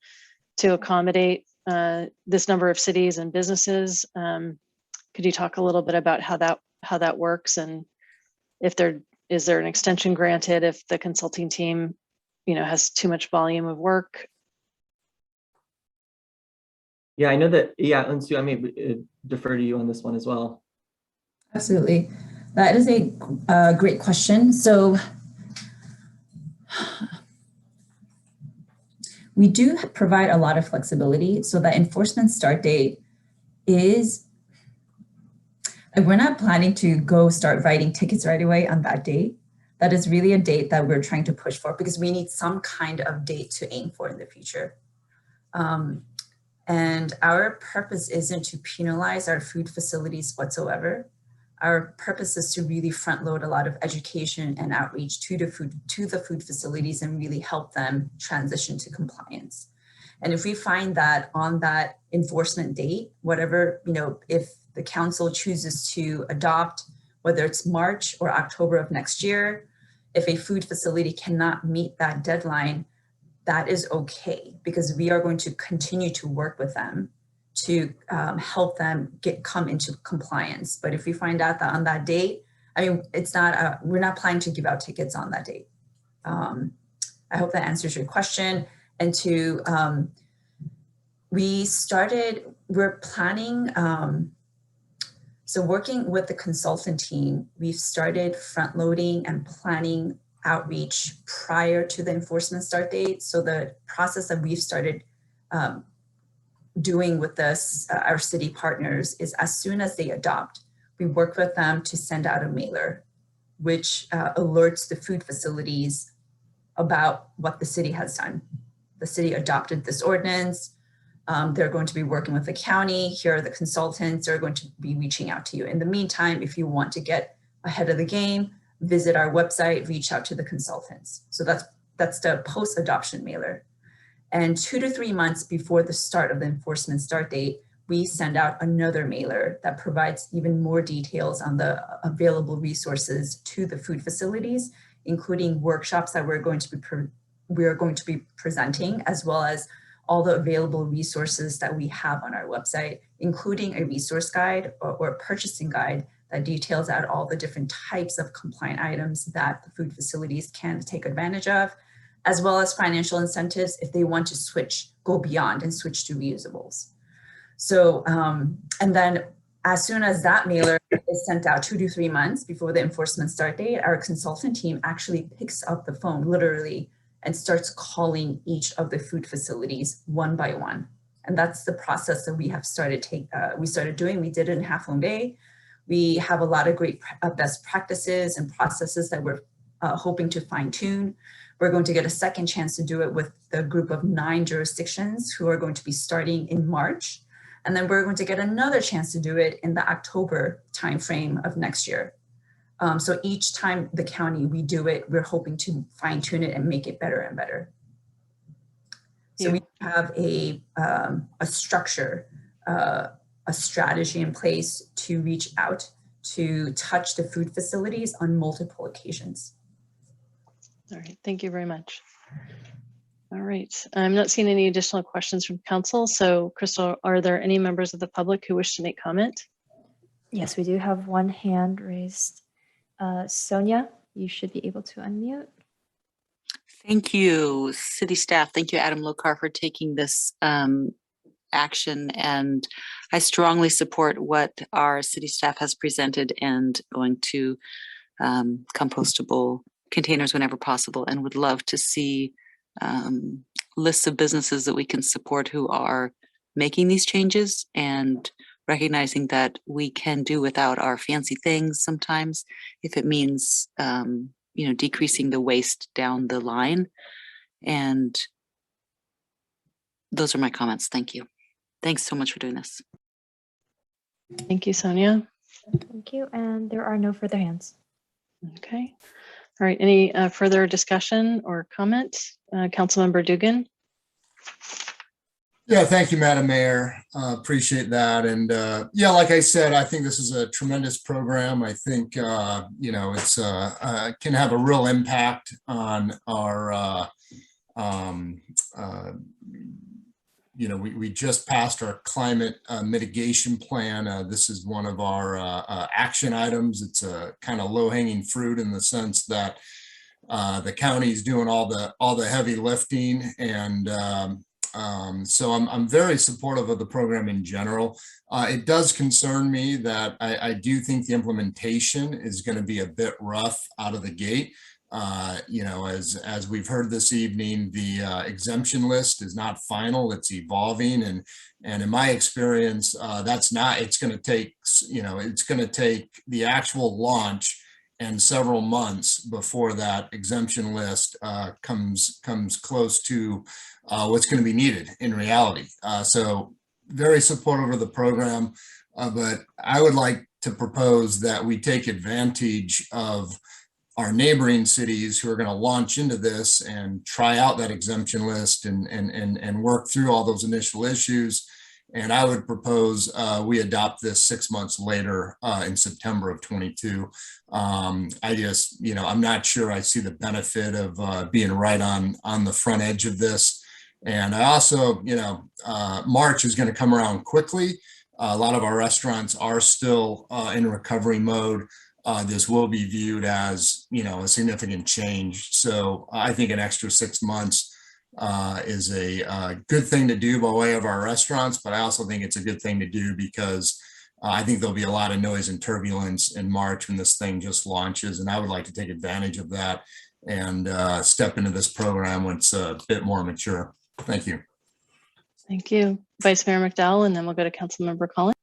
to accommodate this number of cities and businesses? Could you talk a little bit about how how that works, and if is there an extension granted if the consulting team, has too much volume of work? Yeah, I know that. Yeah, Unsu, I may defer to you on this one as well. Absolutely. That is a great question. So we do provide a lot of flexibility. So that enforcement start date is, we're not planning to go start writing tickets right away on that date. That is really a date that we're trying to push for because we need some kind of date to aim for in the future. And our purpose isn't to penalize our food facilities whatsoever. Our purpose is to really front load a lot of education and outreach to the food facilities and really help them transition to compliance. And if we find that on that enforcement date, whatever, if the council chooses to adopt, whether it's March or October of next year, if a food facility cannot meet that deadline, that is okay, because we are going to continue to work with them to help them come into compliance. But if we find out that on that date, we're not planning to give out tickets on that date. I hope that answers your question. And we're planning, so working with the consultant team, we've started front loading and planning outreach prior to the enforcement start date. So the process that we've started doing with our city partners is as soon as they adopt, we work with them to send out a mailer, which alerts the food facilities about what the city has done. The city adopted this ordinance. They're going to be working with the county. Here are the consultants. They're going to be reaching out to you. In the meantime, if you want to get ahead of the game, visit our website, reach out to the consultants. So that's the post-adoption mailer. And 2 to 3 months before the start of the enforcement start date, we send out another mailer that provides even more details on the available resources to the food facilities, including workshops that we're going to be presenting, as well as all the available resources that we have on our website, including a resource guide or a purchasing guide that details out all the different types of compliant items that the food facilities can take advantage of, as well as financial incentives if they want to go beyond and switch to reusables. So, and then as soon as that mailer is sent out 2 to 3 months before the enforcement start date, our consultant team actually picks up the phone literally and starts calling each of the food facilities one by one. And that's the process that we have started doing. We did it in Half Moon Bay. We have a lot of great best practices and processes that we're hoping to fine tune. We're going to get a second chance to do it with the group of 9 jurisdictions who are going to be starting in March. And then we're going to get another chance to do it in the October timeframe of next year. So each time the county we do it, we're hoping to fine tune it and make it better and better. So we have a structure, a strategy in place to reach out to touch the food facilities on multiple occasions. All right, thank you very much. All right, I'm not seeing any additional questions from council. So Crystal, are there any members of the public who wish to make comment? Yes, we do have one hand raised. Sonia, you should be able to unmute. Thank you, city staff. Thank you, Adam Lokar, for taking this action. And I strongly support what our city staff has presented and going to compostable containers whenever possible, and would love to see lists of businesses that we can support who are making these changes, and recognizing that we can do without our fancy things sometimes if it means decreasing the waste down the line. And those are my comments. Thank you. Thanks so much for doing this. Thank you, Sonia. Thank you. And there are no further hands. Okay. All right. Any further discussion or comment? Councilmember Dugan. Yeah, thank you, Madam Mayor. Appreciate that. And yeah, like I said, I think this is a tremendous program. I think, it's can have a real impact on our we just passed our climate mitigation plan. This is one of our action items. It's a kind of low-hanging fruit in the sense that the county is doing all the heavy lifting, and so I'm very supportive of the program in general. It does concern me that I do think the implementation is going to be a bit rough out of the gate. As we've heard this evening, the exemption list is not final, it's evolving. And in my experience, it's going to take the actual launch and several months before that exemption list comes close to what's going to be needed in reality. So very supportive of the program, but I would like to propose that we take advantage of our neighboring cities who are going to launch into this and try out that exemption list and work through all those initial issues. And I would propose we adopt this 6 months later in September of 22. I'm not sure I see the benefit of being right on the front edge of this. And I also, March is going to come around quickly. A lot of our restaurants are still in recovery mode. This will be viewed as, a significant change. So I think an extra 6 months is a good thing to do by way of our restaurants, but I also think it's a good thing to do because I think there'll be a lot of noise and turbulence in March when this thing just launches, and I would like to take advantage of that and step into this program when it's a bit more mature. Thank you. Thank you, Vice Mayor McDowell, and then we'll go to Councilmember Collins.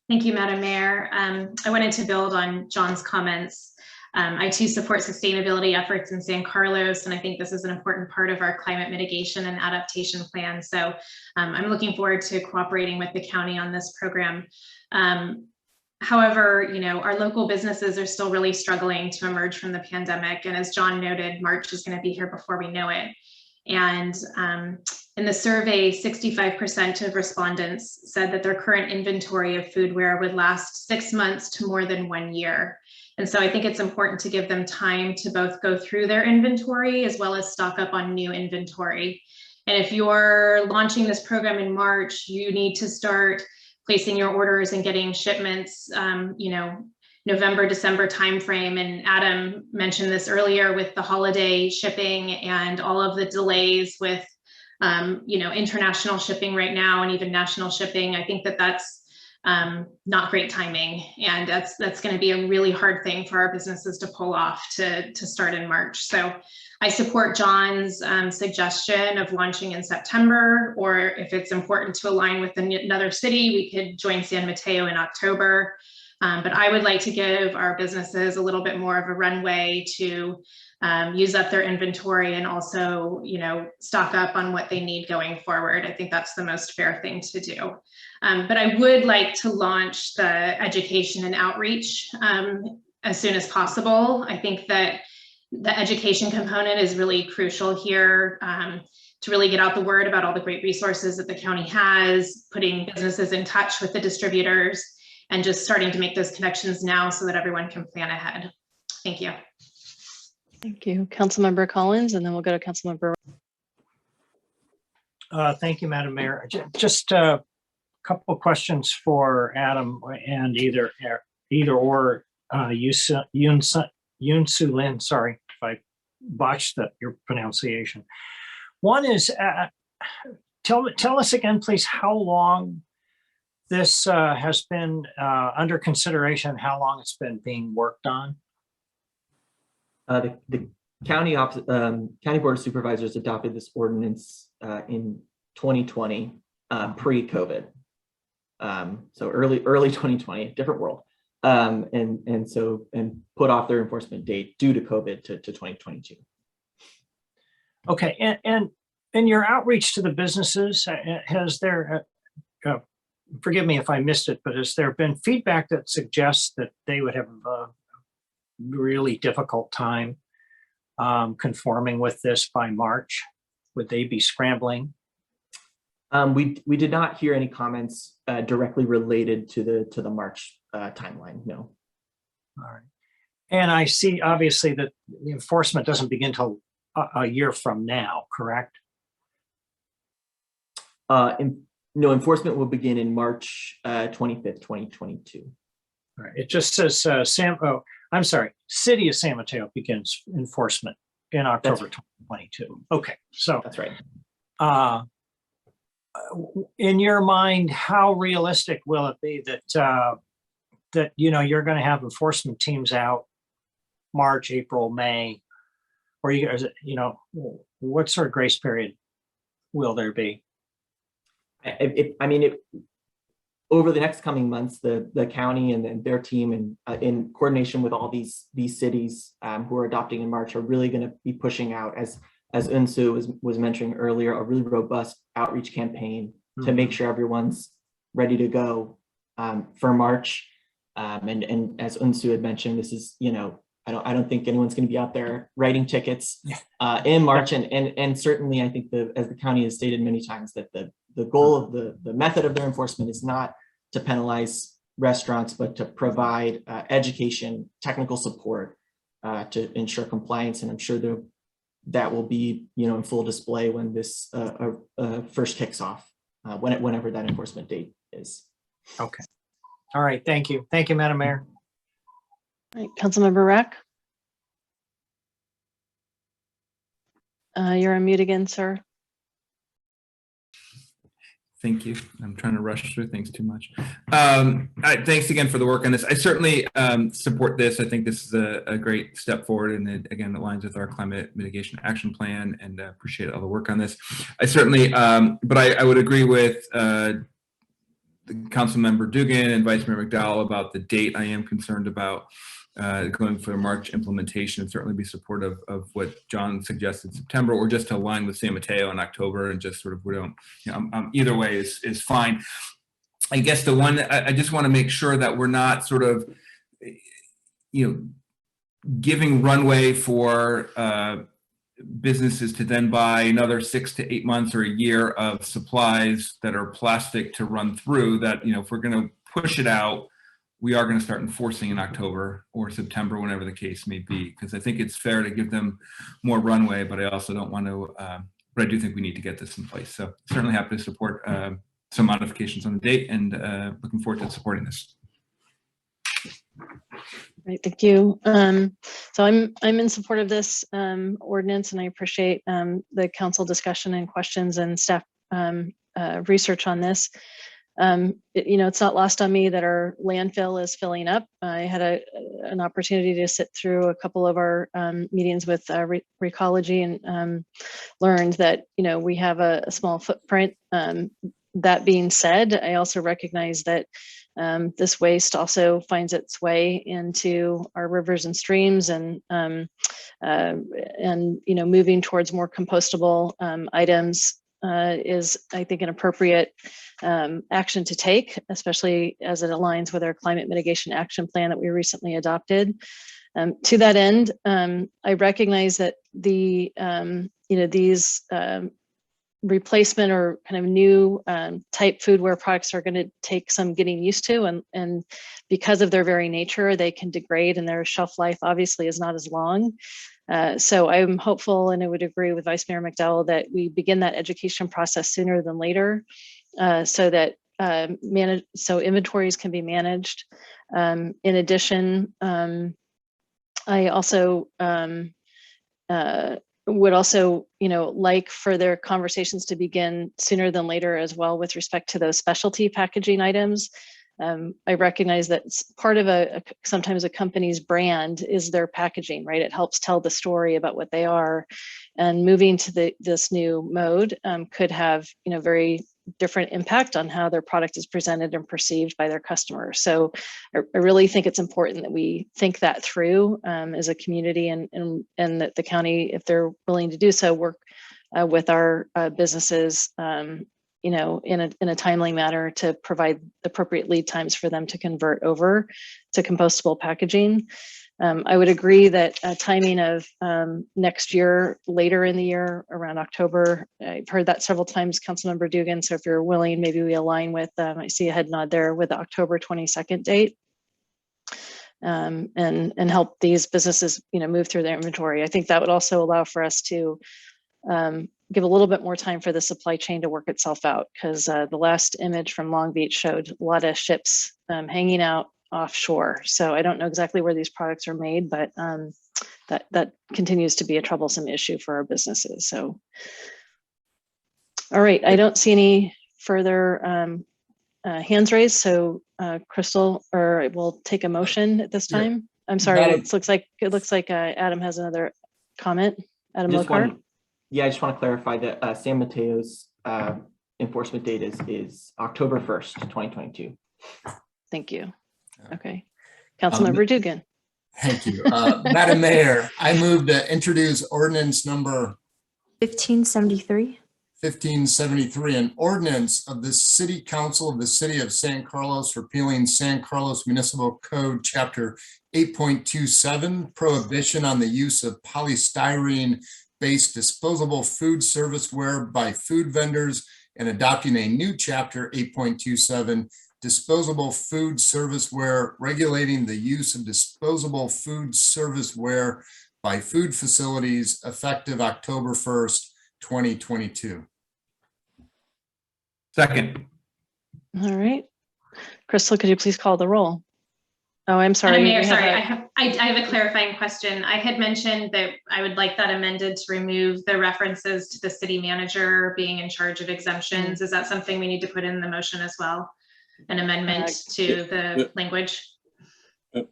Thank you, Madam Mayor. I wanted to build on John's comments. I too support sustainability efforts in San Carlos, and I think this is an important part of our climate mitigation and adaptation plan. So I'm looking forward to cooperating with the county on this program. However, our local businesses are still really struggling to emerge from the pandemic. And as John noted, March is going to be here before we know it. And in the survey, 65% of respondents said that their current inventory of foodware would last 6 months to more than 1 year. And so I think it's important to give them time to both go through their inventory as well as stock up on new inventory. And if you're launching this program in March, you need to start placing your orders and getting shipments, November, December timeframe. And Adam mentioned this earlier with the holiday shipping and all of the delays with, international shipping right now and even national shipping. I think that that's not great timing. And that's going to be a really hard thing for our businesses to pull off to start in March. So I support John's suggestion of launching in September, or if it's important to align with another city, we could join San Mateo in October. But I would like to give our businesses a little bit more of a runway to use up their inventory and also, stock up on what they need going forward. I think that's the most fair thing to do. But I would like to launch the education and outreach as soon as possible. I think that the education component is really crucial here to really get out the word about all the great resources that the county has, putting businesses in touch with the distributors, and just starting to make those connections now so that everyone can plan ahead. Thank you. Thank you, Councilmember Collins, and then we'll go to Councilmember. Thank you, Madam Mayor. Just a couple of questions for Adam and either or Yunsu Lin. Sorry if I botched your pronunciation. One is, tell us again, please, how long this has been under consideration, how long it's been being worked on? The county board of supervisors adopted this ordinance in 2020, pre-COVID. So early 2020, different world. And put off their enforcement date due to COVID to 2022. Okay, and in your outreach to the businesses, has there, forgive me if I missed it, but has there been feedback that suggests that they would have a really difficult time conforming with this by March? Would they be scrambling? We did not hear any comments directly related to the March timeline, no. All right. And I see obviously that the enforcement doesn't begin till a year from now, correct? No, enforcement will begin in March 25th, 2022. All right. It just says City of San Mateo begins enforcement in October 2022. Okay, so that's right. In your mind, how realistic will it be that you're going to have enforcement teams out March, April, May, or what sort of grace period will there be? Over the next coming months, the county and their team, and in coordination with all these cities who are adopting in March, are really going to be pushing out, as Unsu was mentioning earlier, a really robust outreach campaign to make sure everyone's ready to go for March. And as Unsu had mentioned, this is, I don't think anyone's going to be out there writing tickets in March. And certainly, I think as the county has stated many times, that the goal of the method of their enforcement is not to penalize restaurants, but to provide education, technical support to ensure compliance. And I'm sure that will be, in full display when this first kicks off, whenever that enforcement date is. Okay. All right. Thank you. Thank you, Madam Mayor. All right, Councilmember Rack. You're on mute again, sir. Thank you. I'm trying to rush through things too much. Thanks again for the work on this. I certainly support this. I think this is a great step forward, and it again aligns with our climate mitigation action plan, and appreciate all the work on this. I certainly, but I would agree with Councilmember Dugan and Vice Mayor McDowell about the date. I am concerned about going for March implementation, and certainly be supportive of what John suggested, September, or just to align with San Mateo in October, and just sort of, we don't, either way is fine. I guess the one, I just want to make sure that we're not sort of, giving runway for businesses to then buy another 6 to 8 months or a year of supplies that are plastic to run through. That, if we're going to push it out, we are going to start enforcing in October or September, whenever the case may be, because I think it's fair to give them more runway, but I also don't want to, but I do think we need to get this in place. So certainly happy to support some modifications on the date, and looking forward to supporting this. Right, thank you. So I'm in support of this ordinance, and I appreciate the council discussion and questions and staff research on this. It's not lost on me that our landfill is filling up. I had an opportunity to sit through a couple of our meetings with Recology, and learned that we have a small footprint. That being said, I also recognize that this waste also finds its way into our rivers and streams, and moving towards more compostable items is, I think, an appropriate action to take, especially as it aligns with our climate mitigation action plan that we recently adopted. To that end, I recognize that these replacement or kind of new type foodware products are going to take some getting used to, and because of their very nature, they can degrade, and their shelf life obviously is not as long. So I'm hopeful, and I would agree with Vice Mayor McDowell, that we begin that education process sooner than later, so that inventories can be managed. In addition, I also would also, like for their conversations to begin sooner than later as well with respect to those specialty packaging items. I recognize that part of sometimes a company's brand is their packaging, right? It helps tell the story about what they are, and moving to this new mode could have, very different impact on how their product is presented and perceived by their customers. So I really think it's important that we think that through as a community, and that the county, if they're willing to do so, work with our businesses, in a timely manner to provide appropriate lead times for them to convert over to compostable packaging. I would agree that timing of next year, later in the year, around October, I've heard that several times, Councilmember Dugan. So if you're willing, maybe we align with, I see a head nod there, with the October 22nd date, and help these businesses, move through their inventory. I think that would also allow for us to give a little bit more time for the supply chain to work itself out, because the last image from Long Beach showed a lot of ships hanging out offshore. So I don't know exactly where these products are made, but that continues to be a troublesome issue for our businesses. So, all right, I don't see any further hands raised. So Crystal, or we'll take a motion at this time. I'm sorry, it looks like Adam has another comment. Adam Lockhart. Yeah, I just want to clarify that San Mateo's enforcement date is October 1st, 2022. Thank you. Okay. Councilmember Dugan. Thank you. Madam Mayor, I move to introduce ordinance number 1573. 1573, an ordinance of the City Council of the City of San Carlos repealing San Carlos Municipal Code Chapter 8.27, prohibition on the use of polystyrene-based disposable food serviceware by food vendors, and adopting a new Chapter 8.27, disposable food serviceware, regulating the use of disposable food serviceware by food facilities effective October 1st, 2022. Second. All right. Crystal, could you please call the roll? Oh, I'm sorry. Madam Mayor, sorry, I have a clarifying question. I had mentioned that I would like that amended to remove the references to the city manager being in charge of exemptions. Is that something we need to put in the motion as well? An amendment to the language?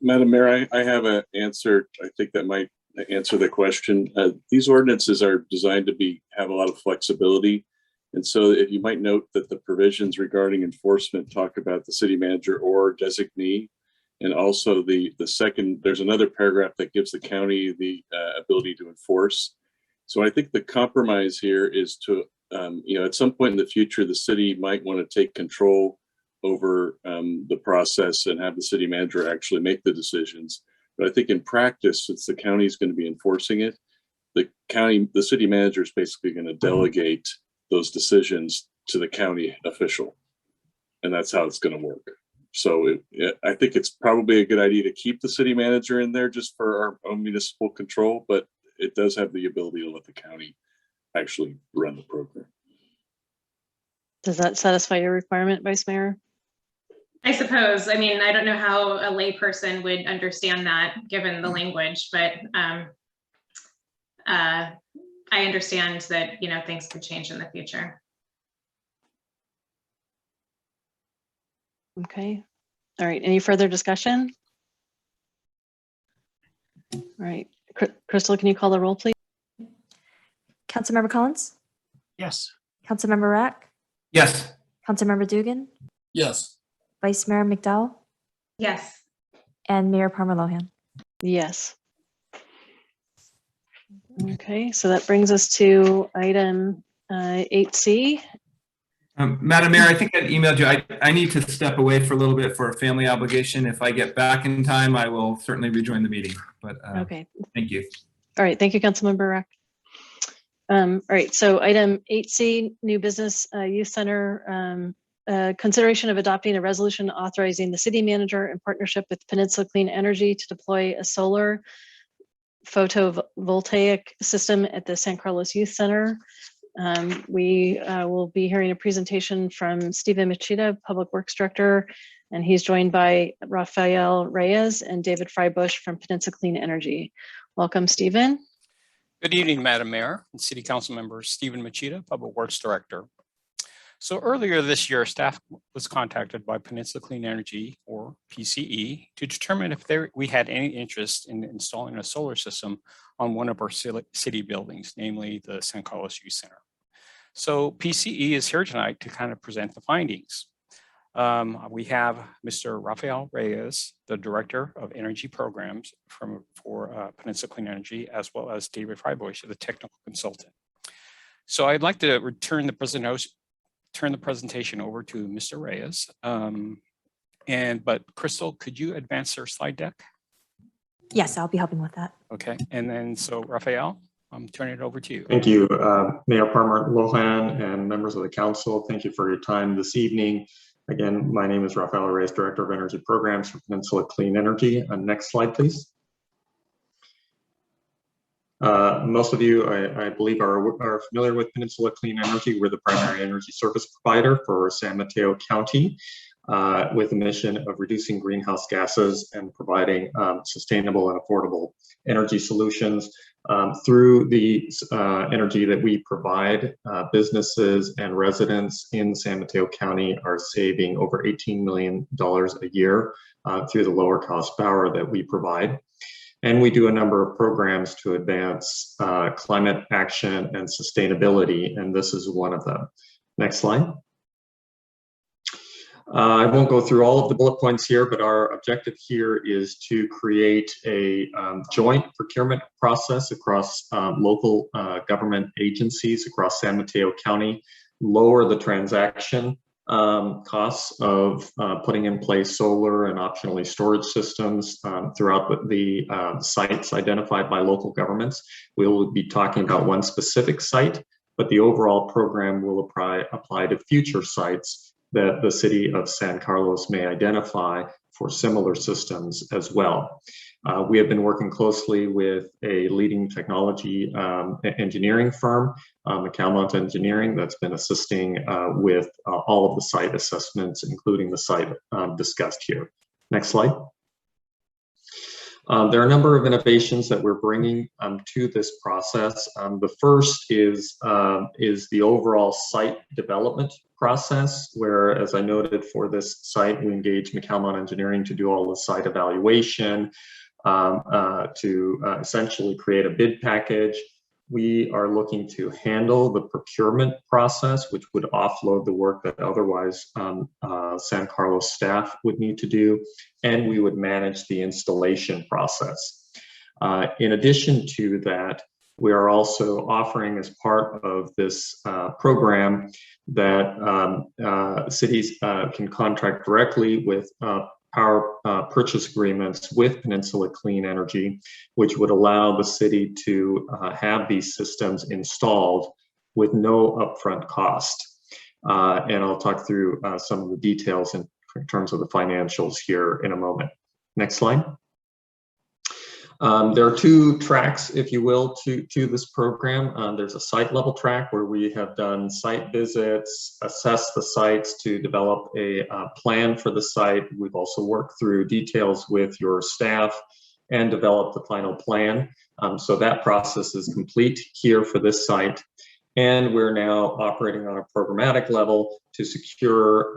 Madam Mayor, I have an answer. I think that might answer the question. These ordinances are designed to have a lot of flexibility. And so if you might note that the provisions regarding enforcement talk about the city manager or designee, and also the second, there's another paragraph that gives the county the ability to enforce. So I think the compromise here is to, at some point in the future, the city might want to take control over the process and have the city manager actually make the decisions. But I think in practice, since the county is going to be enforcing it, the city manager is basically going to delegate those decisions to the county official. And that's how it's going to work. So I think it's probably a good idea to keep the city manager in there just for our own municipal control, but it does have the ability to let the county actually run the program. Does that satisfy your requirement, Vice Mayor? I suppose. I mean, I don't know how a layperson would understand that given the language, but I understand that, things could change in the future. Okay. All right. Any further discussion? All right. Crystal, can you call the roll, please? Councilmember Collins? Yes. Councilmember Rack? Yes. Councilmember Dugan? Yes. Vice Mayor McDowell? Yes. And Mayor Palmer Lohan? Yes. Okay, so that brings us to item 8C. Madam Mayor, I think I emailed you. I need to step away for a little bit for a family obligation. If I get back in time, I will certainly rejoin the meeting. But okay. Thank you. All right, thank you, Councilmember Rack. All right, so item 8C, New Business Youth Center. Consideration of adopting a resolution authorizing the city manager in partnership with Peninsula Clean Energy to deploy a solar photovoltaic system at the San Carlos Youth Center. We will be hearing a presentation from Stephen Machida, Public Works Director, and he's joined by Rafael Reyes and David Freibush from Peninsula Clean Energy. Welcome, Stephen. Good evening, Madam Mayor and City Council Member Stephen Machida, Public Works Director. So earlier this year, staff was contacted by Peninsula Clean Energy, or PCE, to determine if we had any interest in installing a solar system on one of our city buildings, namely the San Carlos Youth Center. So PCE is here tonight to kind of present the findings. We have Mr. Rafael Reyes, the Director of Energy Programs for Peninsula Clean Energy, as well as David Freibush, the Technical Consultant. So I'd like to turn the presentation over to Mr. Reyes. But Crystal, could you advance our slide deck? Yes, I'll be helping with that. Okay, and then so Rafael, I'm turning it over to you. Thank you, Mayor Palmer Lohan and members of the council. Thank you for your time this evening. Again, my name is Rafael Reyes, Director of Energy Programs for Peninsula Clean Energy. Next slide, please. Most of you, I believe, are familiar with Peninsula Clean Energy. We're the primary energy service provider for San Mateo County, with a mission of reducing greenhouse gases and providing sustainable and affordable energy solutions. Through the energy that we provide, businesses and residents in San Mateo County are saving over $18 million a year through the lower cost power that we provide. And we do a number of programs to advance climate action and sustainability, and this is one of them. Next slide. I won't go through all of the bullet points here, but our objective here is to create a joint procurement process across local government agencies across San Mateo County, lower the transaction costs of putting in place solar and optionally storage systems throughout the sites identified by local governments. We will be talking about one specific site, but the overall program will apply to future sites that the city of San Carlos may identify for similar systems as well. We have been working closely with a leading technology engineering firm, McCalmont Engineering, that's been assisting with all of the site assessments, including the site discussed here. Next slide. There are a number of innovations that we're bringing to this process. The first is the overall site development process, where, as I noted, for this site, we engage McCalmont Engineering to do all the site evaluation, to essentially create a bid package. We are looking to handle the procurement process, which would offload the work that otherwise San Carlos staff would need to do, and we would manage the installation process. In addition to that, we are also offering, as part of this program, that cities can contract directly with power purchase agreements with Peninsula Clean Energy, which would allow the city to have these systems installed with no upfront cost. And I'll talk through some of the details in terms of the financials here in a moment. Next slide. There are two tracks, if you will, to this program. There's a site level track where we have done site visits, assessed the sites to develop a plan for the site. We've also worked through details with your staff and developed the final plan. So that process is complete here for this site. And we're now operating on a programmatic level to secure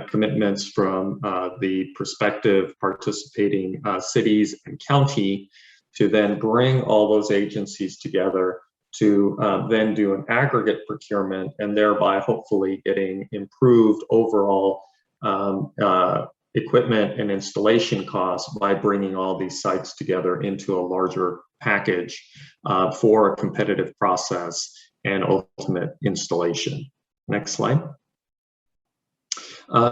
commitments from the prospective participating cities and county to then bring all those agencies together to then do an aggregate procurement, and thereby hopefully getting improved overall equipment and installation costs by bringing all these sites together into a larger package for a competitive process and ultimate installation. Next slide.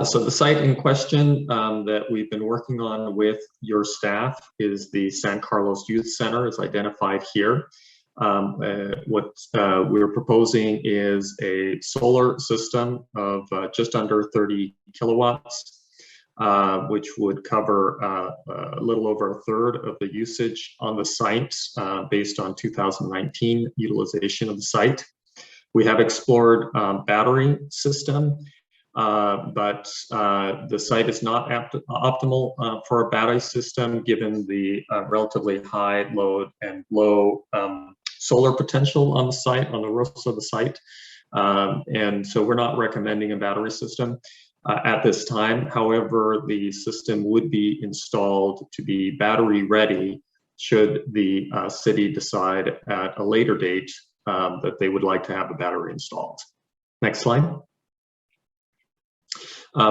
So the site in question that we've been working on with your staff is the San Carlos Youth Center, as identified here. What we're proposing is a solar system of just under 30 kilowatts, which would cover a little over a third of the usage on the site based on 2019 utilization of the site. We have explored battery system, but the site is not optimal for a battery system given the relatively high load and low solar potential on the site, on the roofs of the site. And so we're not recommending a battery system at this time. However, the system would be installed to be battery ready should the city decide at a later date that they would like to have a battery installed. Next slide.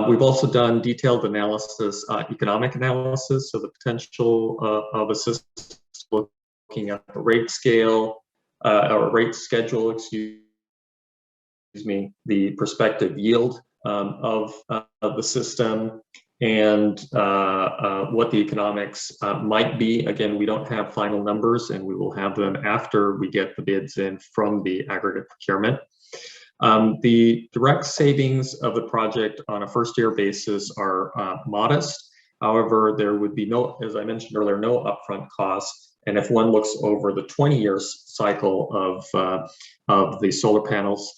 We've also done detailed analysis, economic analysis, so the potential of a system, looking at the rate scale, or rate schedule, excuse me, the prospective yield of the system, and what the economics might be. Again, we don't have final numbers, and we will have them after we get the bids in from the aggregate procurement. The direct savings of the project on a first-year basis are modest. However, there would be no, as I mentioned earlier, no upfront costs, And if one looks over the 20-year cycle of the solar panels,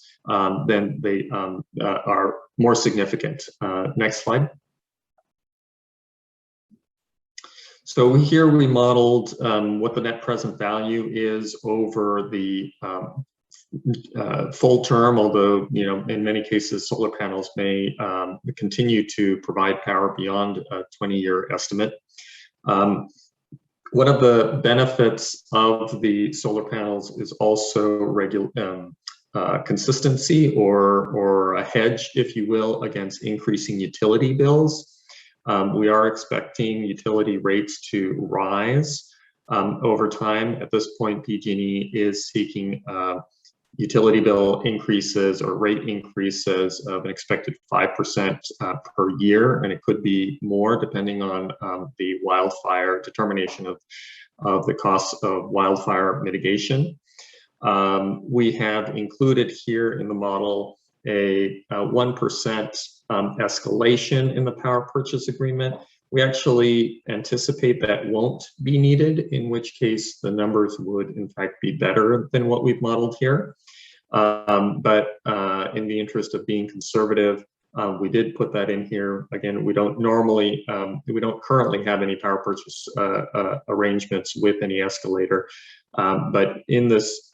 then they are more significant. Next slide. So here we modeled what the net present value is over the full term, although, you know, in many cases, solar panels may continue to provide power beyond a 20-year estimate. One of the benefits of the solar panels is also consistency or a hedge, if you will, against increasing utility bills. We are expecting utility rates to rise over time. At this point, PG&E is seeking utility bill increases or rate increases of an expected 5% per year, and it could be more depending on the wildfire determination of the costs of wildfire mitigation. We have included here in the model a 1% escalation in the power purchase agreement. We actually anticipate that won't be needed, in which case the numbers would in fact be better than what we've modeled here. But in the interest of being conservative, we did put that in here. Again, we don't currently have any power purchase arrangements with any escalator. But in this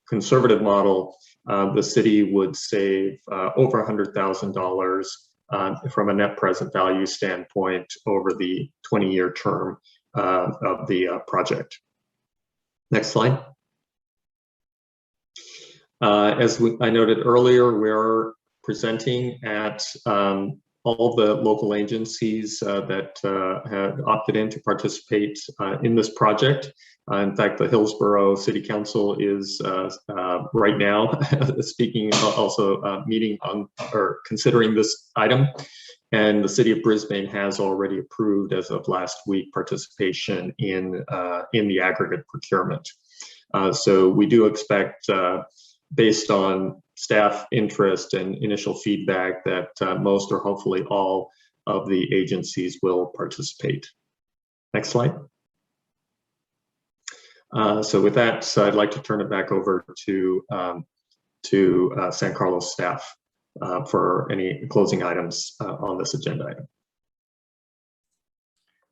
conservative model, the city would save over $100,000 from a net present value standpoint over the 20-year term of the project. Next slide. As I noted earlier, we're presenting at all the local agencies that have opted in to participate in this project. In fact, the Hillsborough City Council is right now speaking, also meeting on or considering this item. And the City of Brisbane has already approved, as of last week, participation in the aggregate procurement. So we do expect, based on staff interest and initial feedback, that most or hopefully all of the agencies will participate. Next slide. So with that, I'd like to turn it back over to San Carlos staff for any closing items on this agenda item.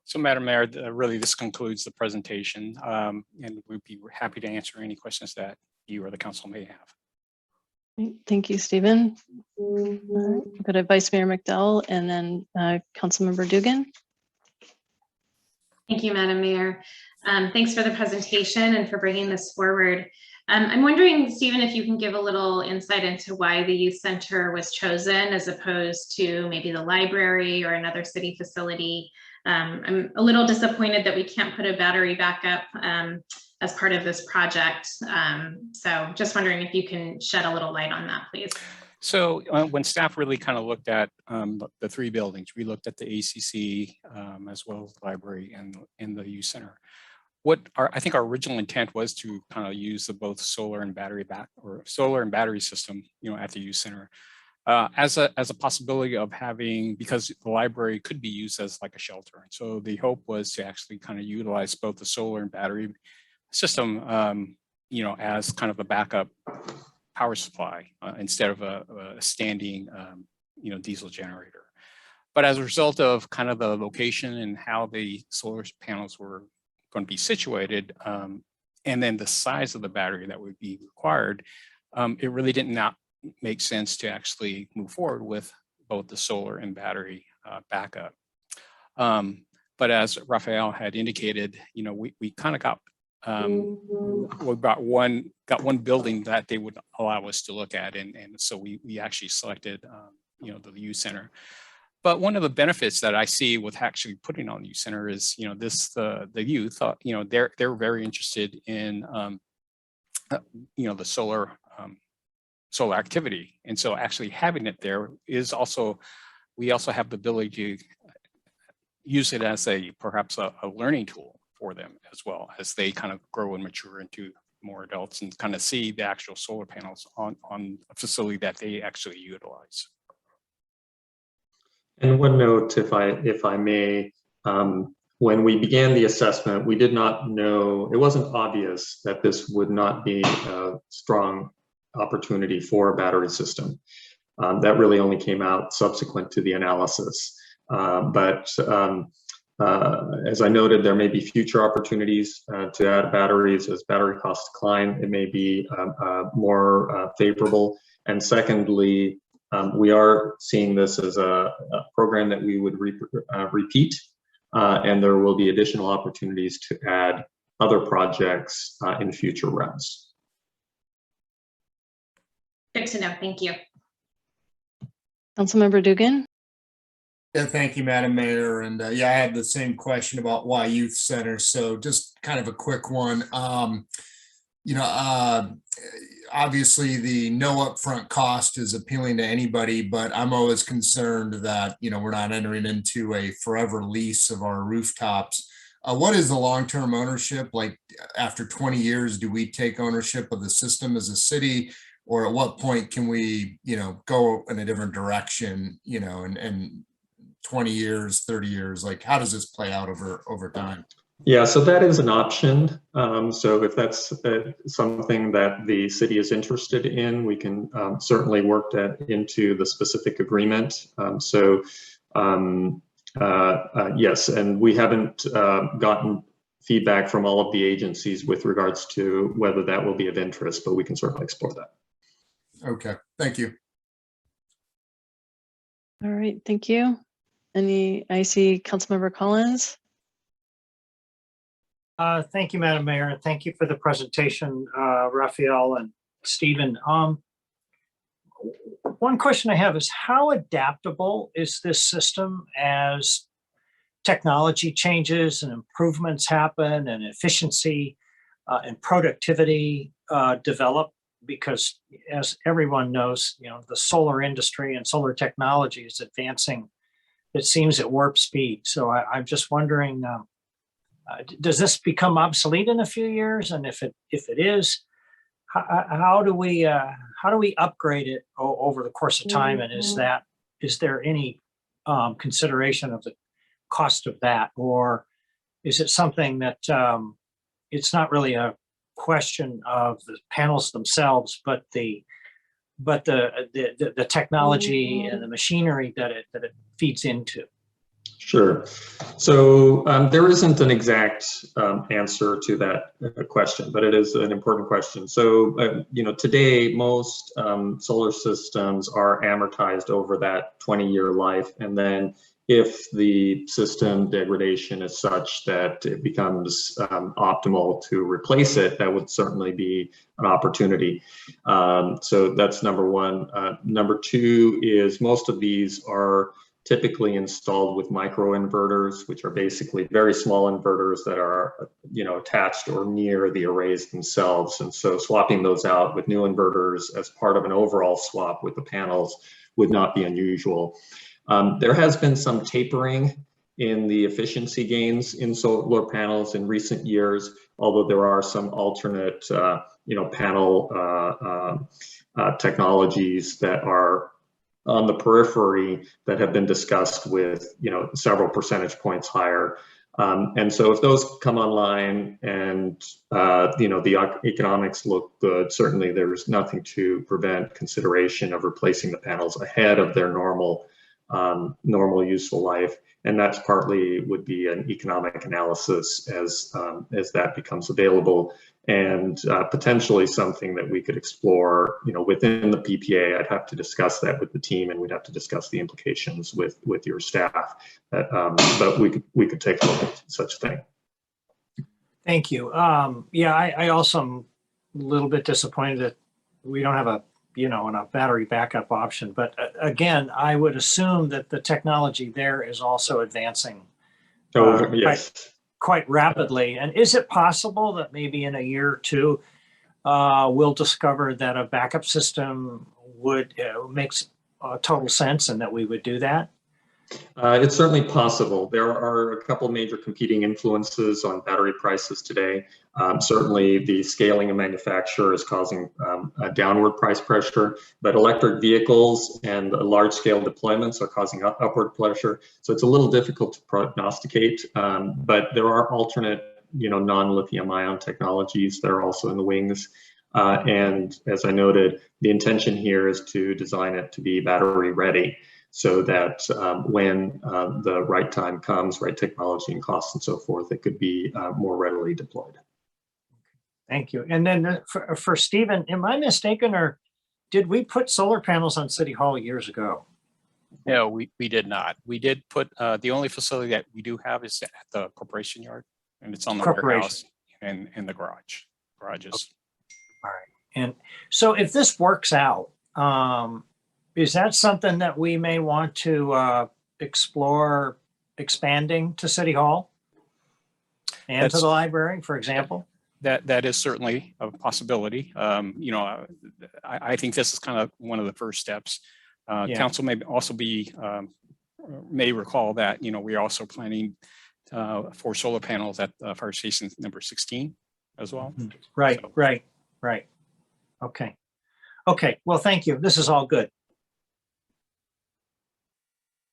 So Madam Mayor, really this concludes the presentation, and we'd be happy to answer any questions that you or the council may have. Thank you, Stephen. We'll go to Vice Mayor McDowell and then Councilmember Dugan. Thank you, Madam Mayor. Thanks for the presentation and for bringing this forward. I'm wondering, Stephen, if you can give a little insight into why the youth center was chosen as opposed to maybe the library or another city facility. I'm a little disappointed that we can't put a battery backup as part of this project. So just wondering if you can shed a little light on that, please. So when staff really kind of looked at the three buildings, we looked at the ACC as well as the library and the youth center. I think our original intent was to kind of use the both solar and battery system, you know, at the youth center as a possibility of having, because the library could be used as like a shelter. And so the hope was to actually kind of utilize both the solar and battery system, you know, as kind of a backup power supply instead of a standing, you know, diesel generator. But as a result of kind of the location and how the solar panels were going to be situated, and then the size of the battery that would be required, it really did not make sense to actually move forward with both the solar and battery backup. But as Raphael had indicated, you know, we kind of got we got one building that they would allow us to look at, and so we actually selected you know, the youth center. But one of the benefits that I see with actually putting on the youth center is, you know, the youth, you know, they're very interested in you know, the solar activity, and so actually having it there is also, we also have the ability to use it as perhaps a learning tool for them as well, as they kind of grow and mature into more adults and kind of see the actual solar panels on a facility that they actually utilize. And one note, if I may, when we began the assessment, we did not know, it wasn't obvious that this would not be a strong opportunity for a battery system. That really only came out subsequent to the analysis. As I noted, there may be future opportunities to add batteries as battery costs decline. It may be more favorable. And secondly, we are seeing this as a program that we would repeat, and there will be additional opportunities to add other projects in future rounds. Good to know. Thank you. Councilmember Dugan. Yeah, thank you, Madam Mayor. And yeah, I had the same question about why youth center. So just kind of a quick one. Obviously the no upfront cost is appealing to anybody, but I'm always concerned that, we're not entering into a forever lease of our rooftops. What is the long-term ownership? Like after 20 years, do we take ownership of the system as a city? Or at what point can we, go in a different direction, and 20 years, 30 years, like how does this play out over time? Yeah, so that is an option. So if that's something that the city is interested in, we can certainly work that into the specific agreement. Yes, and we haven't gotten feedback from all of the agencies with regards to whether that will be of interest, but we can certainly explore that. Okay, thank you. All right, thank you. I see Councilmember Collins. Thank you, Madam Mayor, and thank you for the presentation, Raphael and Stephen. One question I have is how adaptable is this system as technology changes and improvements happen and efficiency and productivity develop? Because as everyone knows, the solar industry and solar technology is advancing, it seems, at warp speed. So I'm just wondering, does this become obsolete in a few years? And if it is, how do we upgrade it over the course of time? And is there any consideration of the cost of that, or is it something that it's not really a question of the panels themselves, but the technology and the machinery that it feeds into? Sure. So there isn't an exact answer to that question, but it is an important question. So, today most solar systems are amortized over that 20-year life. And then if the system degradation is such that it becomes optimal to replace it, that would certainly be an opportunity. So that's number one. Number two is most of these are typically installed with microinverters, which are basically very small inverters that are, attached or near the arrays themselves. And so swapping those out with new inverters as part of an overall swap with the panels would not be unusual. There has been some tapering in the efficiency gains in solar panels in recent years, although there are some alternate, panel technologies that are on the periphery that have been discussed with, several percentage points higher. And so if those come online and, the economics look good, certainly there's nothing to prevent consideration of replacing the panels ahead of their normal useful life. And that's partly would be an economic analysis as that becomes available, and potentially something that we could explore, within the PPA. I'd have to discuss that with the team, and we'd have to discuss the implications with your staff. But we could take a look at such a thing. Thank you. I also am a little bit disappointed that we don't have a battery backup option. But again, I would assume that the technology there is also advancing yes. quite rapidly. And is it possible that maybe in a year or two, we'll discover that a backup system makes total sense and that we would do that? It's certainly possible. There are a couple major competing influences on battery prices today. Certainly the scaling of manufacture is causing a downward price pressure, but electric vehicles and large scale deployments are causing upward pressure. So it's a little difficult to prognosticate, but there are alternate, non-lithium ion technologies that are also in the wings. And as I noted, the intention here is to design it to be battery ready, so that when the right time comes, right technology and costs and so forth, it could be more readily deployed. Thank you. And then for Stephen, am I mistaken, or did we put solar panels on City Hall years ago? No, we did not. We did put, the only facility that we do have is at the corporation yard, and it's on the warehouse and in the garages. All right. And so if this works out, is that something that we may want to explore expanding to City Hall and to the library, for example? That is certainly a possibility. I think this is kind of one of the first steps. Council may also may recall that, we're also planning for solar panels at fire station number 16 as well. Right, so. Right. Okay. Well, thank you. This is all good.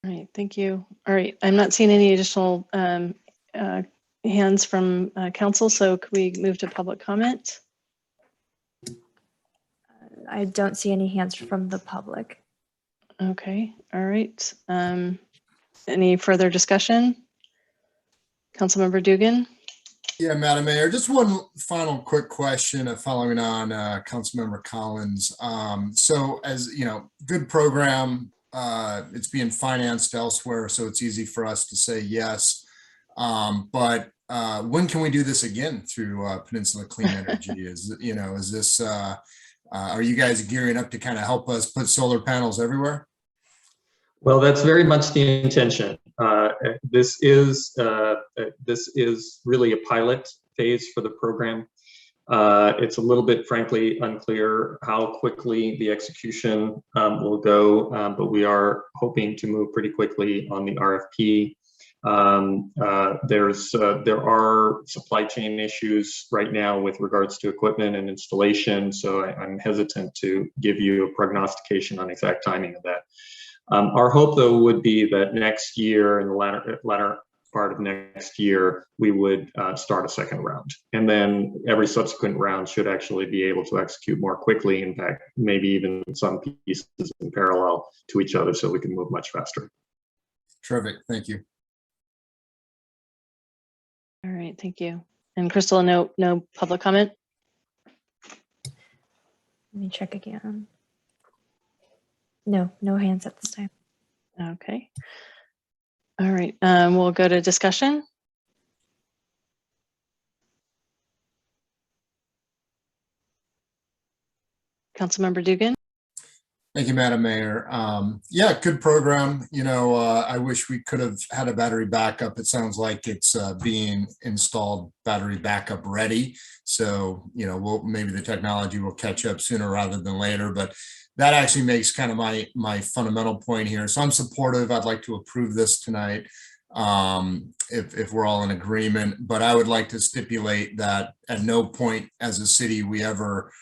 All right, thank you. All right, I'm not seeing any additional hands from council, so could we move to public comment? I don't see any hands from the public. Okay, all right. Any further discussion? Councilmember Dugan? Yeah, Madam Mayor, just one final quick question following on Councilmember Collins. So as you know, good program, it's being financed elsewhere, so it's easy for us to say yes. But when can we do this again through Peninsula Clean Energy? Is this, are you guys gearing up to kind of help us put solar panels everywhere? Well, that's very much the intention. This is really a pilot phase for the program. It's a little bit, frankly, unclear how quickly the execution will go, but we are hoping to move pretty quickly on the RFP. There are supply chain issues right now with regards to equipment and installation, so I'm hesitant to give you a prognostication on exact timing of that. Our hope, though, would be that next year, in the latter part of next year, we would start a second round. And then every subsequent round should actually be able to execute more quickly. In fact, maybe even some pieces in parallel to each other, so we can move much faster. Terrific, thank you. All right, thank you. And Crystal, no public comment? Let me check again. No hands at this time. Okay. All right, we'll go to discussion. Councilmember Dugan. Thank you, Madam Mayor. Yeah, good program. I wish we could have had a battery backup. It sounds like it's being installed battery backup ready. So, maybe the technology will catch up sooner rather than later, but that actually makes kind of my fundamental point here. So I'm supportive. I'd like to approve this tonight if we're all in agreement, but I would like to stipulate that at no point as a city we ever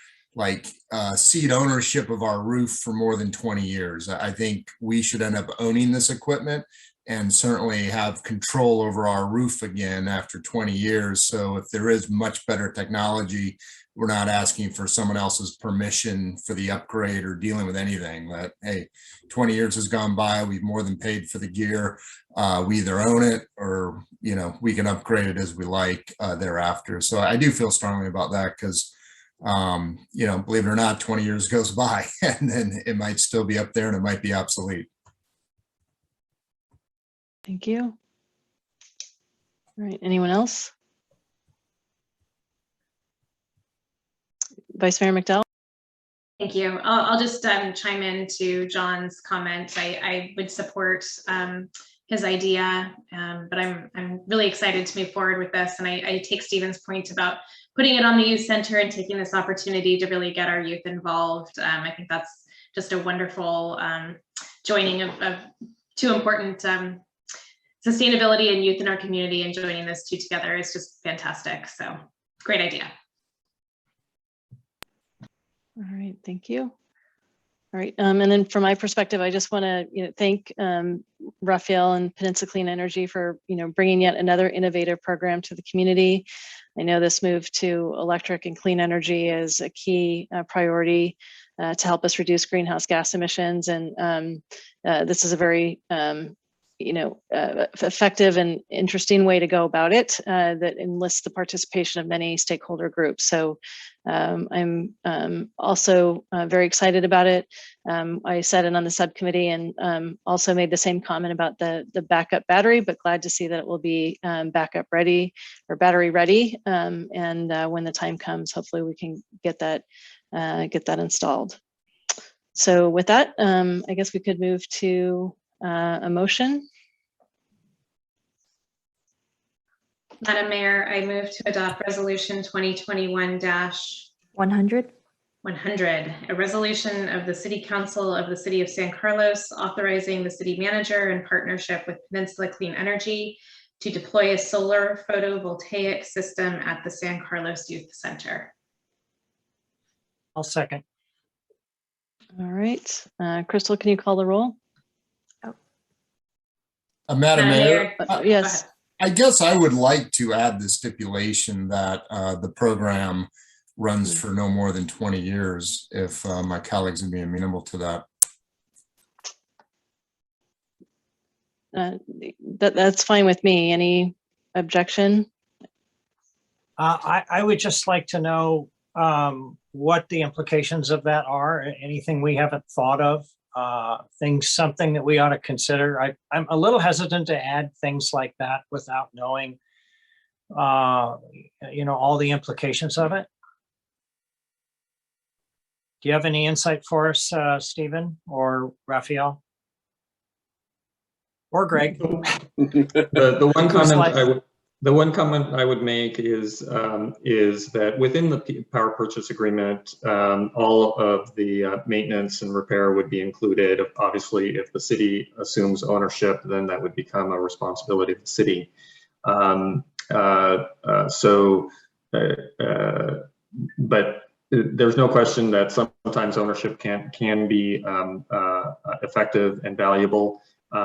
cede ownership of our roof for more than 20 years. I think we should end up owning this equipment and certainly have control over our roof again after 20 years. So if there is much better technology, we're not asking for someone else's permission for the upgrade or dealing with anything. That, hey, 20 years has gone by, we've more than paid for the gear. We either own it or, we can upgrade it as we like thereafter. So I do feel strongly about that because believe it or not, 20 years goes by and then it might still be up there and it might be obsolete. Thank you. All right, anyone else? Vice Mayor McDowell. Thank you. I'll just chime in to John's comment. I would support his idea, but I'm really excited to move forward with this. And I take Stephen's point about putting it on the youth center and taking this opportunity to really get our youth involved. I think that's just a wonderful joining of two important sustainability and youth in our community, and joining those two together is just fantastic. So great idea. All right, thank you. All right, and then from my perspective, I just want to thank Raphael and Peninsula Clean Energy for bringing yet another innovative program to the community. I know this move to electric and clean energy is a key priority to help us reduce greenhouse gas emissions, and this is a very effective and interesting way to go about it that enlists the participation of many stakeholder groups. So I'm also very excited about it. I said it on the subcommittee, and also made the same comment about the backup battery, but glad to see that it will be backup ready or battery ready. And when the time comes, hopefully we can get that installed. So with that, I guess we could move to a motion. Madam Mayor, I move to adopt resolution 2021-100, a resolution of the City Council of the City of San Carlos authorizing the city manager in partnership with Peninsula Clean Energy to deploy a solar photovoltaic system at the San Carlos Youth Center. I'll second. All right, Crystal, can you call the roll? Madam Mayor, yes. I guess I would like to add the stipulation that the program runs for no more than 20 years, if my colleagues would be amenable to that. That's fine with me. Any objection? I would just like to know what the implications of that are. Anything we haven't thought of, something that we ought to consider. I'm a little hesitant to add things like that without knowing, all the implications of it. Do you have any insight for us, Stephen or Raphael? Or Greg? The one comment I would make is that within the power purchase agreement, all of the maintenance and repair would be included. Obviously, if the city assumes ownership, then that would become a responsibility of the city. But there's no question that sometimes ownership can be effective and valuable.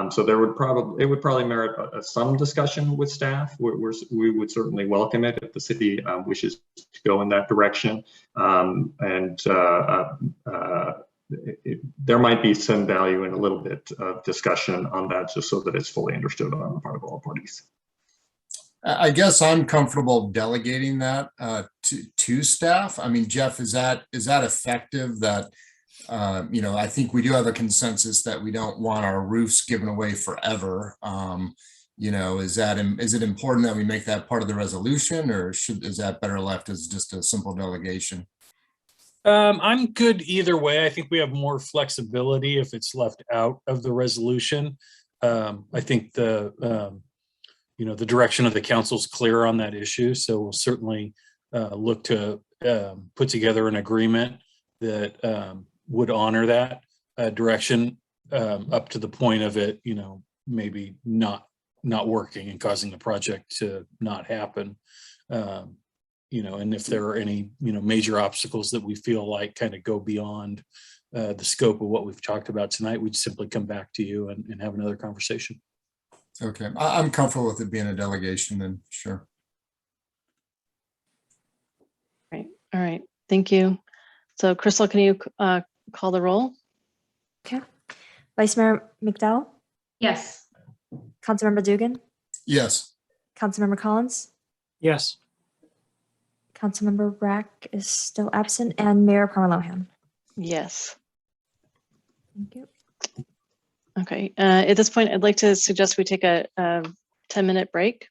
So it would probably merit some discussion with staff. We would certainly welcome it if the city wishes to go in that direction. There might be some value in a little bit of discussion on that, just so that it's fully understood on the part of all parties. I guess I'm comfortable delegating that to staff. I mean, Jeff, is that effective? That I think we do have a consensus that we don't want our roofs given away forever. Is it important that we make that part of the resolution, or is that better left as just a simple delegation? I'm good either way. I think we have more flexibility if it's left out of the resolution. I think the direction of the council is clear on that issue. So we'll certainly look to put together an agreement that would honor that direction up to the point of it, maybe not working and causing the project to not happen. And if there are any, major obstacles that we feel like kind of go beyond the scope of what we've talked about tonight, we'd simply come back to you and have another conversation. Okay, I'm comfortable with it being a delegation then, sure. Right. All right. Thank you. So Crystal, can you call the roll? Okay. Vice Mayor McDowell? Yes. Councilmember Dugan? Yes. Councilmember Collins? Yes. Councilmember Brack is still absent, and Mayor Parmalohan? Yes. Thank you. Okay. At this point, I'd like to suggest we take a 10-minute break.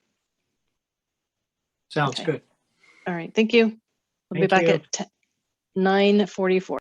Sounds good. All right. Thank you. We'll be back at 9:44.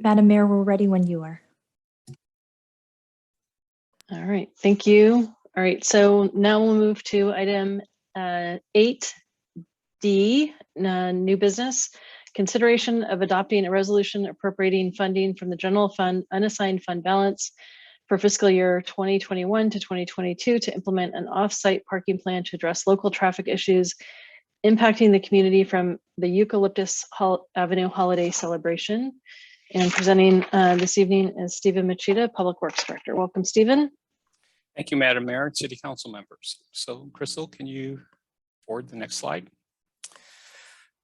Madam Mayor, we're ready when you are. All right, thank you. All right, so now we'll move to item 8D, new business. Consideration of adopting a resolution appropriating funding from the general fund unassigned fund balance for fiscal year 2021 to 2022 to implement an off-site parking plan to address local traffic issues impacting the community from the Eucalyptus Avenue holiday celebration. And presenting this evening is Stephen Machida, Public Works Director. Welcome, Stephen. Thank you, Madam Mayor and City Council members. So Crystal, can you forward the next slide?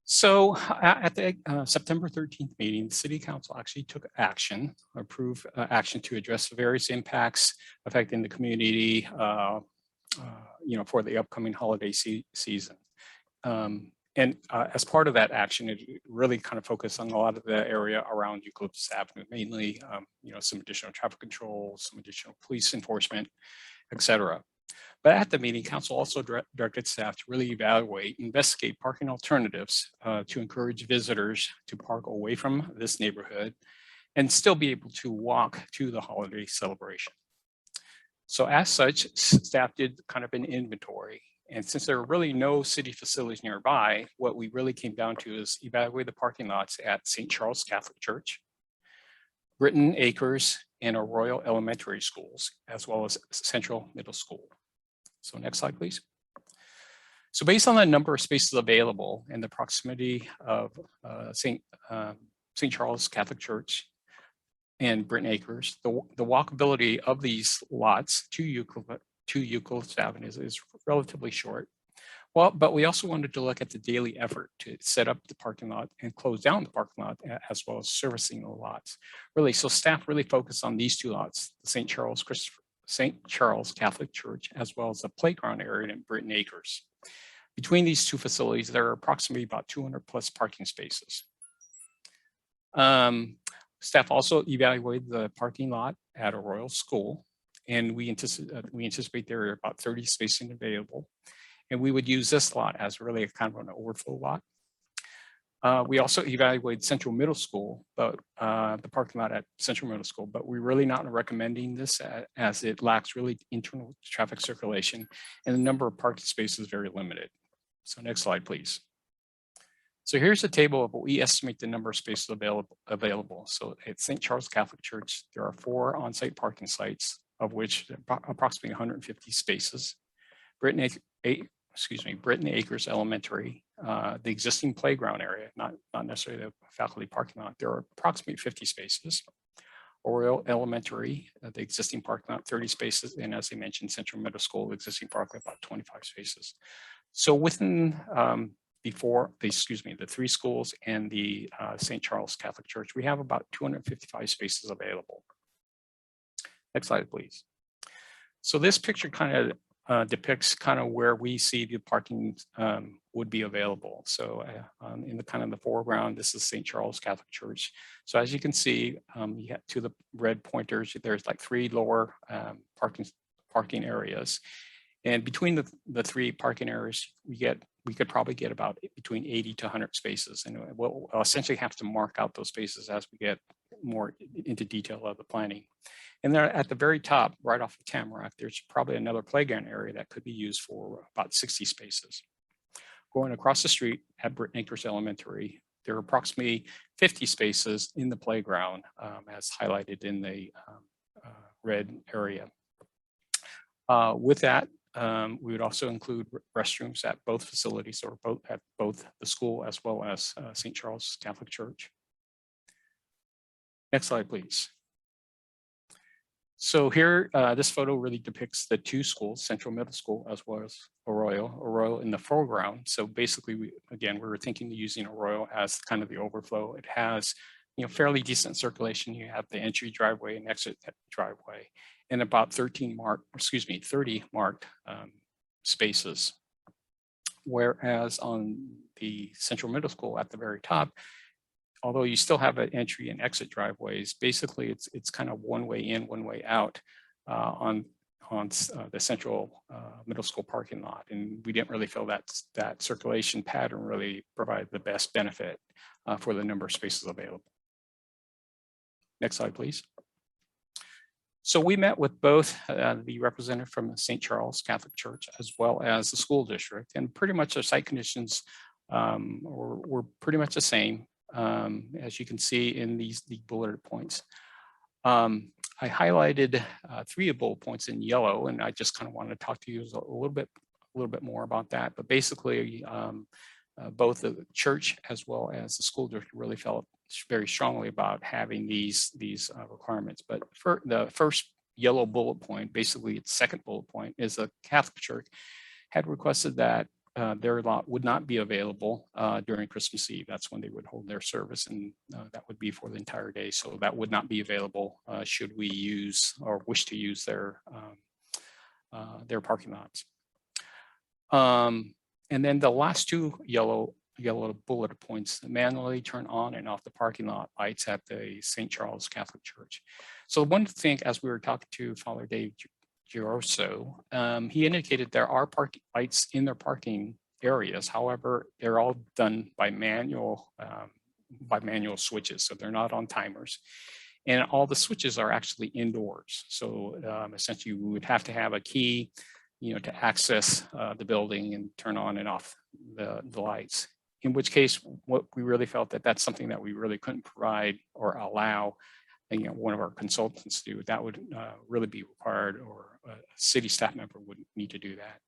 So at the September 13th meeting, the City Council actually took action, approved action to address the various impacts affecting the community, for the upcoming holiday season. As part of that action, it really kind of focused on a lot of the area around Eucalyptus Avenue, mainly, some additional traffic control, some additional police enforcement, et cetera. But at the meeting, council also directed staff to really evaluate, investigate parking alternatives to encourage visitors to park away from this neighborhood and still be able to walk to the holiday celebration. So as such, staff did kind of an inventory. And since there are really no city facilities nearby, what we really came down to is evaluate the parking lots at St. Charles Catholic Church, Britton Acres, and Arroyo Elementary Schools, as well as Central Middle School. So next slide, please. So based on the number of spaces available and the proximity of St. Charles Catholic Church and Britton Acres, the walkability of these lots to Eucalyptus Avenue is relatively short. Well, but we also wanted to look at the daily effort to set up the parking lot and close down the parking lot, as well as servicing the lots. Really, so staff really focused on these two lots, the St. Charles Catholic Church, as well as the playground area in Britton Acres. Between these two facilities, there are approximately about 200 plus parking spaces. Staff also evaluated the parking lot at Arroyo School, and we anticipate there are about 30 spaces available. And we would use this lot as really a kind of an overflow lot. We also evaluated Central Middle School, but the parking lot at Central Middle School, but we're really not recommending this as it lacks really internal traffic circulation and the number of parking spaces is very limited. So next slide, please. So here's a table of what we estimate the number of spaces available. So at St. Charles Catholic Church, there are 4 on-site parking sites, of which approximately 150 spaces. Britton Acres Elementary, the existing playground area, not necessarily the faculty parking lot, there are approximately 50 spaces. Oriole Elementary, the existing parking lot, 30 spaces, and as I mentioned, Central Middle School, existing parking lot, about 25 spaces. So within the 3 schools and the St. Charles Catholic Church, we have about 255 spaces available. Next slide, please. So this picture kind of depicts kind of where we see the parking would be available. So in the kind of the foreground, this is St. Charles Catholic Church. So as you can see, you get to the red pointers, there's like 3 lower parking areas. And between the 3 parking areas, we could probably get about between 80 to 100 spaces. And we'll essentially have to mark out those spaces as we get more into detail of the planning. And then at the very top, right off the Tamarack, there's probably another playground area that could be used for about 60 spaces. Going across the street at Britton Acres Elementary, there are approximately 50 spaces in the playground, as highlighted in the red area. With that, we would also include restrooms at both facilities, or at both the school as well as St. Charles Catholic Church. Next slide, please. So here, this photo really depicts the 2 schools, Central Middle School as well as Arroyo in the foreground. So basically, we were thinking of using Arroyo as kind of the overflow. It has, fairly decent circulation. You have the entry driveway and exit driveway, and about 30 marked spaces. Whereas on the Central Middle School at the very top, although you still have an entry and exit driveways, basically it's kind of one way in, one way out on the Central Middle School parking lot. And we didn't really feel that circulation pattern really provided the best benefit for the number of spaces available. Next slide, please. So we met with both the representative from the St. Charles Catholic Church as well as the school district, and pretty much the site conditions were pretty much the same, as you can see in the bulleted points. I highlighted 3 bullet points in yellow, and I just kind of wanted to talk to you a little bit more about that. But basically, both the church as well as the school district really felt very strongly about having these requirements. But for the first yellow bullet point, basically its second bullet point, is the Catholic Church had requested that their lot would not be available during Christmas Eve. That's when they would hold their service, and that would be for the entire day. So that would not be available should we use or wish to use their parking lots. And then the last 2 yellow bullet points: manually turn on and off the parking lot lights at the St. Charles Catholic Church. So one thing, as we were talking to Father Dave Giroso, he indicated there are parking lights in their parking areas. However, they're all done by manual switches, so they're not on timers. And all the switches are actually indoors. So essentially, we would have to have a key, to access the building and turn on and off the lights. In which case, what we really felt that's something that we really couldn't provide or allow, one of our consultants to do. That would really be required, or a city staff member would need to do that.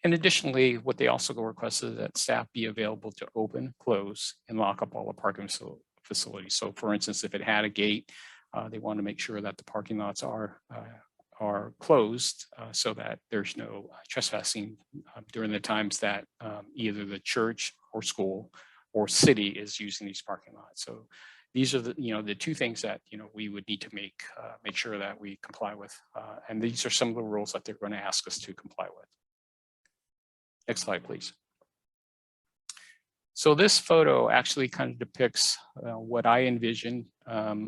And additionally, what they also requested is that staff be available to open, close, and lock up all the parking facilities. So for instance, if it had a gate, they want to make sure that the parking lots are closed so that there's no trespassing during the times that either the church or school or city is using these parking lots. So these are the 2 things that we would need to make sure that we comply with, and these are some of the rules that they're going to ask us to comply with. Next slide, please. So this photo actually kind of depicts what I envision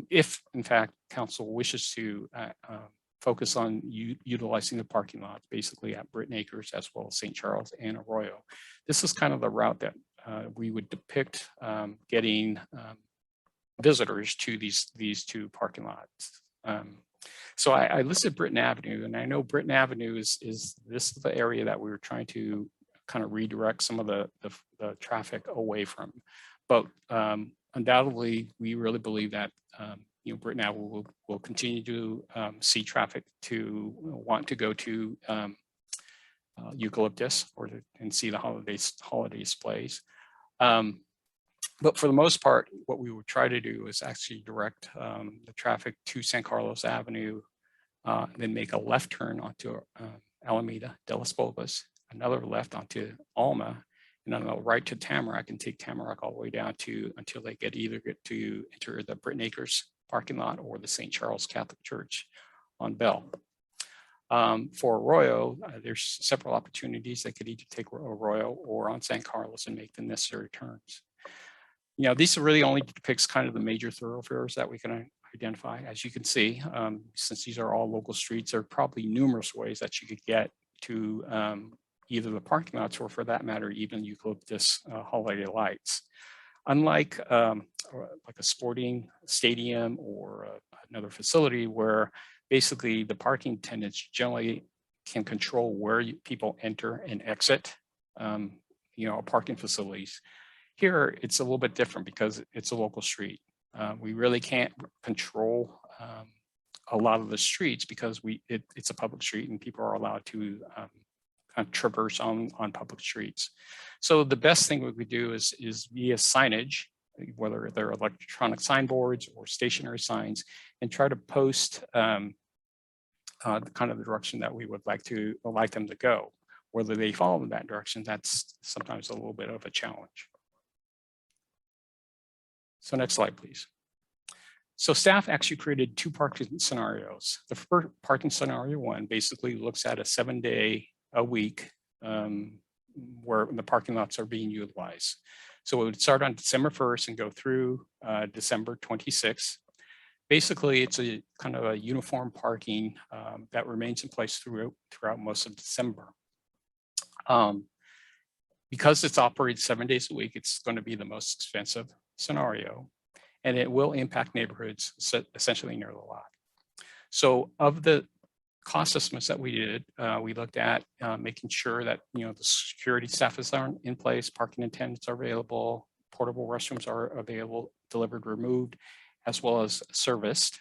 if, in fact, council wishes to focus on utilizing the parking lot, basically at Britton Acres as well as St. Charles and Arroyo. This is kind of the route that we would depict getting visitors to these 2 parking lots. So I listed Britton Avenue, and I know Britton Avenue is the area that we were trying to kind of redirect some of the traffic away from. But undoubtedly, we really believe that Britton Avenue will continue to see traffic to want to go to Eucalyptus and see the holiday displays. But for the most part, what we would try to do is actually direct the traffic to San Carlos Avenue, then make a left turn onto Alameda de las Bulbas, another left onto Alma, and then a right to Tamarack, and take Tamarack all the way down until they either get to enter the Britton Acres parking lot or the St. Charles Catholic Church on Bell. For Arroyo, there's several opportunities. They could either take Arroyo or on San Carlos and make the necessary turns. These really only depicts kind of the major thoroughfares that we can identify. As you can see, since these are all local streets, there are probably numerous ways that you could get to either the parking lots or, for that matter, even Eucalyptus holiday lights. Unlike like a sporting stadium or another facility where basically the parking attendants generally can control where people enter and exit, parking facilities. Here, it's a little bit different because it's a local street. We really can't control a lot of the streets because it's a public street and people are allowed to kind of traverse on public streets. So the best thing we could do is via signage, whether they're electronic signboards or stationary signs, and try to post kind of the direction that we would like them to go. Whether they follow in that direction, that's sometimes a little bit of a challenge. So next slide, please. So staff actually created 2 parking scenarios. The first parking scenario 1 basically looks at a 7-day a week where the parking lots are being utilized. So it would start on December 1st and go through December 26th. Basically, it's a kind of a uniform parking that remains in place throughout most of December. Because it's operated 7 days a week, it's going to be the most expensive scenario. and it will impact neighborhoods essentially near the lot. So of the cost estimates that we did, we looked at making sure that the security staff is in place, parking attendants are available, portable restrooms are available, delivered, removed, as well as serviced.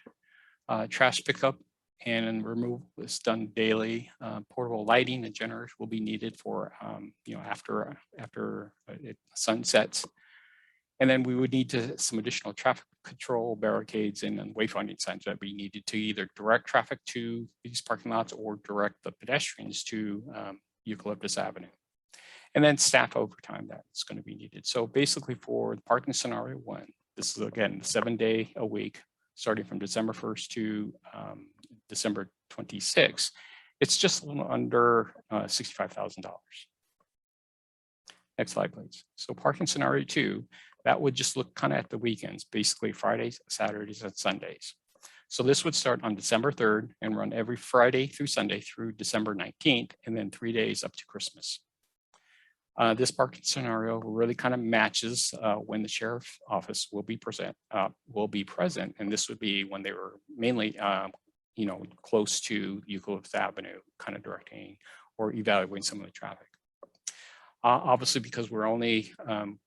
Trash pickup and removal is done daily. Portable lighting and generators will be needed for after it sunsets. And then we would need some additional traffic control barricades and wayfinding signs that we needed to either direct traffic to these parking lots or direct the pedestrians to Eucalyptus Avenue. And then staff overtime that's going to be needed. So basically for the parking scenario 1, this is again 7 day a week, starting from December 1st to December 26th. It's just a little under $65,000. Next slide, please. So parking scenario 2, that would just look kind of at the weekends, basically Fridays, Saturdays, and Sundays. So this would start on December 3rd and run every Friday through Sunday through December 19th, and then 3 days up to Christmas. This parking scenario really kind of matches when the sheriff's office will be present, and this would be when they were mainly, close to Eucalyptus Avenue, kind of directing or evaluating some of the traffic. Obviously, because we're only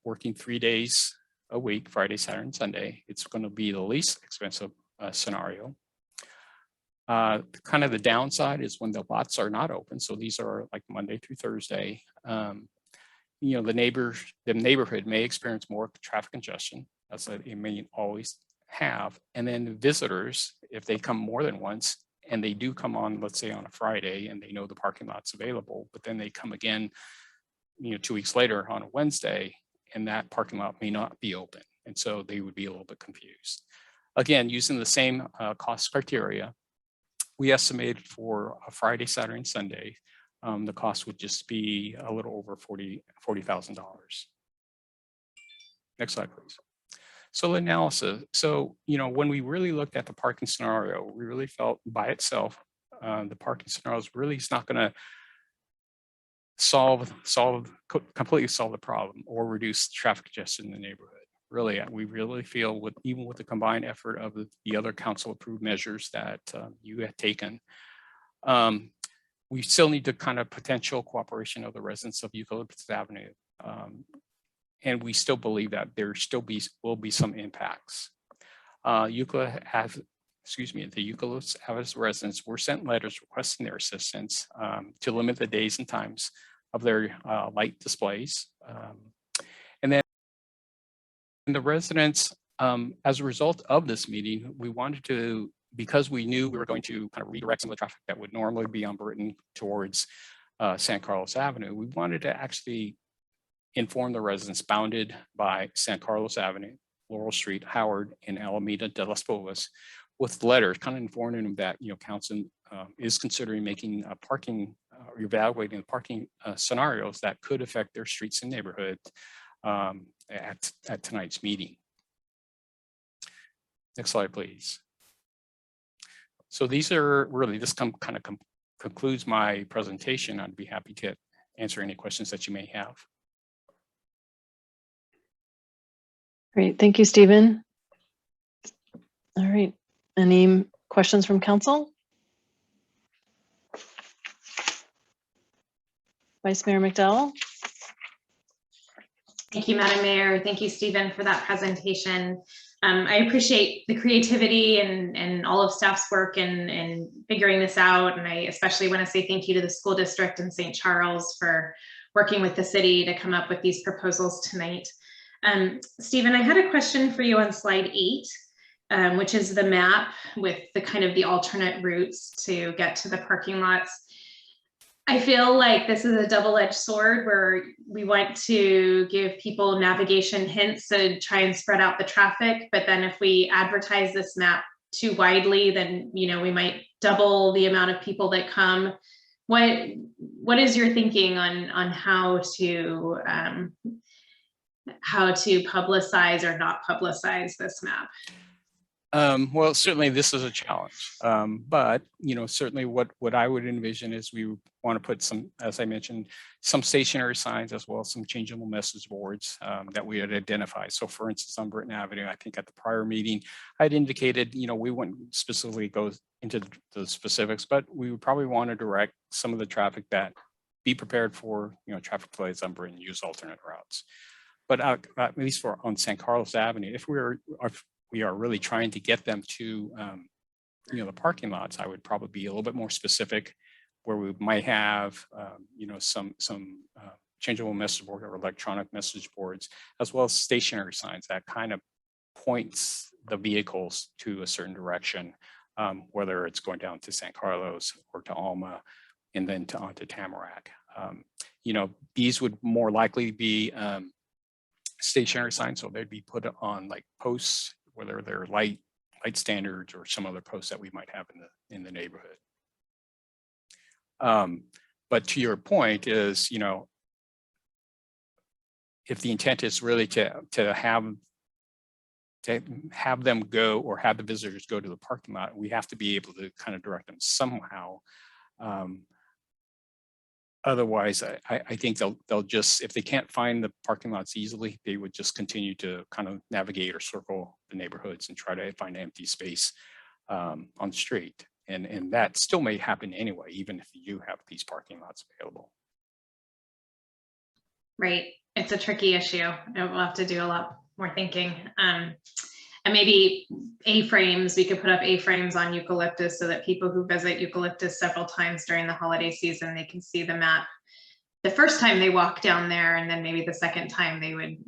working 3 days a week, Friday, Saturday, and Sunday, it's going to be the least expensive scenario. Kind of the downside is when the lots are not open. So these are like Monday through Thursday. The neighborhood may experience more traffic congestion. That's what it may always have. And then the visitors, if they come more than once, and they do come on, let's say on a Friday, and they know the parking lot's available, but then they come again 2 weeks later on a Wednesday, and that parking lot may not be open. And so they would be a little bit confused. Again, using the same cost criteria, we estimated for a Friday, Saturday, and Sunday, the cost would just be a little over $40,000. Next slide, please. So the analysis. So, when we really looked at the parking scenario, we really felt by itself, the parking scenario is not going to completely solve the problem or reduce traffic congestion in the neighborhood. Really, we really feel even with the combined effort of the other council approved measures that you have taken, we still need the kind of potential cooperation of the residents of Eucalyptus Avenue. And we still believe that there will be some impacts. The Eucalyptus Avenue residents were sent letters requesting their assistance to limit the days and times of their light displays. And then the residents, as a result of this meeting, we wanted to, because we knew we were going to kind of redirect some of the traffic that would normally be on Britain towards San Carlos Avenue, we wanted to actually inform the residents bounded by San Carlos Avenue, Laurel Street, Howard, and Alameda de las Povas with letters kind of informing them that, council is considering making parking or evaluating the parking scenarios that could affect their streets and neighborhoods at tonight's meeting. Next slide, please. So these are really, this kind of concludes my presentation. I'd be happy to answer any questions that you may have. Great, thank you, Stephen. All right, any questions from council? Vice Mayor McDowell. Thank you, Madam Mayor. Thank you, Stephen, for that presentation. I appreciate the creativity and all of staff's work in figuring this out. And I especially want to say thank you to the school district in St. Charles for working with the city to come up with these proposals tonight. Stephen, I had a question for you on slide 8, which is the map with the kind of the alternate routes to get to the parking lots. I feel like this is a double-edged sword where we want to give people navigation hints to try and spread out the traffic. But then if we advertise this map too widely, then, we might double the amount of people that come. What is your thinking on how to publicize or not publicize this map? Well, certainly this is a challenge, but certainly what I would envision is we want to put some, as I mentioned, some stationary signs as well as some changeable message boards that we had identified. So, for instance, on Britton Avenue, I think at the prior meeting, I'd indicated we wouldn't specifically go into the specifics, but we would probably want to direct some of the traffic that be prepared for traffic delays on Britton, use alternate routes. But at least on San Carlos Avenue, if we are really trying to get them to, the parking lots, I would probably be a little bit more specific, where we might have, some changeable message board or electronic message boards, as well as stationary signs that kind of points the vehicles to a certain direction, whether it's going down to San Carlos or to Alma, and then onto Tamarack. These would more likely be stationary signs, so they'd be put on like posts, whether they're light standards or some other posts that we might have in the neighborhood. But to your point is, if the intent is really to have them go, or have the visitors go to the parking lot, we have to be able to kind of direct them somehow. Otherwise, I think they'll just, if they can't find the parking lots easily, they would just continue to kind of navigate or circle the neighborhoods and try to find empty space on the street. And that still may happen anyway, even if you have these parking lots available. Right. It's a tricky issue. We'll have to do a lot more thinking. And maybe A-frames, we could put up A-frames on eucalyptus so that people who visit eucalyptus several times during the holiday season, they can see the map the first time they walk down there, and then maybe the second time they would,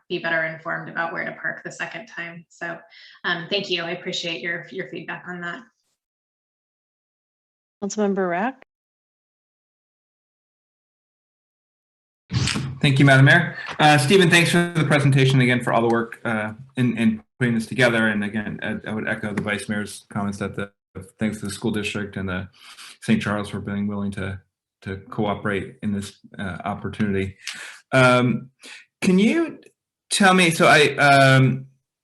be better informed about where to park the second time. So thank you. I appreciate your feedback on that. Councilmember Rack. Thank you, Madam Mayor. Stephen, thanks for the presentation again, for all the work in putting this together. And again, I would echo the Vice Mayor's comments that thanks to the school district and the St. Charles for being willing to cooperate in this opportunity. Can you tell me, so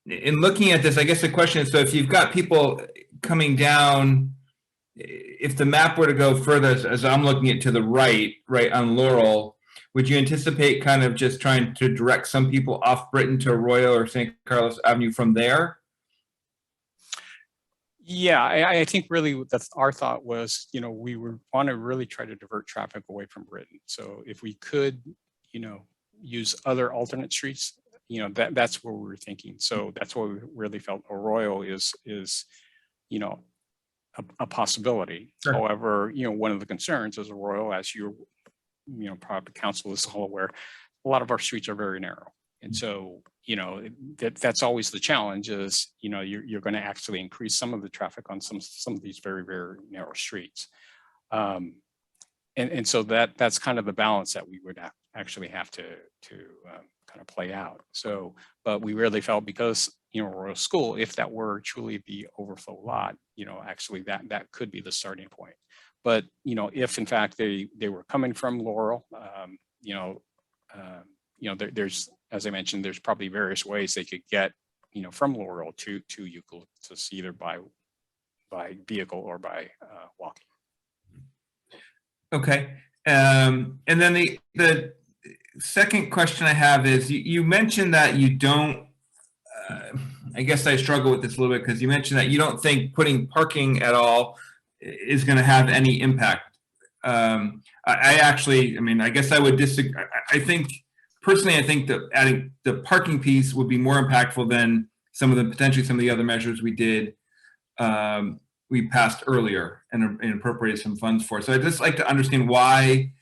in looking at this, I guess the question is, so if you've got people coming down, if the map were to go further, as I'm looking at to the right on Laurel, would you anticipate kind of just trying to direct some people off Britton to Arroyo or St. Carlos Avenue from there? Yeah, I think really that's our thought was, we would want to really try to divert traffic away from Britton. So if we could, use other alternate streets, that's where we were thinking. So that's why we really felt Arroyo is a possibility. Sure. However, one of the concerns is Arroyo, as probably council is all aware, a lot of our streets are very narrow. And so, that's always the challenge is, you're going to actually increase some of the traffic on some of these very, very narrow streets. And so that's kind of the balance that we would actually have to kind of play out. So, but we really felt because, Royal School, if that were truly the overflow lot, actually that could be the starting point. But, if in fact they were coming from Laurel, there's, as I mentioned, there's probably various ways they could get, from Laurel to Eucalyptus, either by vehicle or by walking. Okay. And then the second question I have is, you mentioned that you don't, I guess I struggle with this a little bit, because you mentioned that you don't think putting parking at all is going to have any impact. I guess I would disagree. I think that adding the parking piece would be more impactful than potentially some of the other measures we passed earlier and appropriated some funds for. So I'd just like to understand why,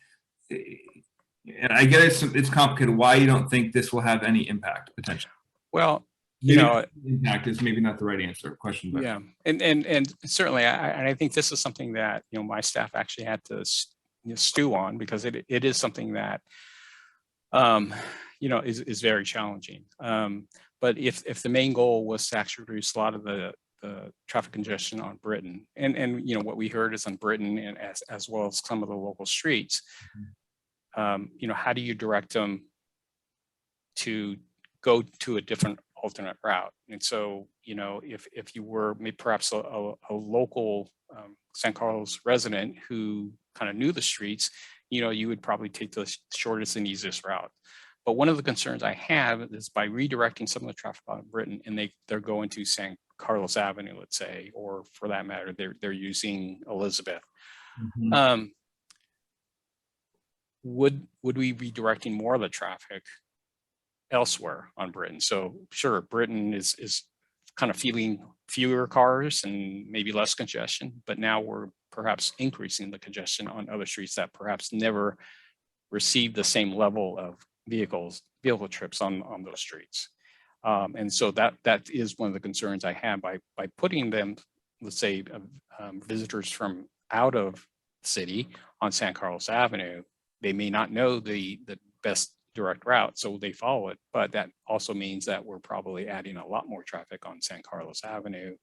and I get it's complicated, why you don't think this will have any impact potentially. Well, impact is maybe not the right question. But. Yeah, and certainly, I think this is something that my staff actually had to stew on, because it is something that is very challenging. But if the main goal was to actually reduce a lot of the traffic congestion on Britton, and what we heard is on Britton, and as well as some of the local streets, how do you direct them to go to a different alternate route. And so, you know, if you were maybe perhaps a local San Carlos resident who kind of knew the streets, you know, you would probably take the shortest and easiest route. But one of the concerns I have is by redirecting some of the traffic on Britain, and they're going to San Carlos Avenue, let's say, or for that matter, they're using Elizabeth. Mhm. Would we be directing more of the traffic elsewhere on Britain? So sure, Britain is kind of feeling fewer cars and maybe less congestion, but now we're perhaps increasing the congestion on other streets that perhaps never received the same level of vehicle trips on those streets. And so that is one of the concerns I have by putting them, let's say, visitors from out of city on San Carlos Avenue. They may not know the best direct route, so they follow it. But that also means that we're probably adding a lot more traffic on San Carlos Avenue.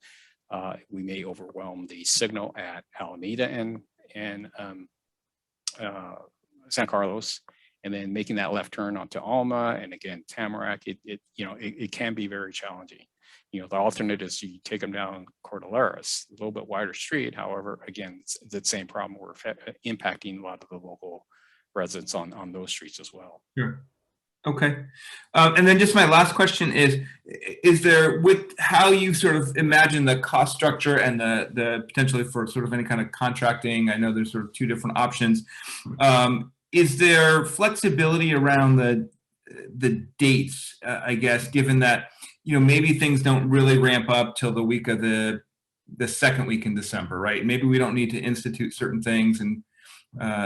We may overwhelm the signal at Alameda and San Carlos, and then making that left turn onto Alma and again Tamarack. It can be very challenging. You know, the alternate is you take them down Cordilleras, a little bit wider street. However, again, it's the same problem. We're impacting a lot of the local residents on those streets as well. Sure. Okay. And then just my last question is there, with how you sort of imagine the cost structure and the potentially for sort of any kind of contracting, I know there's sort of two different options. Is there flexibility around the dates, I guess, given that, you know, maybe things don't really ramp up till the week of the second week in December, right? Maybe we don't need to institute certain things and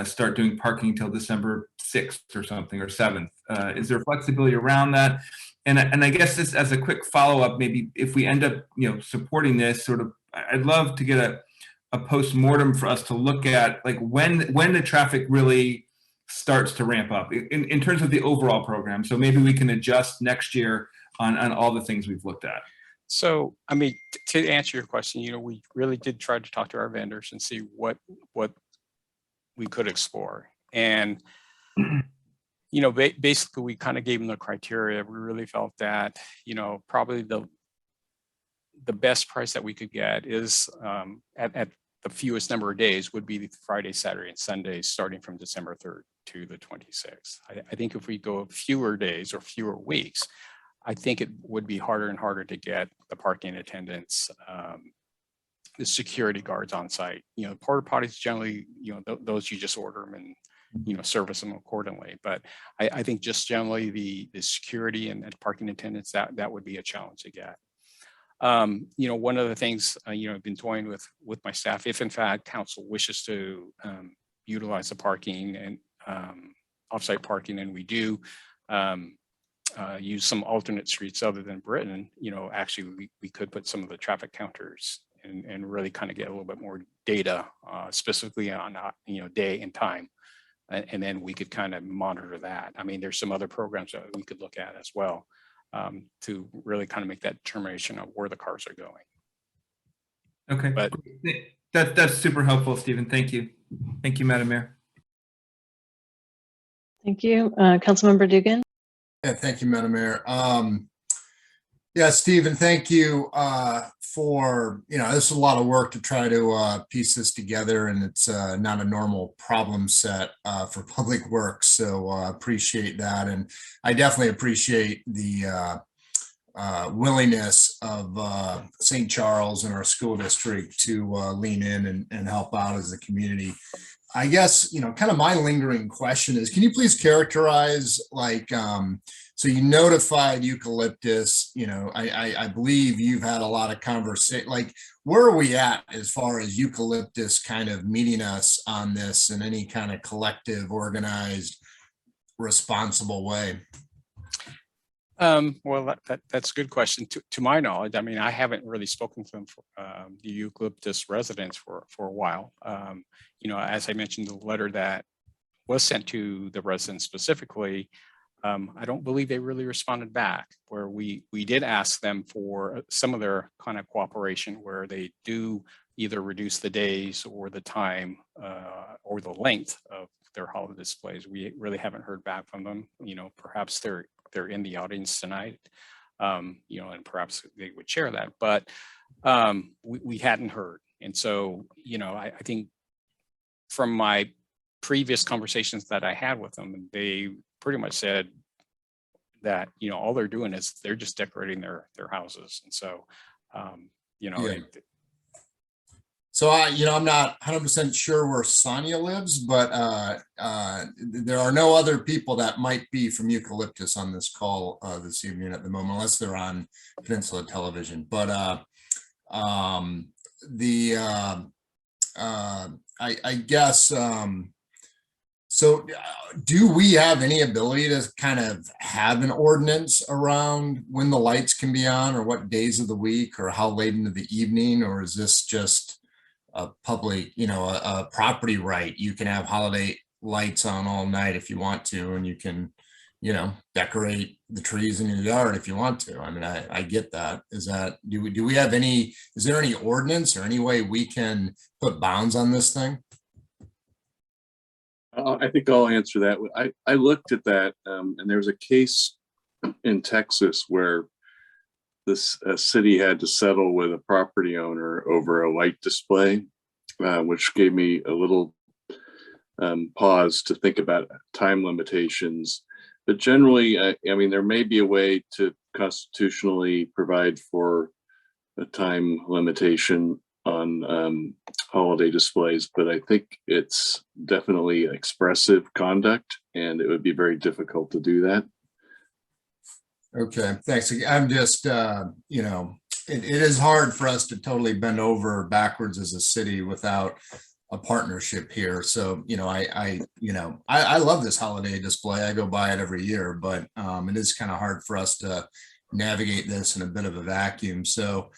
start doing parking till December 6th or something, or 7th. Is there flexibility around that? And I guess this as a quick follow-up, maybe if we end up, you know, supporting this sort of, I'd love to get a post-mortem for us to look at, like when the traffic really starts to ramp up in terms of the overall program. So maybe we can adjust next year on all the things we've looked at. So, I mean, to answer your question, you know, we really did try to talk to our vendors and see what we could explore. And, you know, basically we kind of gave them the criteria. We really felt that, you know, probably the best price that we could get is at the fewest number of days would be Friday, Saturday, and Sunday, starting from December 3rd to the 26th. I think if we go fewer days or fewer weeks, I think it would be harder and harder to get the parking attendants, the security guards on site. You know, porta potties generally, you know, those you just order them and, you know, service them accordingly. But I think just generally the security and parking attendants, that would be a challenge to get. You know, one of the things, you know, I've been toying with my staff, if in fact council wishes to utilize the parking and offsite parking, and we do use some alternate streets other than Britain, you know, actually we could put some of the traffic counters and really kind of get a little bit more data specifically on, you know, day and time. And then we could kind of monitor that. I mean, there's some other programs that we could look at as well to really kind of make that determination of where the cars are going. Okay, but that's super helpful, Stephen. Thank you. Thank you, Madam Mayor. Thank you. Councilmember Dugan. Yeah, thank you, Madam Mayor. Yeah, Stephen, thank you for, you know, this is a lot of work to try to piece this together, and it's not a normal problem set for public works. So appreciate that. And I definitely appreciate the willingness of St. Charles and our school district to lean in and help out as a community. I guess, you know, kind of my lingering question is, can you please characterize, like, so you notified Eucalyptus, you know, I believe you've had a lot of conversation, like, where are we at as far as Eucalyptus kind of meeting us on this in any kind of collective, organized, responsible way? Well, that's a good question. To my knowledge, I mean, I haven't really spoken to them, for, the Eucalyptus residents for a while. You know, as I mentioned, the letter that was sent to the residents specifically, I don't believe they really responded back, where we did ask them for some of their kind of cooperation, where they do either reduce the days or the time or the length of their holiday displays. We really haven't heard back from them. You know, perhaps they're in the audience tonight. you know, and perhaps they would share that, but we hadn't heard. And so, you know, I think from my previous conversations that I had with them, they pretty much said that, you know, all they're doing is they're just decorating their houses. And so, you know, Yeah. So you know, I'm not 100% sure where Sonia lives, but there are no other people that might be from Eucalyptus on this call this evening at the moment, unless they're on Peninsula Television. But I guess, so do we have any ability to kind of have an ordinance around when the lights can be on, or what days of the week, or how late into the evening, or is this just a public, you know, a property right? You can have holiday lights on all night if you want to, and you can, you know, decorate the trees in your yard if you want to. I mean, I get that. Is that, do we have any, is there any ordinance or any way we can put bounds on this thing? I think I'll answer that. I looked at that, and there was a case in Texas where this city had to settle with a property owner over a light display, which gave me a little pause to think about time limitations. But generally, I mean, there may be a way to constitutionally provide for a time limitation on holiday displays, but I think it's definitely expressive conduct, and it would be very difficult to do that. Okay, thanks. I'm just, you know, it is hard for us to totally bend over backwards as a city without a partnership here. So, you know, I love this holiday display. I go by it every year, but it is kind of hard for us to navigate this in a bit of a vacuum. So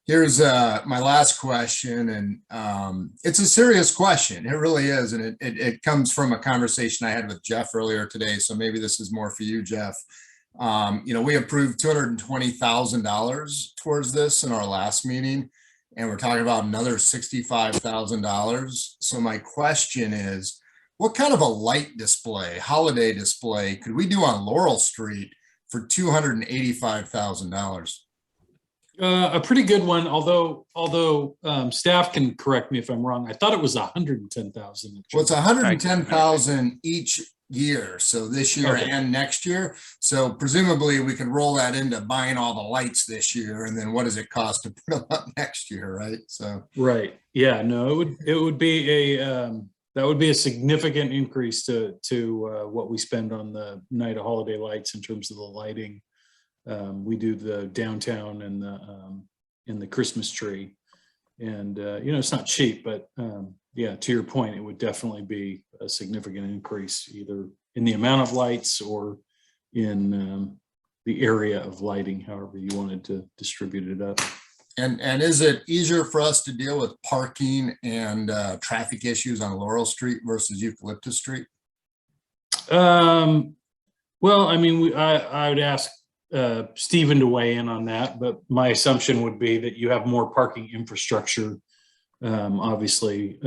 here's my last question, and it's a serious question. It really is, and it comes from a conversation I had with Jeff earlier today. So maybe this is more for you, Jeff. You know, we approved $220,000 towards this in our last meeting, and we're talking about another $65,000. So my question is, what kind of a light display, holiday display, could we do on Laurel Street for $285,000? A pretty good one, although staff can correct me if I'm wrong. I thought it was 110,000. Well, it's 110,000 each year, so this year and next year. So presumably we could roll that into buying all the lights this year, and then what does it cost to put them up next year, right? So right, yeah, no, it would be a that would be a significant increase to what we spend on the night of holiday lights in terms of the lighting. We do the downtown and the Christmas tree, and you know, it's not cheap, but yeah, to your point, it would definitely be a significant increase, either in the amount of lights or in the area of lighting, however you wanted to distribute it up. And is it easier for us to deal with parking and traffic issues on Laurel Street versus Eucalyptus Street? Well, I mean, I would ask Stephen to weigh in on that, but my assumption would be that you have more parking infrastructure, obviously,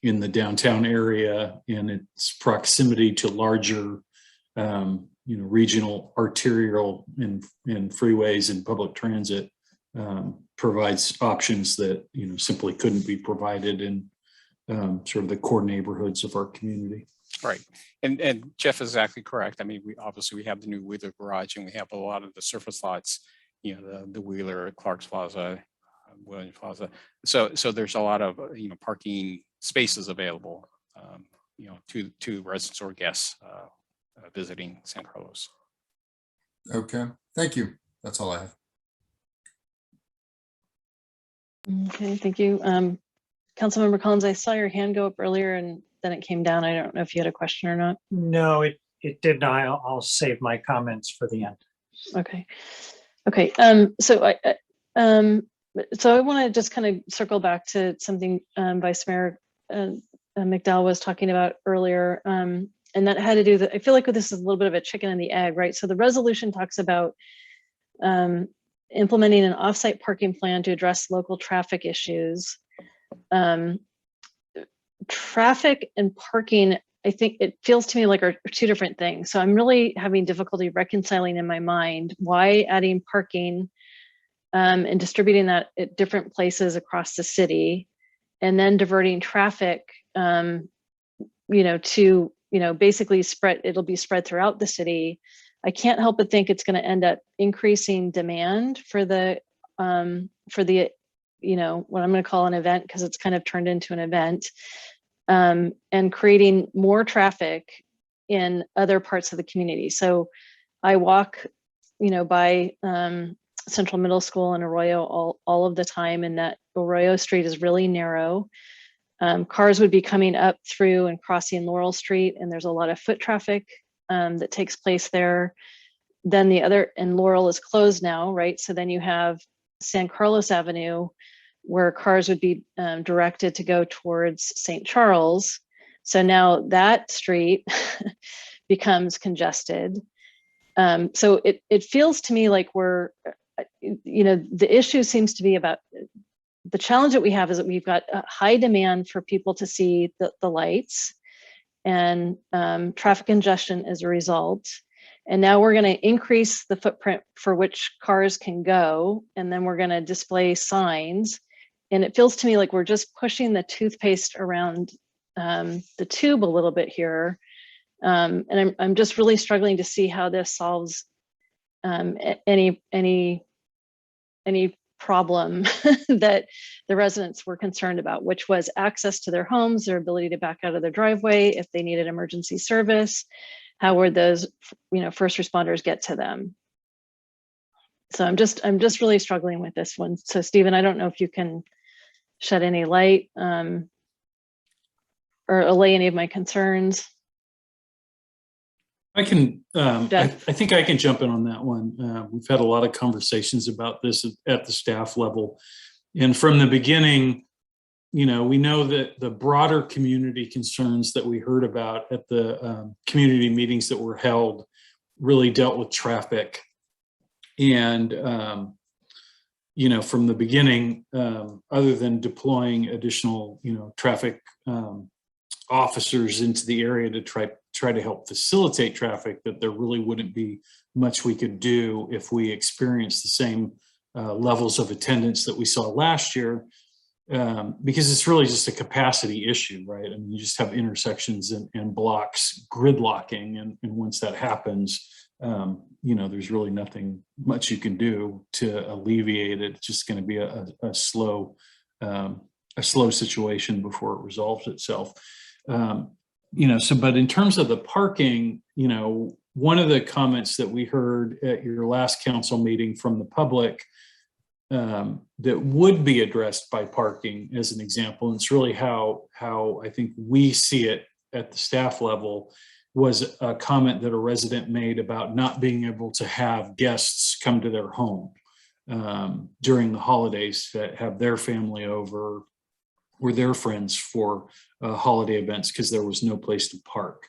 in the downtown area, and its proximity to larger, you know, regional, arterial, and freeways and public transit provides options that, you know, simply couldn't be provided in sort of the core neighborhoods of our community. Right. And Jeff is exactly correct. I mean, we have the new Wheeler garage, and we have a lot of the surface lots, you know, the Wheeler, Clark's Plaza, Williams Plaza. So there's a lot of, you know, parking spaces available, you know, to residents or guests visiting San Carlos. Okay, thank you. That's all I have. Okay, thank you. Councilmember Collins, I saw your hand go up earlier and then it came down. I don't know if you had a question or not. No, it did not. I'll save my comments for the end. Okay. Okay. So I want to just kind of circle back to something Vice Mayor McDowell was talking about earlier. And that had to do with, I feel like this is a little bit of a chicken and the egg, right? So the resolution talks about implementing an offsite parking plan to address local traffic issues. Traffic and parking, I think it feels to me like are two different things. So I'm really having difficulty reconciling in my mind why adding parking and distributing that at different places across the city, and then diverting traffic, to, basically it'll be spread throughout the city. I can't help but think it's going to end up increasing demand for the, what I'm going to call an event, because it's kind of turned into an event, and creating more traffic in other parts of the community. So I walk, by Central Middle School in Arroyo all of the time, and that Arroyo Street is really narrow. Cars would be coming up through and crossing Laurel Street, and there's a lot of foot traffic that takes place there. Then and Laurel is closed now, right? So then you have San Carlos Avenue, where cars would be directed to go towards St. Charles. So now that street becomes congested. So it feels to me like we're, the issue seems to be about, the challenge that we have is that we've got a high demand for people to see the lights, and traffic congestion as a result. And now we're going to increase the footprint for which cars can go, and then we're going to display signs. And it feels to me like we're just pushing the toothpaste around the tube a little bit here. And I'm just really struggling to see how this solves any problem that the residents were concerned about, which was access to their homes, their ability to back out of their driveway if they needed emergency service. How would those, first responders get to them? So I'm just really struggling with this one. So Stephen, I don't know if you can shed any light or allay any of my concerns. I can, I think I can jump in on that one. We've had a lot of conversations about this at the staff level. And from the beginning, we know that the broader community concerns that we heard about at the community meetings that were held really dealt with traffic. And, from the beginning, other than deploying additional, traffic officers into the area to try to help facilitate traffic, that there really wouldn't be much we could do if we experienced the same levels of attendance that we saw last year, because it's really just a capacity issue, right? I mean, you just have intersections and blocks gridlocking, and once that happens, there's really nothing much you can do to alleviate it. It's just going to be a slow situation before it resolves itself. But in terms of the parking, one of the comments that we heard at your last council meeting from the public that would be addressed by parking as an example, and it's really how I think we see it at the staff level, was a comment that a resident made about not being able to have guests come to their home during the holidays, that have their family over or their friends for holiday events because there was no place to park.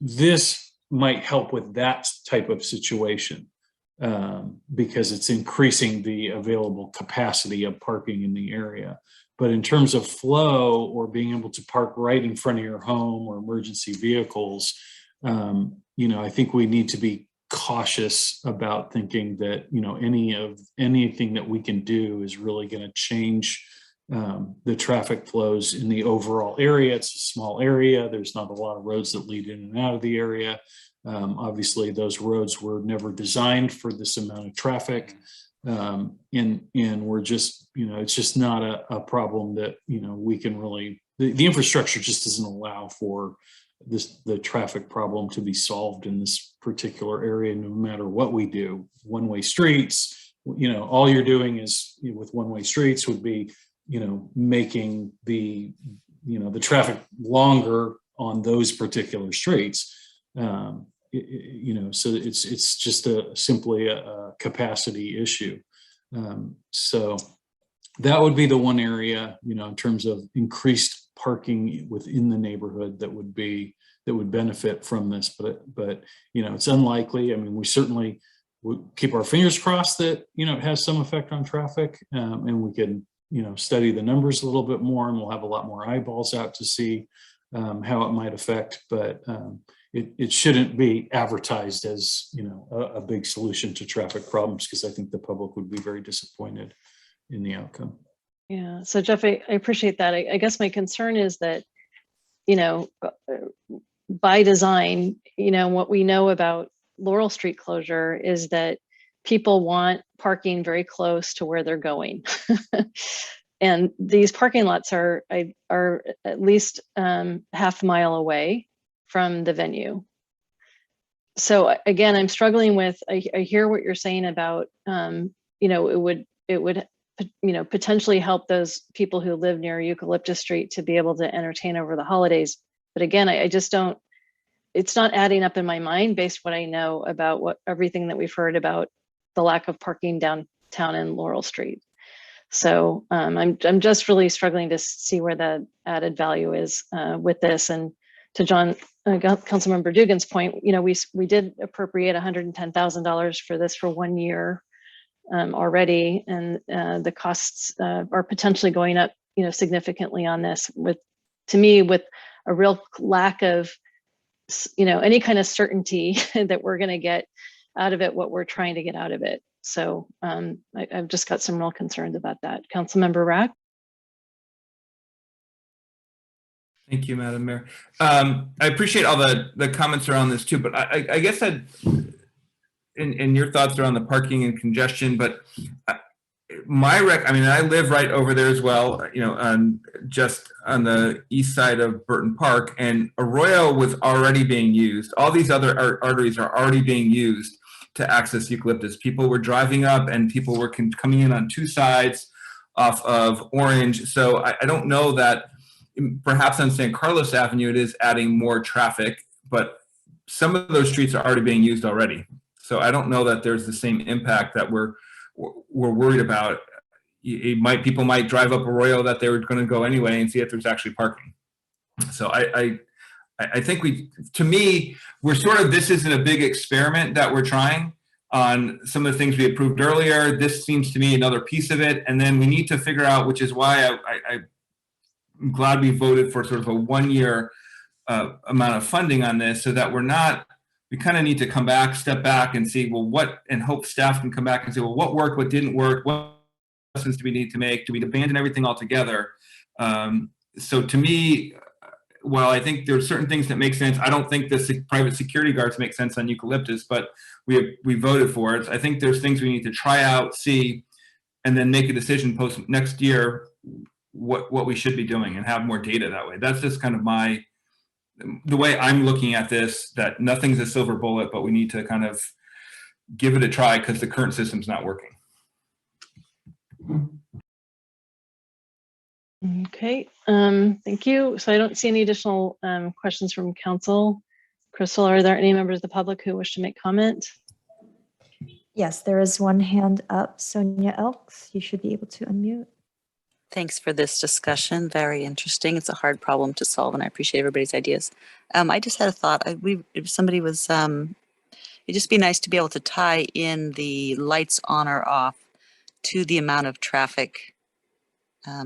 This might help with that type of situation because it's increasing the available capacity of parking in the area. But in terms of flow or being able to park right in front of your home or emergency vehicles, I think we need to be cautious about thinking that, anything that we can do is really going to change the traffic flows in the overall area. It's a small area. There's not a lot of roads that lead in and out of the area. Obviously, those roads were never designed for this amount of traffic. And we're just, it's just not a problem that, we can really, the infrastructure just doesn't allow for the traffic problem to be solved in this particular area, no matter what we do. One-way streets, all you're doing is, with one-way streets would be, making the traffic longer on those particular streets. So it's just simply a capacity issue. So that would be the one area, in terms of increased parking within the neighborhood that would benefit from this. But it's unlikely. I mean, we certainly would keep our fingers crossed that it has some effect on traffic, and we can study the numbers a little bit more, and we'll have a lot more eyeballs out to see how it might affect, but it shouldn't be advertised as, you know, a big solution to traffic problems, because I think the public would be very disappointed in the outcome. Yeah, so Jeff, I appreciate that. I guess my concern is that, you know, by design, you know, what we know about Laurel Street closure is that people want parking very close to where they're going. And these parking lots are at least half a mile away from the venue. So again, I'm struggling with, I hear what you're saying about, you know, it would, you know, potentially help those people who live near Eucalyptus Street to be able to entertain over the holidays. But again, I just don't, it's not adding up in my mind based what I know about what everything that we've heard about the lack of parking downtown in Laurel Street. So I'm just really struggling to see where the added value is with this. And to John, Councilmember Dugan's point, you know, we did appropriate $110,000 for this for 1 year already, and the costs are potentially going up, you know, significantly on this. With, to me, with a real lack of, you know, any kind of certainty that we're going to get out of it what we're trying to get out of it. So I've just got some real concerns about that. Councilmember Rack. Thank you, Madam Mayor. I appreciate all the comments around this too, but I guess and your thoughts around the parking and congestion, but I mean, I live right over there as well, you know, just on the east side of Burton Park, and Arroyo was already being used. All these other arteries are already being used to access Eucalyptus. People were driving up and people were coming in on two sides off of Orange. So I don't know that perhaps on San Carlos Avenue it is adding more traffic, but some of those streets are already being used already. So I don't know that there's the same impact that we're worried about. People might drive up Arroyo that they were going to go anyway and see if there's actually parking. So I think to me, we're sort of, this isn't a big experiment that we're trying on some of the things we approved earlier. This seems to me another piece of it. And then we need to figure out, which is why I'm glad we voted for sort of a 1 year amount of funding on this, so that we kind of need to come back, step back and see, well, and hope staff can come back and say, well, what worked, what didn't work, what lessons do we need to make? Do we abandon everything altogether? So to me, while I think there are certain things that make sense, I don't think the private security guards make sense on Eucalyptus, but we voted for it. I think there's things we need to try out, see, and then make a decision post next year what we should be doing and have more data that way. That's just kind of the way I'm looking at this, that nothing's a silver bullet, but we need to kind of give it a try because the current system's not working. Okay, thank you. So I don't see any additional questions from council. Crystal, are there any members of the public who wish to make comment? Yes, there is one hand up. Sonia Elks, you should be able to unmute. Thanks for this discussion. Very interesting. It's a hard problem to solve, and I appreciate everybody's ideas. I just had a thought. If somebody was, it'd just be nice to be able to tie in the lights on or off to the amount of traffic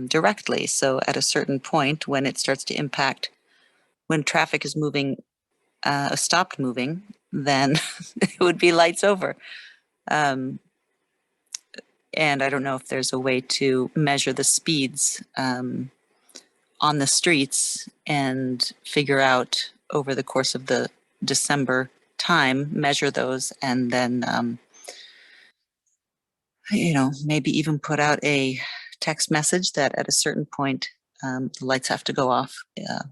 directly. So at a certain point, when it starts to impact, when traffic is moving, stopped moving, then it would be lights over. And I don't know if there's a way to measure the speeds on the streets and figure out over the course of the December time, measure those, and then, you know, maybe even put out a text message that at a certain point, the lights have to go off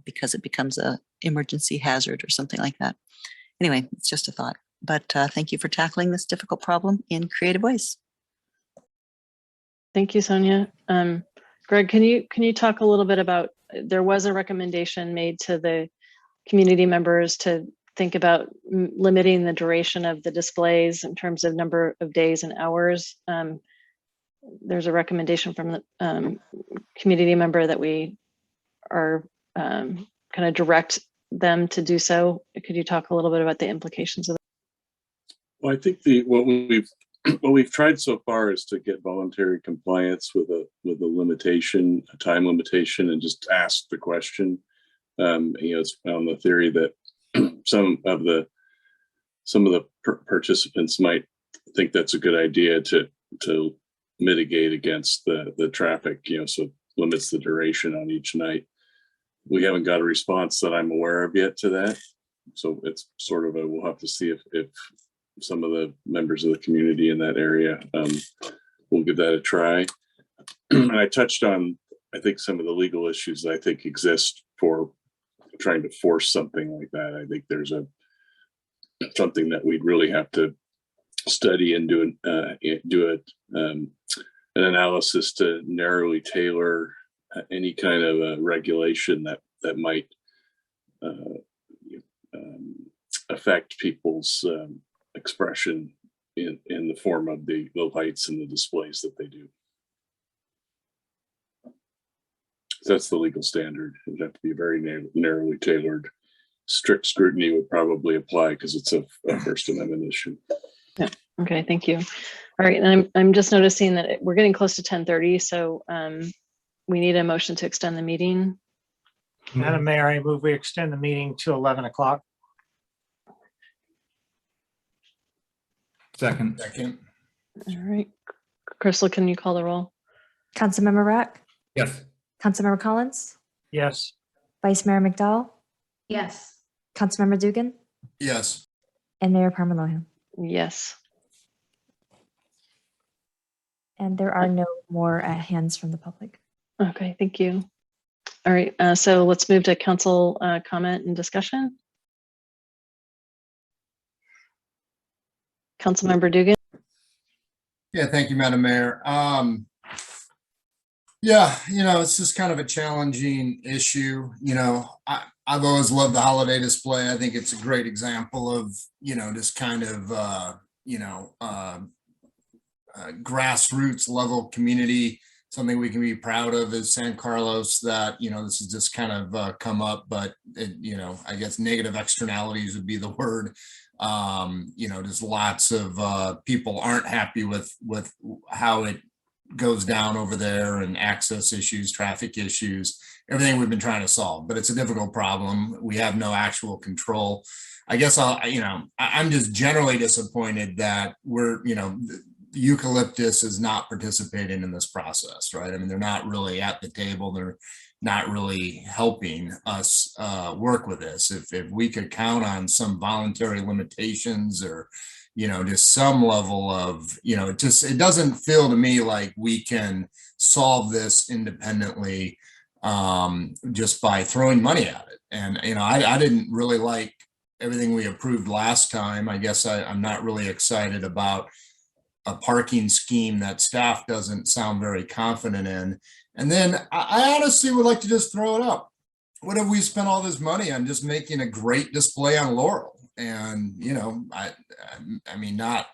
because it becomes an emergency hazard or something like that. Anyway, it's just a thought. But thank you for tackling this difficult problem in creative ways. Thank you, Sonia. Greg, can you talk a little bit about, there was a recommendation made to the community members to think about limiting the duration of the displays in terms of number of days and hours. There's a recommendation from the community member that we are kind of direct them to do so. Could you talk a little bit about the implications of that? Well, I think what we've tried so far is to get voluntary compliance with a limitation, a time limitation, and just ask the question. It's on the theory that some of the participants might think that's a good idea to mitigate against the traffic, so it limits the duration on each night. We haven't got a response that I'm aware of yet to that. So it's sort of we'll have to see if some of the members of the community in that area will give that a try. And I touched on, I think, some of the legal issues that I think exist for trying to force something like that. I think there's something that we'd really have to study and do an analysis to narrowly tailor any kind of regulation that might affect people's expression in the form of the lights and the displays that they do. That's the legal standard. It would have to be very narrowly tailored. Strict scrutiny would probably apply because it's a First Amendment issue. Yeah. Okay. Thank you. All right. And I'm just noticing that we're getting close to 10:30, so we need a motion to extend the meeting. Madam Mayor, I move we extend the meeting to 11 o'clock. Second. All right. Crystal, can you call the roll? Councilmember Rack, Yes. Councilmember Collins, Yes. Vice Mayor McDowell, Yes. Councilmember Dugan, Yes. and Mayor Parmalohan. Yes. And there are no more hands from the public. Okay. Thank you. All right. So let's move to council comment and discussion. Councilmember Dugan. Yeah, thank you, Madam Mayor. Yeah, it's just kind of a challenging issue. I've always loved the holiday display. I think it's a great example of, just kind of, grassroots level community, something we can be proud of as San Carlos, that, this has just kind of come up, but I guess negative externalities would be the word. Just lots of people aren't happy with how it goes down over there, and access issues, traffic issues, everything we've been trying to solve, but it's a difficult problem. We have no actual control. I guess I'm just generally disappointed that the eucalyptus is not participating in this process, right? I mean, they're not really at the table. They're not really helping us work with this. If we could count on some voluntary limitations, or just some level of, it doesn't feel to me like we can solve this independently just by throwing money at it. And, I didn't really like everything we approved last time. I guess I'm not really excited about a parking scheme that staff doesn't sound very confident in. And then I honestly would like to just throw it up. What have we spent all this money on just making a great display on Laurel? And, I mean, not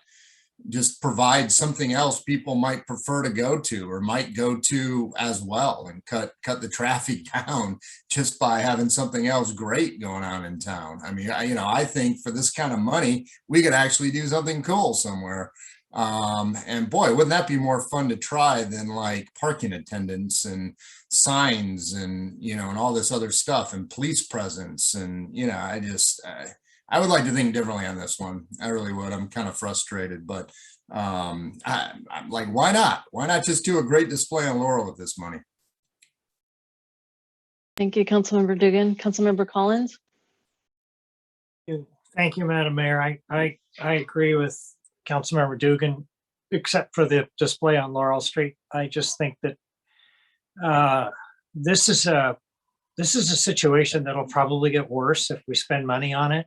just provide something else people might prefer to go to, or might go to as well, and cut the traffic down just by having something else great going on in town. I mean, I think for this kind of money, we could actually do something cool somewhere. And boy, wouldn't that be more fun to try than like parking attendants and signs and, and all this other stuff, and police presence. And, I would like to think differently on this one. I really would. I'm kind of frustrated, but I'm like, why not? Why not just do a great display on Laurel with this money? Thank you, Councilmember Dugan. Councilmember Collins. Thank you, Madam Mayor. I agree with Councilmember Dugan, except for the display on Laurel Street. I just think that this is a situation that'll probably get worse if we spend money on it.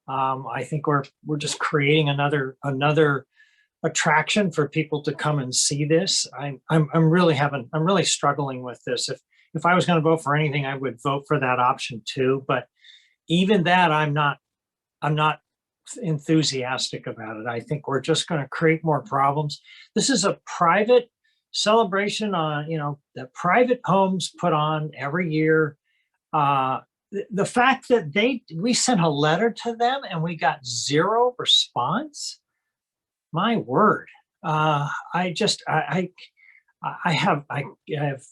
I think we're just creating another attraction for people to come and see this. I'm really struggling with this. If I was going to vote for anything, I would vote for that option too. But even that, I'm not enthusiastic about it. I think we're just going to create more problems. This is a private celebration on, that private homes put on every year. The fact that we sent a letter to them and we got zero response, my word. I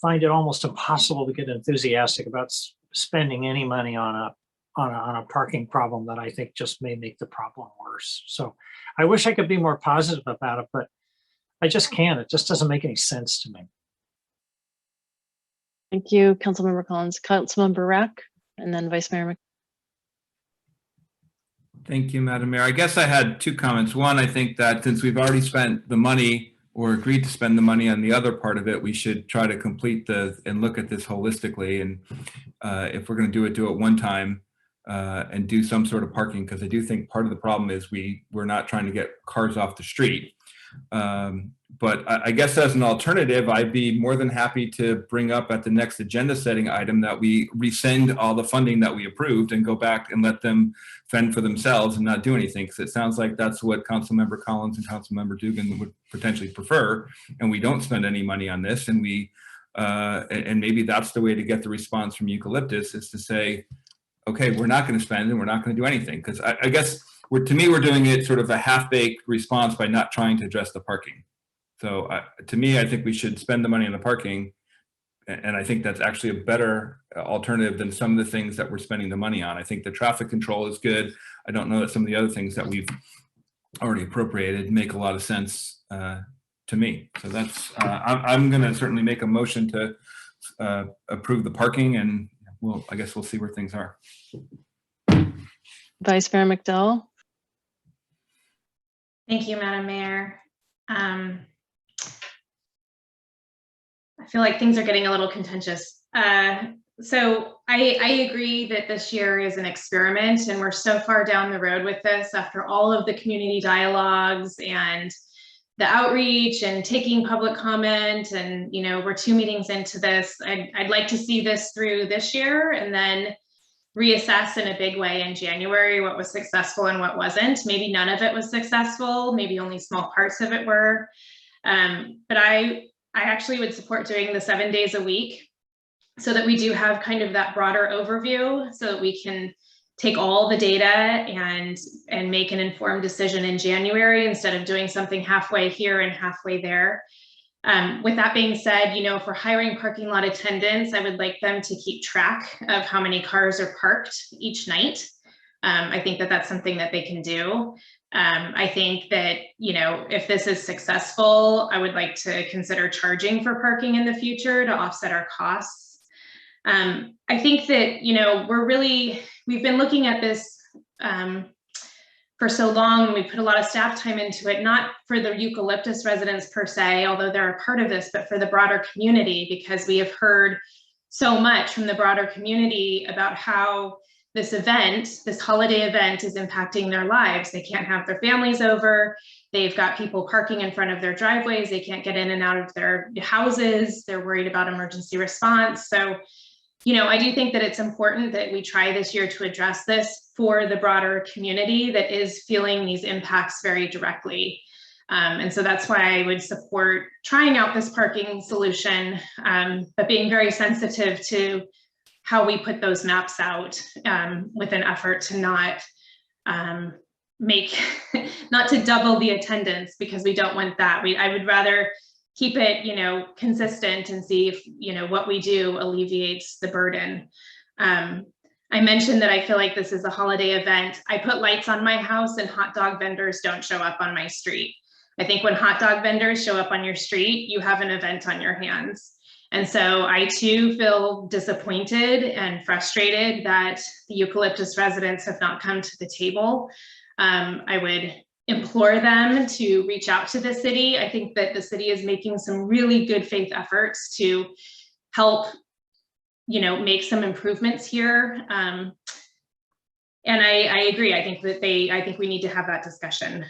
find it almost impossible to get enthusiastic about spending any money on a parking problem that I think just may make the problem worse. So I wish I could be more positive about it, but I just can't. It just doesn't make any sense to me. Thank you, Councilmember Collins. Councilmember Rack, and then Vice Mayor Mc. Thank you, Madam Mayor. I guess I had two comments. One, I think that since we've already spent the money or agreed to spend the money on the other part of it, we should try to complete and look at this holistically. And if we're going to do it one time and do some sort of parking, because I do think part of the problem is we're not trying to get cars off the street. But I guess as an alternative, I'd be more than happy to bring up at the next agenda setting item that we rescind all the funding that we approved and go back and let them fend for themselves and not do anything. Because it sounds like that's what Councilmember Collins and Councilmember Dugan would potentially prefer. And we don't spend any money on this. And and maybe that's the way to get the response from Eucalyptus, is to say, okay, we're not going to spend and we're not going to do anything. Because I guess to me, we're doing it sort of a half-baked response by not trying to address the parking. So to me, I think we should spend the money on the parking. And I think that's actually a better alternative than some of the things that we're spending the money on. I think the traffic control is good. I don't know that some of the other things that we've already appropriated make a lot of sense to me. So that's, I'm going to certainly make a motion to approve the parking, and I guess we'll see where things are. Vice Mayor McDowell. Thank you, Madam Mayor. I feel like things are getting a little contentious. So I agree that this year is an experiment, and we're so far down the road with this after all of the community dialogues and the outreach and taking public comment, and we're 2 meetings into this. I'd like to see this through this year and then reassess in a big way in January what was successful and what wasn't. Maybe none of it was successful, maybe only small parts of it were. But I actually would support doing the 7 days a week so that we do have kind of that broader overview, so that we can take all the data and make an informed decision in January instead of doing something halfway here and halfway there. With that being said, for hiring parking lot attendants, I would like them to keep track of how many cars are parked each night. I think that that's something that they can do. I think that, if this is successful, I would like to consider charging for parking in the future to offset our costs. I think that, we've been looking at this for so long. We put a lot of staff time into it, not for the Eucalyptus residents per se, although they're a part of this, but for the broader community, because we have heard so much from the broader community about how this event, this holiday event, is impacting their lives. They can't have their families over. They've got people parking in front of their driveways. They can't get in and out of their houses. They're worried about emergency response. So, I do think that it's important that we try this year to address this for the broader community that is feeling these impacts very directly. And so that's why I would support trying out this parking solution, but being very sensitive to how we put those maps out, with an effort to not not to double the attendance, because we don't want that. I would rather keep it, consistent and see if, what we do alleviates the burden. I mentioned that I feel like this is a holiday event. I put lights on my house and hot dog vendors don't show up on my street. I think when hot dog vendors show up on your street, you have an event on your hands. And so I too feel disappointed and frustrated that the Eucalyptus residents have not come to the table. I would implore them to reach out to the city. I think that the city is making some really good faith efforts to help, make some improvements here. And I agree. I think we need to have that discussion.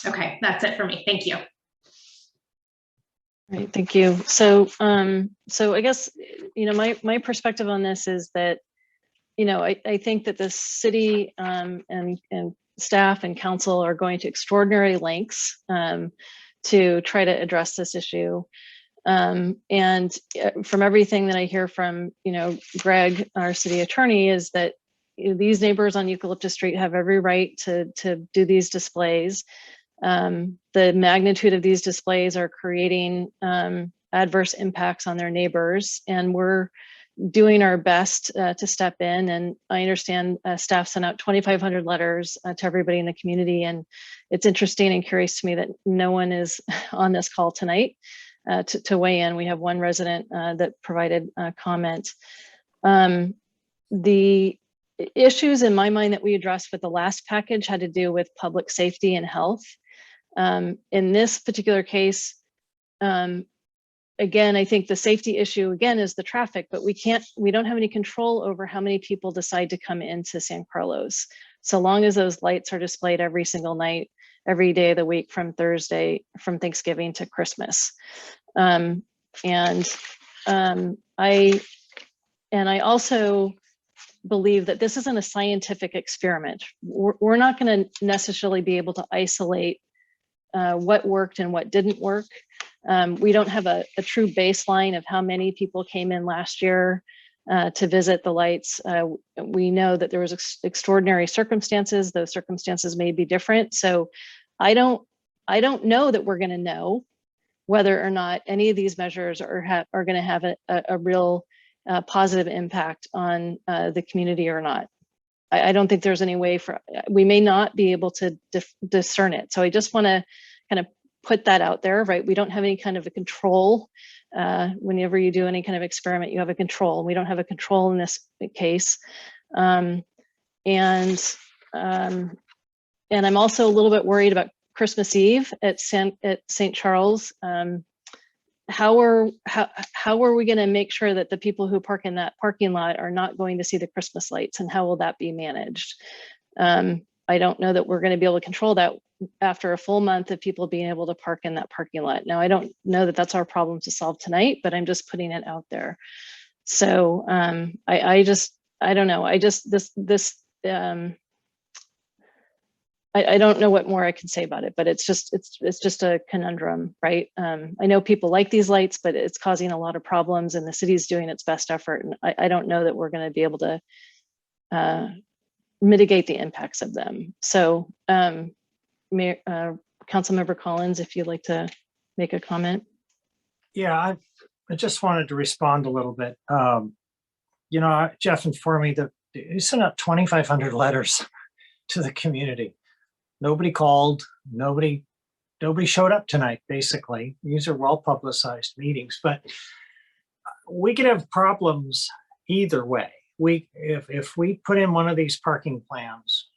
Okay, that's it for me. Thank you. Right, thank you. So, I guess, my perspective on this is that, I think that the city and staff and council are going to extraordinary lengths to try to address this issue. And from everything that I hear from, Greg, our city attorney, is that these neighbors on Eucalyptus Street have every right to do these displays. The magnitude of these displays are creating adverse impacts on their neighbors, and we're doing our best to step in. And I understand staff sent out 2,500 letters to everybody in the community. And it's interesting and curious to me that no one is on this call tonight to weigh in. We have one resident that provided a comment. The issues in my mind that we addressed with the last package had to do with public safety and health. In this particular case, again, I think the safety issue again is the traffic, but we don't have any control over how many people decide to come into San Carlos. So long as those lights are displayed every single night, every day of the week from Thanksgiving to Christmas. I also believe that this isn't a scientific experiment. We're not going to necessarily be able to isolate what worked and what didn't work. We don't have a true baseline of how many people came in last year to visit the lights. We know that there was extraordinary circumstances. Those circumstances may be different. So I don't know that we're going to know whether or not any of these measures are going to have a real positive impact on the community or not. I don't think there's any way we may not be able to discern it. So I just want to kind of put that out there, right? We don't have any kind of a control. Whenever you do any kind of experiment, you have a control. We don't have a control in this case. And I'm also a little bit worried about Christmas Eve at St. Charles. How are we going to make sure that the people who park in that parking lot are not going to see the Christmas lights, and how will that be managed? I don't know that we're going to be able to control that after a full month of people being able to park in that parking lot. Now, I don't know that that's our problem to solve tonight, but I'm just putting it out there. So I don't know. I don't know what more I can say about it, but it's just a conundrum, right? I know people like these lights, but it's causing a lot of problems, and the city's doing its best effort. And I don't know that we're going to be able to mitigate the impacts of them. So, Councilmember Collins, if you'd like to make a comment. Yeah, I just wanted to respond a little bit. Jeff informed me that he sent out 2,500 letters to the community. Nobody called, nobody showed up tonight, basically. These are well-publicized meetings, but we could have problems either way. If we put in one of these parking plans,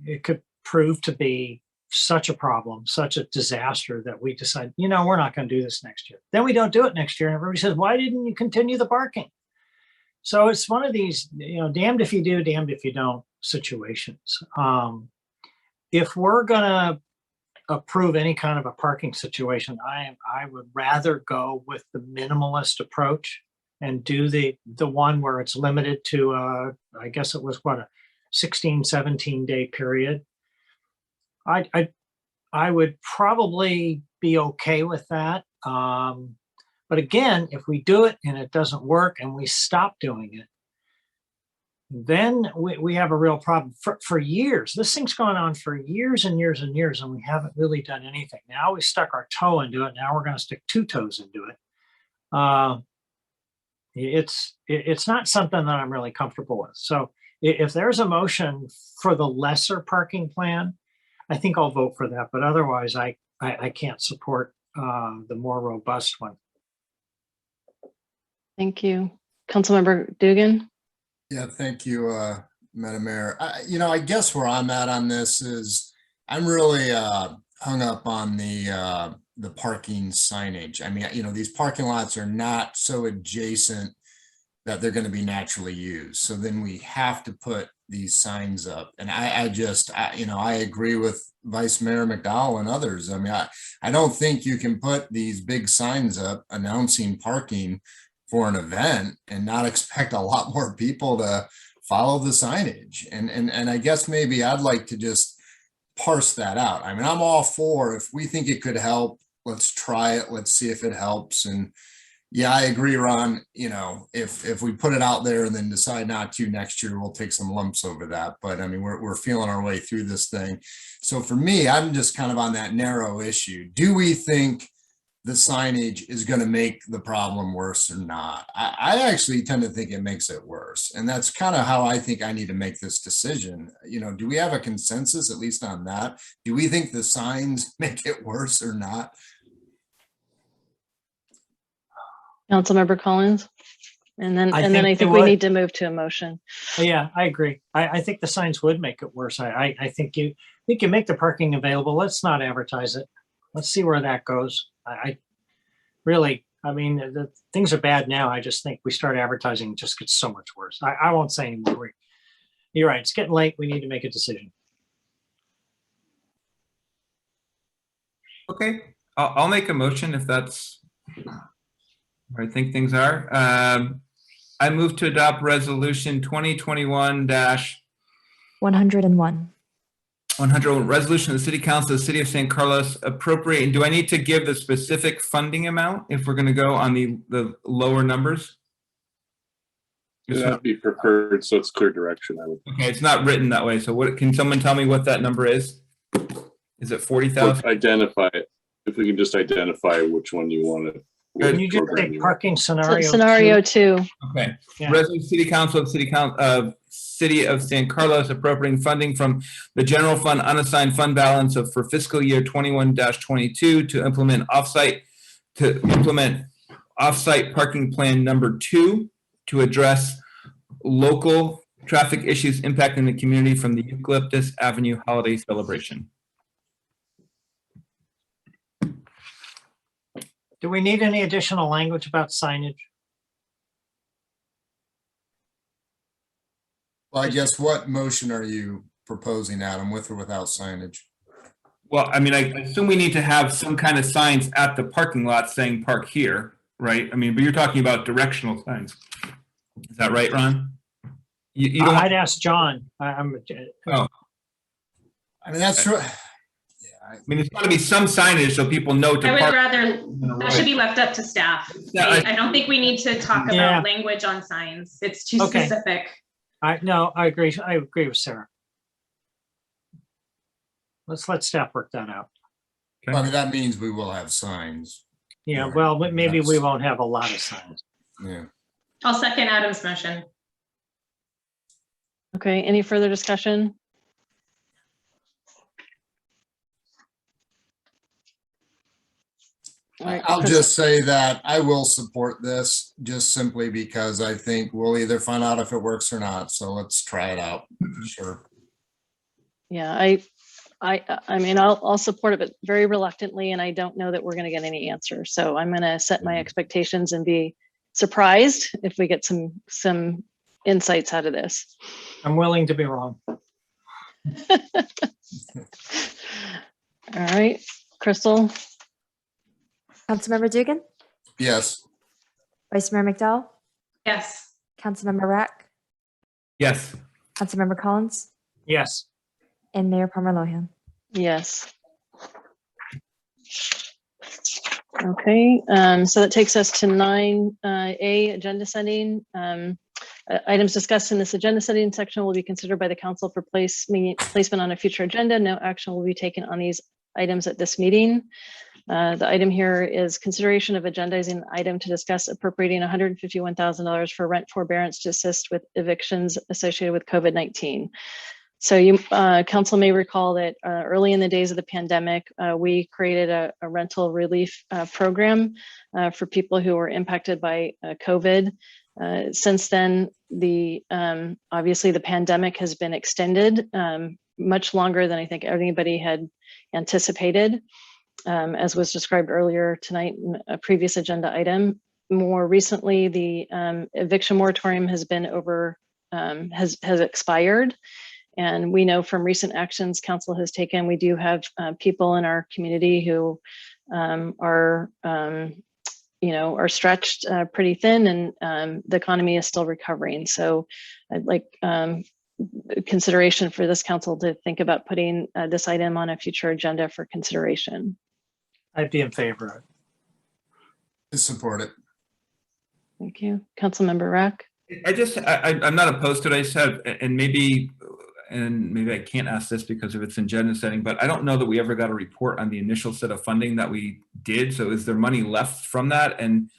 it could prove to be such a problem, such a disaster that we decide, we're not going to do this next year. Then we don't do it next year, and everybody says, why didn't you continue the parking? So it's one of these, damned if you do, damned if you don't situations. If we're going to approve any kind of a parking situation, I would rather go with the minimalist approach and do the one where it's limited to, I guess it was a 16, 17 day period. I would probably be okay with that. But again, if we do it and it doesn't work and we stop doing it, then we have a real problem. For years, this thing's gone on for years and years and years, and we haven't really done anything. Now we stuck our toe into it. Now we're going to stick 2 toes into it. It's not something that I'm really comfortable with. So if there's a motion for the lesser parking plan, I think I'll vote for that. But otherwise, I can't support the more robust one. Thank you. Councilmember Dugan. Yeah, thank you, Madam Mayor. I guess where I'm at on this is I'm really hung up on the parking signage. I mean, these parking lots are not so adjacent that they're going to be naturally used. So then we have to put these signs up. And I agree with Vice Mayor McDowell and others. I mean, I don't think you can put these big signs up announcing parking for an event and not expect a lot more people to follow the signage. And I guess maybe I'd like to just parse that out. I mean, I'm all for, if we think it could help, let's try it. Let's see if it helps. And yeah, I agree, Ron. If we put it out there and then decide not to next year, we'll take some lumps over that. But I mean, we're feeling our way through this thing. So for me, I'm just kind of on that narrow issue. Do we think the signage is going to make the problem worse or not. I actually tend to think it makes it worse. And that's kind of how I think I need to make this decision. You know, do we have a consensus at least on that? Do we think the signs make it worse or not? Councilmember Collins? And then I think think it we would. need to move to a motion. Yeah, I agree. I think the signs would make it worse. I think you make the parking available. Let's not advertise it. Let's see where that goes. I mean, the things are bad now. I just think we start advertising, it just gets so much worse. I won't say anymore. You're right. It's getting late. We need to make a decision. Okay, I'll make a motion if that's where I think things are. I move to adopt resolution 101. 100, resolution of the City Council of the City of San Carlos appropriating. Do I need to give the specific funding amount if we're going to go on the lower numbers? That'd be preferred, so it's clear direction. I would. Okay, it's not written that way. So what? Can someone tell me what that number is? Is it 40,000? Identify it. If we can just identify which one you want to. Can you just say parking scenario? Scenario 2. Okay. Yeah. Resolution City Council of City of San Carlos appropriating funding from the general fund unassigned fund balance for fiscal year 21-22 to implement offsite parking plan number 2 to address local traffic issues impacting the community from the Eucalyptus Avenue holiday celebration. Do we need any additional language about signage? Well, I guess what motion are you proposing, Adam, with or without signage? Well, I mean, I assume we need to have some kind of signs at the parking lot saying park here, right? I mean, but you're talking about directional signs. Is that right, Ron? You don't I'd ask John. Oh. I mean, that's true. I mean, there's got to be some signage so people know to I would park. rather, that should be left up to staff. Yeah, I don't think we need to talk about language on signs. It's too specific. I agree. I agree with Sarah. Let's let staff work that out. I mean, that means we will have signs. Yeah, well, maybe we won't have a lot of signs. Yeah. I'll second Adam's motion. Okay, any further discussion? I'll just say that I will support this just simply because I think we'll either find out if it works or not. So let's try it out. Sure. Yeah, I mean, I'll support it, but very reluctantly, and I don't know that we're going to get any answer. So I'm going to set my expectations and be surprised if we get some insights out of this. I'm willing to be wrong. All right, Crystal. Councilmember Dugan, Yes. Vice Mayor McDowell, Yes. Councilmember Rack, Yes. Councilmember Collins, Yes. and Mayor Palmer Lohan. Yes. Okay, so that takes us to 9A, agenda setting. Items discussed in this agenda setting section will be considered by the council for placement on a future agenda. No action will be taken on these items at this meeting. The item here is consideration of agendizing an item to discuss appropriating $151,000 for rent forbearance to assist with evictions associated with COVID-19. So you, council may recall that early in the days of the pandemic, we created a rental relief program for people who were impacted by COVID. Since then, obviously the pandemic has been extended much longer than I think anybody had anticipated. As was described earlier tonight in a previous agenda item. More recently, the eviction moratorium has been has expired. And we know from recent actions council has taken, we do have people in our community who are stretched pretty thin, and the economy is still recovering. So I'd like consideration for this council to think about putting this item on a future agenda for consideration. I'd be in favor of it. I support it. Thank you. Councilmember Rack. I'm not opposed to it. I just have, and maybe I can't ask this because of its agenda setting, but I don't know that we ever got a report on the initial set of funding that we did. So is there money left from that? And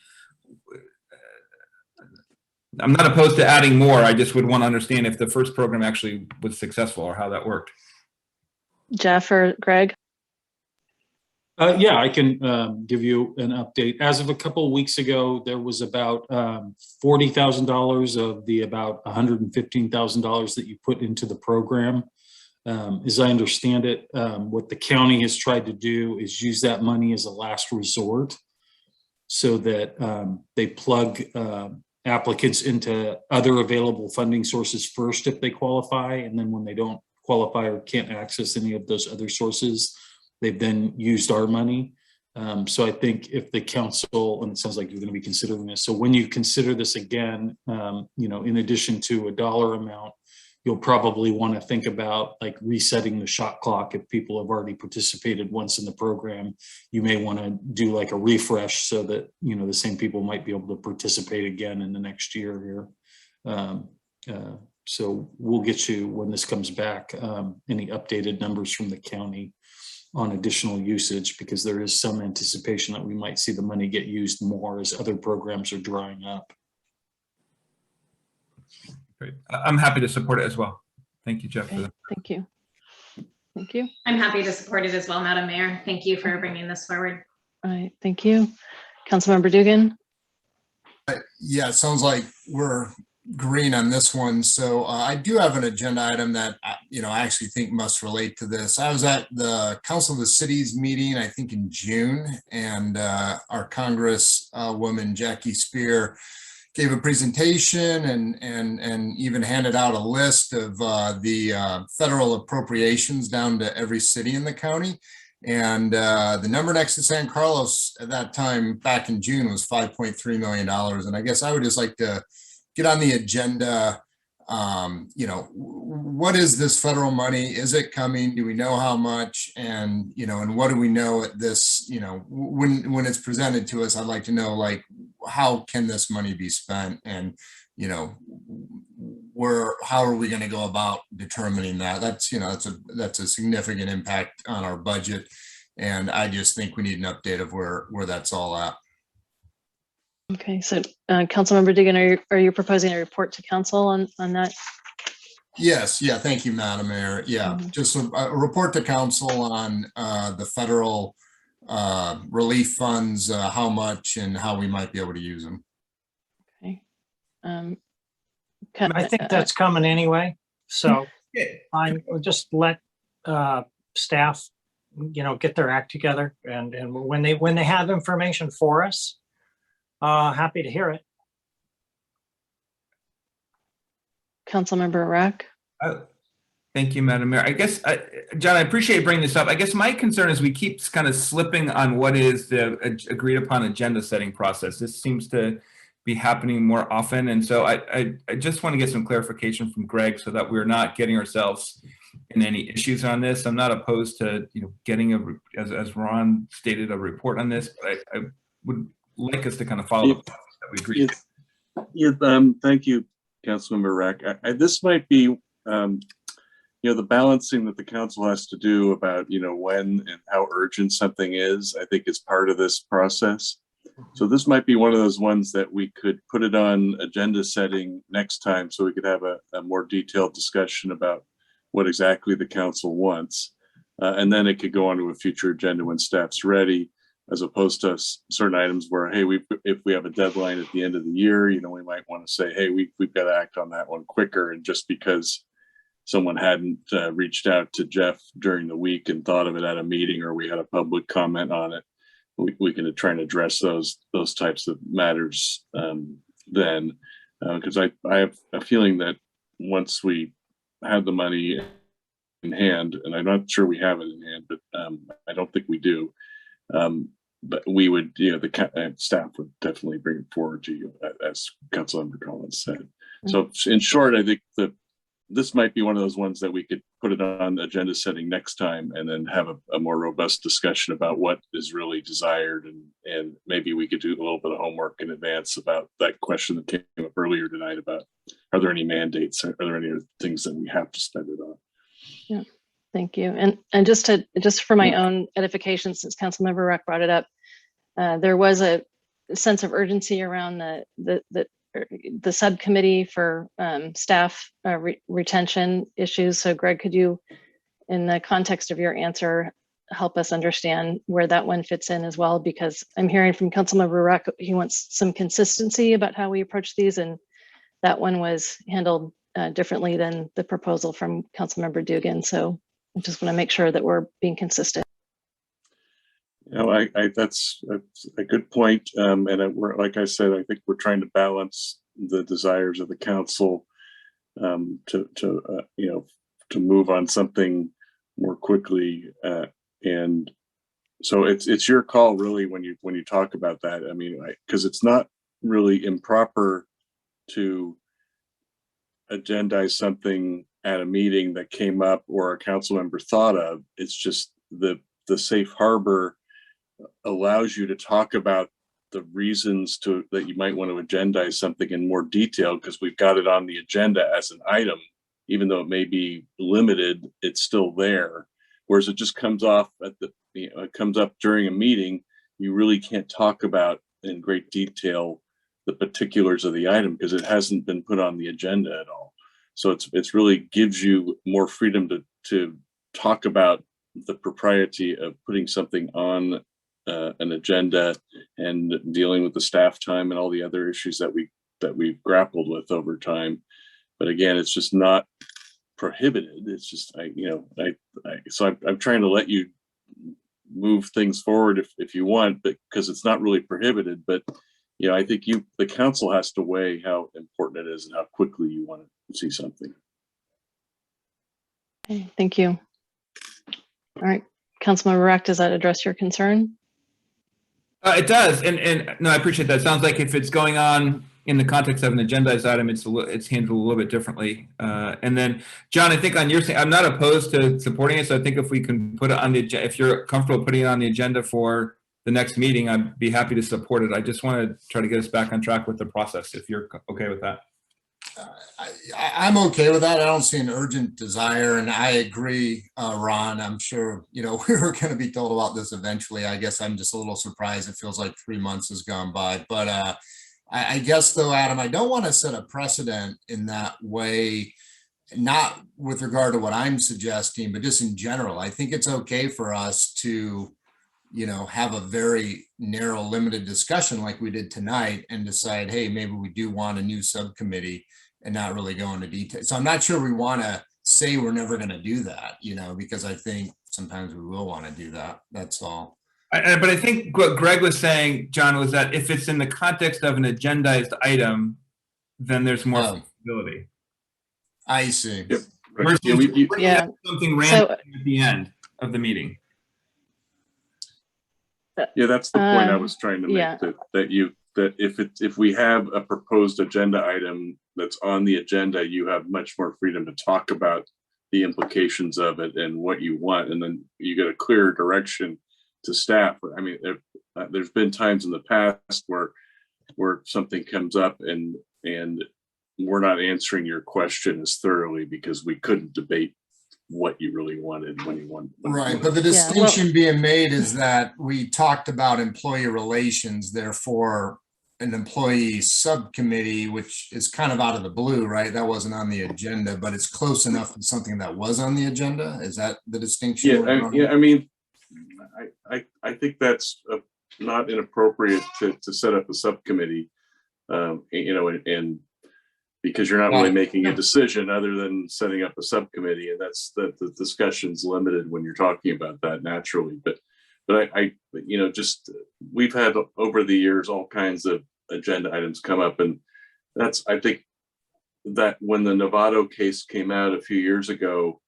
I'm not opposed to adding more. I just would want to understand if the first program actually was successful or how that worked. Jeff or Greg? Yeah, I can give you an update. As of a couple of weeks ago, there was about $40,000 of the about $115,000 that you put into the program. As I understand it, what the county has tried to do is use that money as a last resort so that they plug applicants into other available funding sources first if they qualify. And then when they don't qualify or can't access any of those other sources, they've then used our money. So I think if the council, and it sounds like you're going to be considering this, so when you consider this again, in addition to a dollar amount, you'll probably want to think about like resetting the shot clock. If people have already participated once in the program, you may want to do like a refresh so that, the same people might be able to participate again in the next year here. So we'll get you, when this comes back, any updated numbers from the county on additional usage, because there is some anticipation that we might see the money get used more as other programs are drying up. Great. I'm happy to support it as well. Thank you, Jeff. For that. Thank you. Thank you. I'm happy to support it as well, Madam Mayor. Thank you for bringing this forward. All right, thank you. Councilmember Dugan? Yeah, it sounds like we're green on this one. So I do have an agenda item that, I actually think must relate to this. I was at the Council of the Cities meeting, I think in June, and our Congresswoman Jackie Spear gave a presentation and even handed out a list of the federal appropriations down to every city in the county. And the number next to San Carlos at that time back in June was $5.3 million. And I guess I would just like to get on the agenda. What is this federal money? Is it coming? Do we know how much? And, and what do we know at this, when it's presented to us, I'd like to know, like, how can this money be spent? And, how are we going to go about determining that? That's, that's a significant impact on our budget. And I just think we need an update of where that's all at. Okay, so Councilmember Dugan, are you proposing a report to council on that? Yes, yeah, thank you, Madam Mayor. Yeah, just a report to council on the federal relief funds, how much and how we might be able to use them. Okay. I think that's coming anyway. So I will just let staff, get their act together, and when they have information for us, happy to hear it. Councilmember Iraq. Thank you, Madam Mayor. I guess, John, I appreciate bringing this up. I guess my concern is we keep kind of slipping on what is the agreed upon agenda setting process. This seems to be happening more often. And so I just want to get some clarification from Greg so that we're not getting ourselves in any issues on this. I'm not opposed to, getting as Ron stated, a report on this, but I would like us to kind of follow the process that we agreed to. Yeah, thank you, Councilmember Rack. This might be, the balancing that the council has to do about, when and how urgent something is, I think is part of this process. So this might be one of those ones that we could put it on agenda setting next time so we could have a more detailed discussion about what exactly the council wants. And then it could go onto a future agenda when staff's ready, as opposed to certain items where, hey, if we have a deadline at the end of the year, we might want to say, hey, we've got to act on that one quicker. And just because someone hadn't reached out to Jeff during the week and thought of it at a meeting, or we had a public comment on it, we can try and address those types of matters then. Because I have a feeling that once we have the money in hand, and I'm not sure we have it in hand, but I don't think we do. But we would, the staff would definitely bring it forward to you, as Councilmember Collins said. So in short, I think that this might be one of those ones that we could put it on agenda setting next time and then have a more robust discussion about what is really desired. And maybe we could do a little bit of homework in advance about that question that came up earlier tonight about, are there any mandates? Are there any things that we have to spend it on? Yeah. Thank you. And just for my own edification, since Councilmember Ruck brought it up, There was a sense of urgency around the subcommittee for staff retention issues. So Greg, could you, in the context of your answer, help us understand where that one fits in as well? Because I'm hearing from Councilmember Rurak, he wants some consistency about how we approach these, and that one was handled differently than the proposal from Councilmember Dugan. So I just want to make sure that we're being consistent. That's a good point. And we're, like I said, I think we're trying to balance the desires of the council to move on something more quickly. And so it's your call really when you talk about that. I mean, because it's not really improper to agendize something at a meeting that came up or a council member thought of. It's just the safe harbor allows you to talk about the reasons that you might want to agendize something in more detail, because we've got it on the agenda as an item. Even though it may be limited, it's still there. Whereas it just comes off it comes up during a meeting, you really can't talk about in great detail the particulars of the item because it hasn't been put on the agenda at all. So it's really gives you more freedom to talk about the propriety of putting something on an agenda and dealing with the staff time and all the other issues that we've grappled with over time. But again, it's just not prohibited. It's just so I'm trying to let you move things forward if you want, but because it's not really prohibited. But I think the council has to weigh how important it is and how quickly you want to see something. Okay, thank you. All right, Councilmember Rurak, does that address your concern? It does, and no, I appreciate that. It sounds like if it's going on in the context of an agendized item, it's handled a little bit differently. And then, John, I think on your side, I'm not opposed to supporting it. So I think if we can put it on the agenda, if you're comfortable putting it on the agenda for the next meeting, I'd be happy to support it. I just want to try to get us back on track with the process, if you're okay with that. I'm okay with that. I don't see an urgent desire, and I agree, Ron. I'm sure, we were going to be told about this eventually. I guess I'm just a little surprised. It feels like 3 months has gone by. But I guess, though, Adam, I don't want to set a precedent in that way, not with regard to what I'm suggesting, but just in general. I think it's okay for us to, have a very narrow, limited discussion like we did tonight and decide, hey, maybe we do want a new subcommittee and not really go into detail. So I'm not sure we want to say we're never going to do that, because I think sometimes we will want to do that. That's all. But I think what Greg was saying, John, was that if it's in the context of an agendized item, then there's more flexibility. I see. Yep. Right. Yeah. Something random at the end of the meeting. Yeah, that's the point I was trying to make. Yeah. That if we have a proposed agenda item that's on the agenda, you have much more freedom to talk about the implications of it and what you want, and then you get a clearer direction to staff. I mean, there's been times in the past where something comes up and we're not answering your question as thoroughly because we couldn't debate what you really wanted when you wanted. Right, but the distinction being made is that we talked about employee relations, therefore an employee subcommittee, which is kind of out of the blue, right? That wasn't on the agenda, but it's close enough to something that was on the agenda. Is that the distinction? I think that's not inappropriate to set up a subcommittee, and because you're not really making a decision other than setting up a subcommittee, and that's the discussion's limited when you're talking about that naturally. But we've had over the years all kinds of agenda items come up, and I think that when the Novato case came out a few years ago,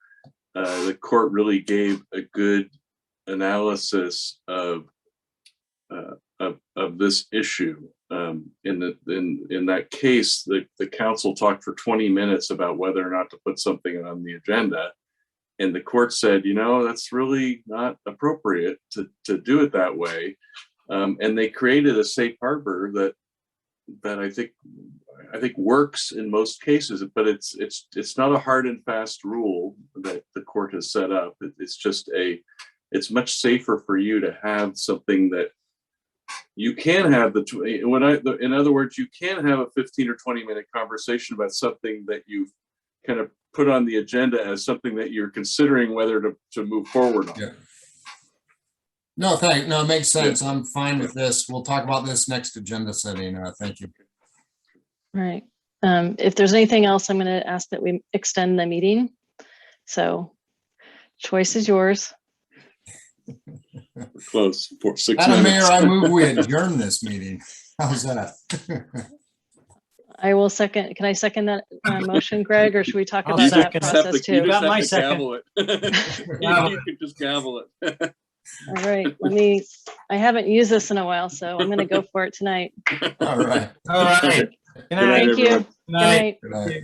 the court really gave a good analysis of this issue. In that case, the council talked for 20 minutes about whether or not to put something on the agenda, and the court said, that's really not appropriate to do it that way, and they created a safe harbor that I think works in most cases, but it's not a hard and fast rule that the court has set up. It's much safer for you to have something that you can have in other words, you can have a 15 or 20-minute conversation about something that you've kind of put on the agenda as something that you're considering whether to move forward on. Yeah. No, it makes sense. I'm fine with this. We'll talk about this next agenda setting. Thank you. All right. If there's anything else, I'm going to ask that we extend the meeting. So choice is yours. We're close for 6 Madam minutes. Mayor, I move we adjourn this meeting. How's that? I will second. Can I second that motion, Greg, or should we talk I'll about that second it. process too? got my second. Gavel it. You can just gavel it. All right. I haven't used this in a while, so I'm going to go for it tonight. All right. All right. Good night, Thank you. everyone. Good night. Good night.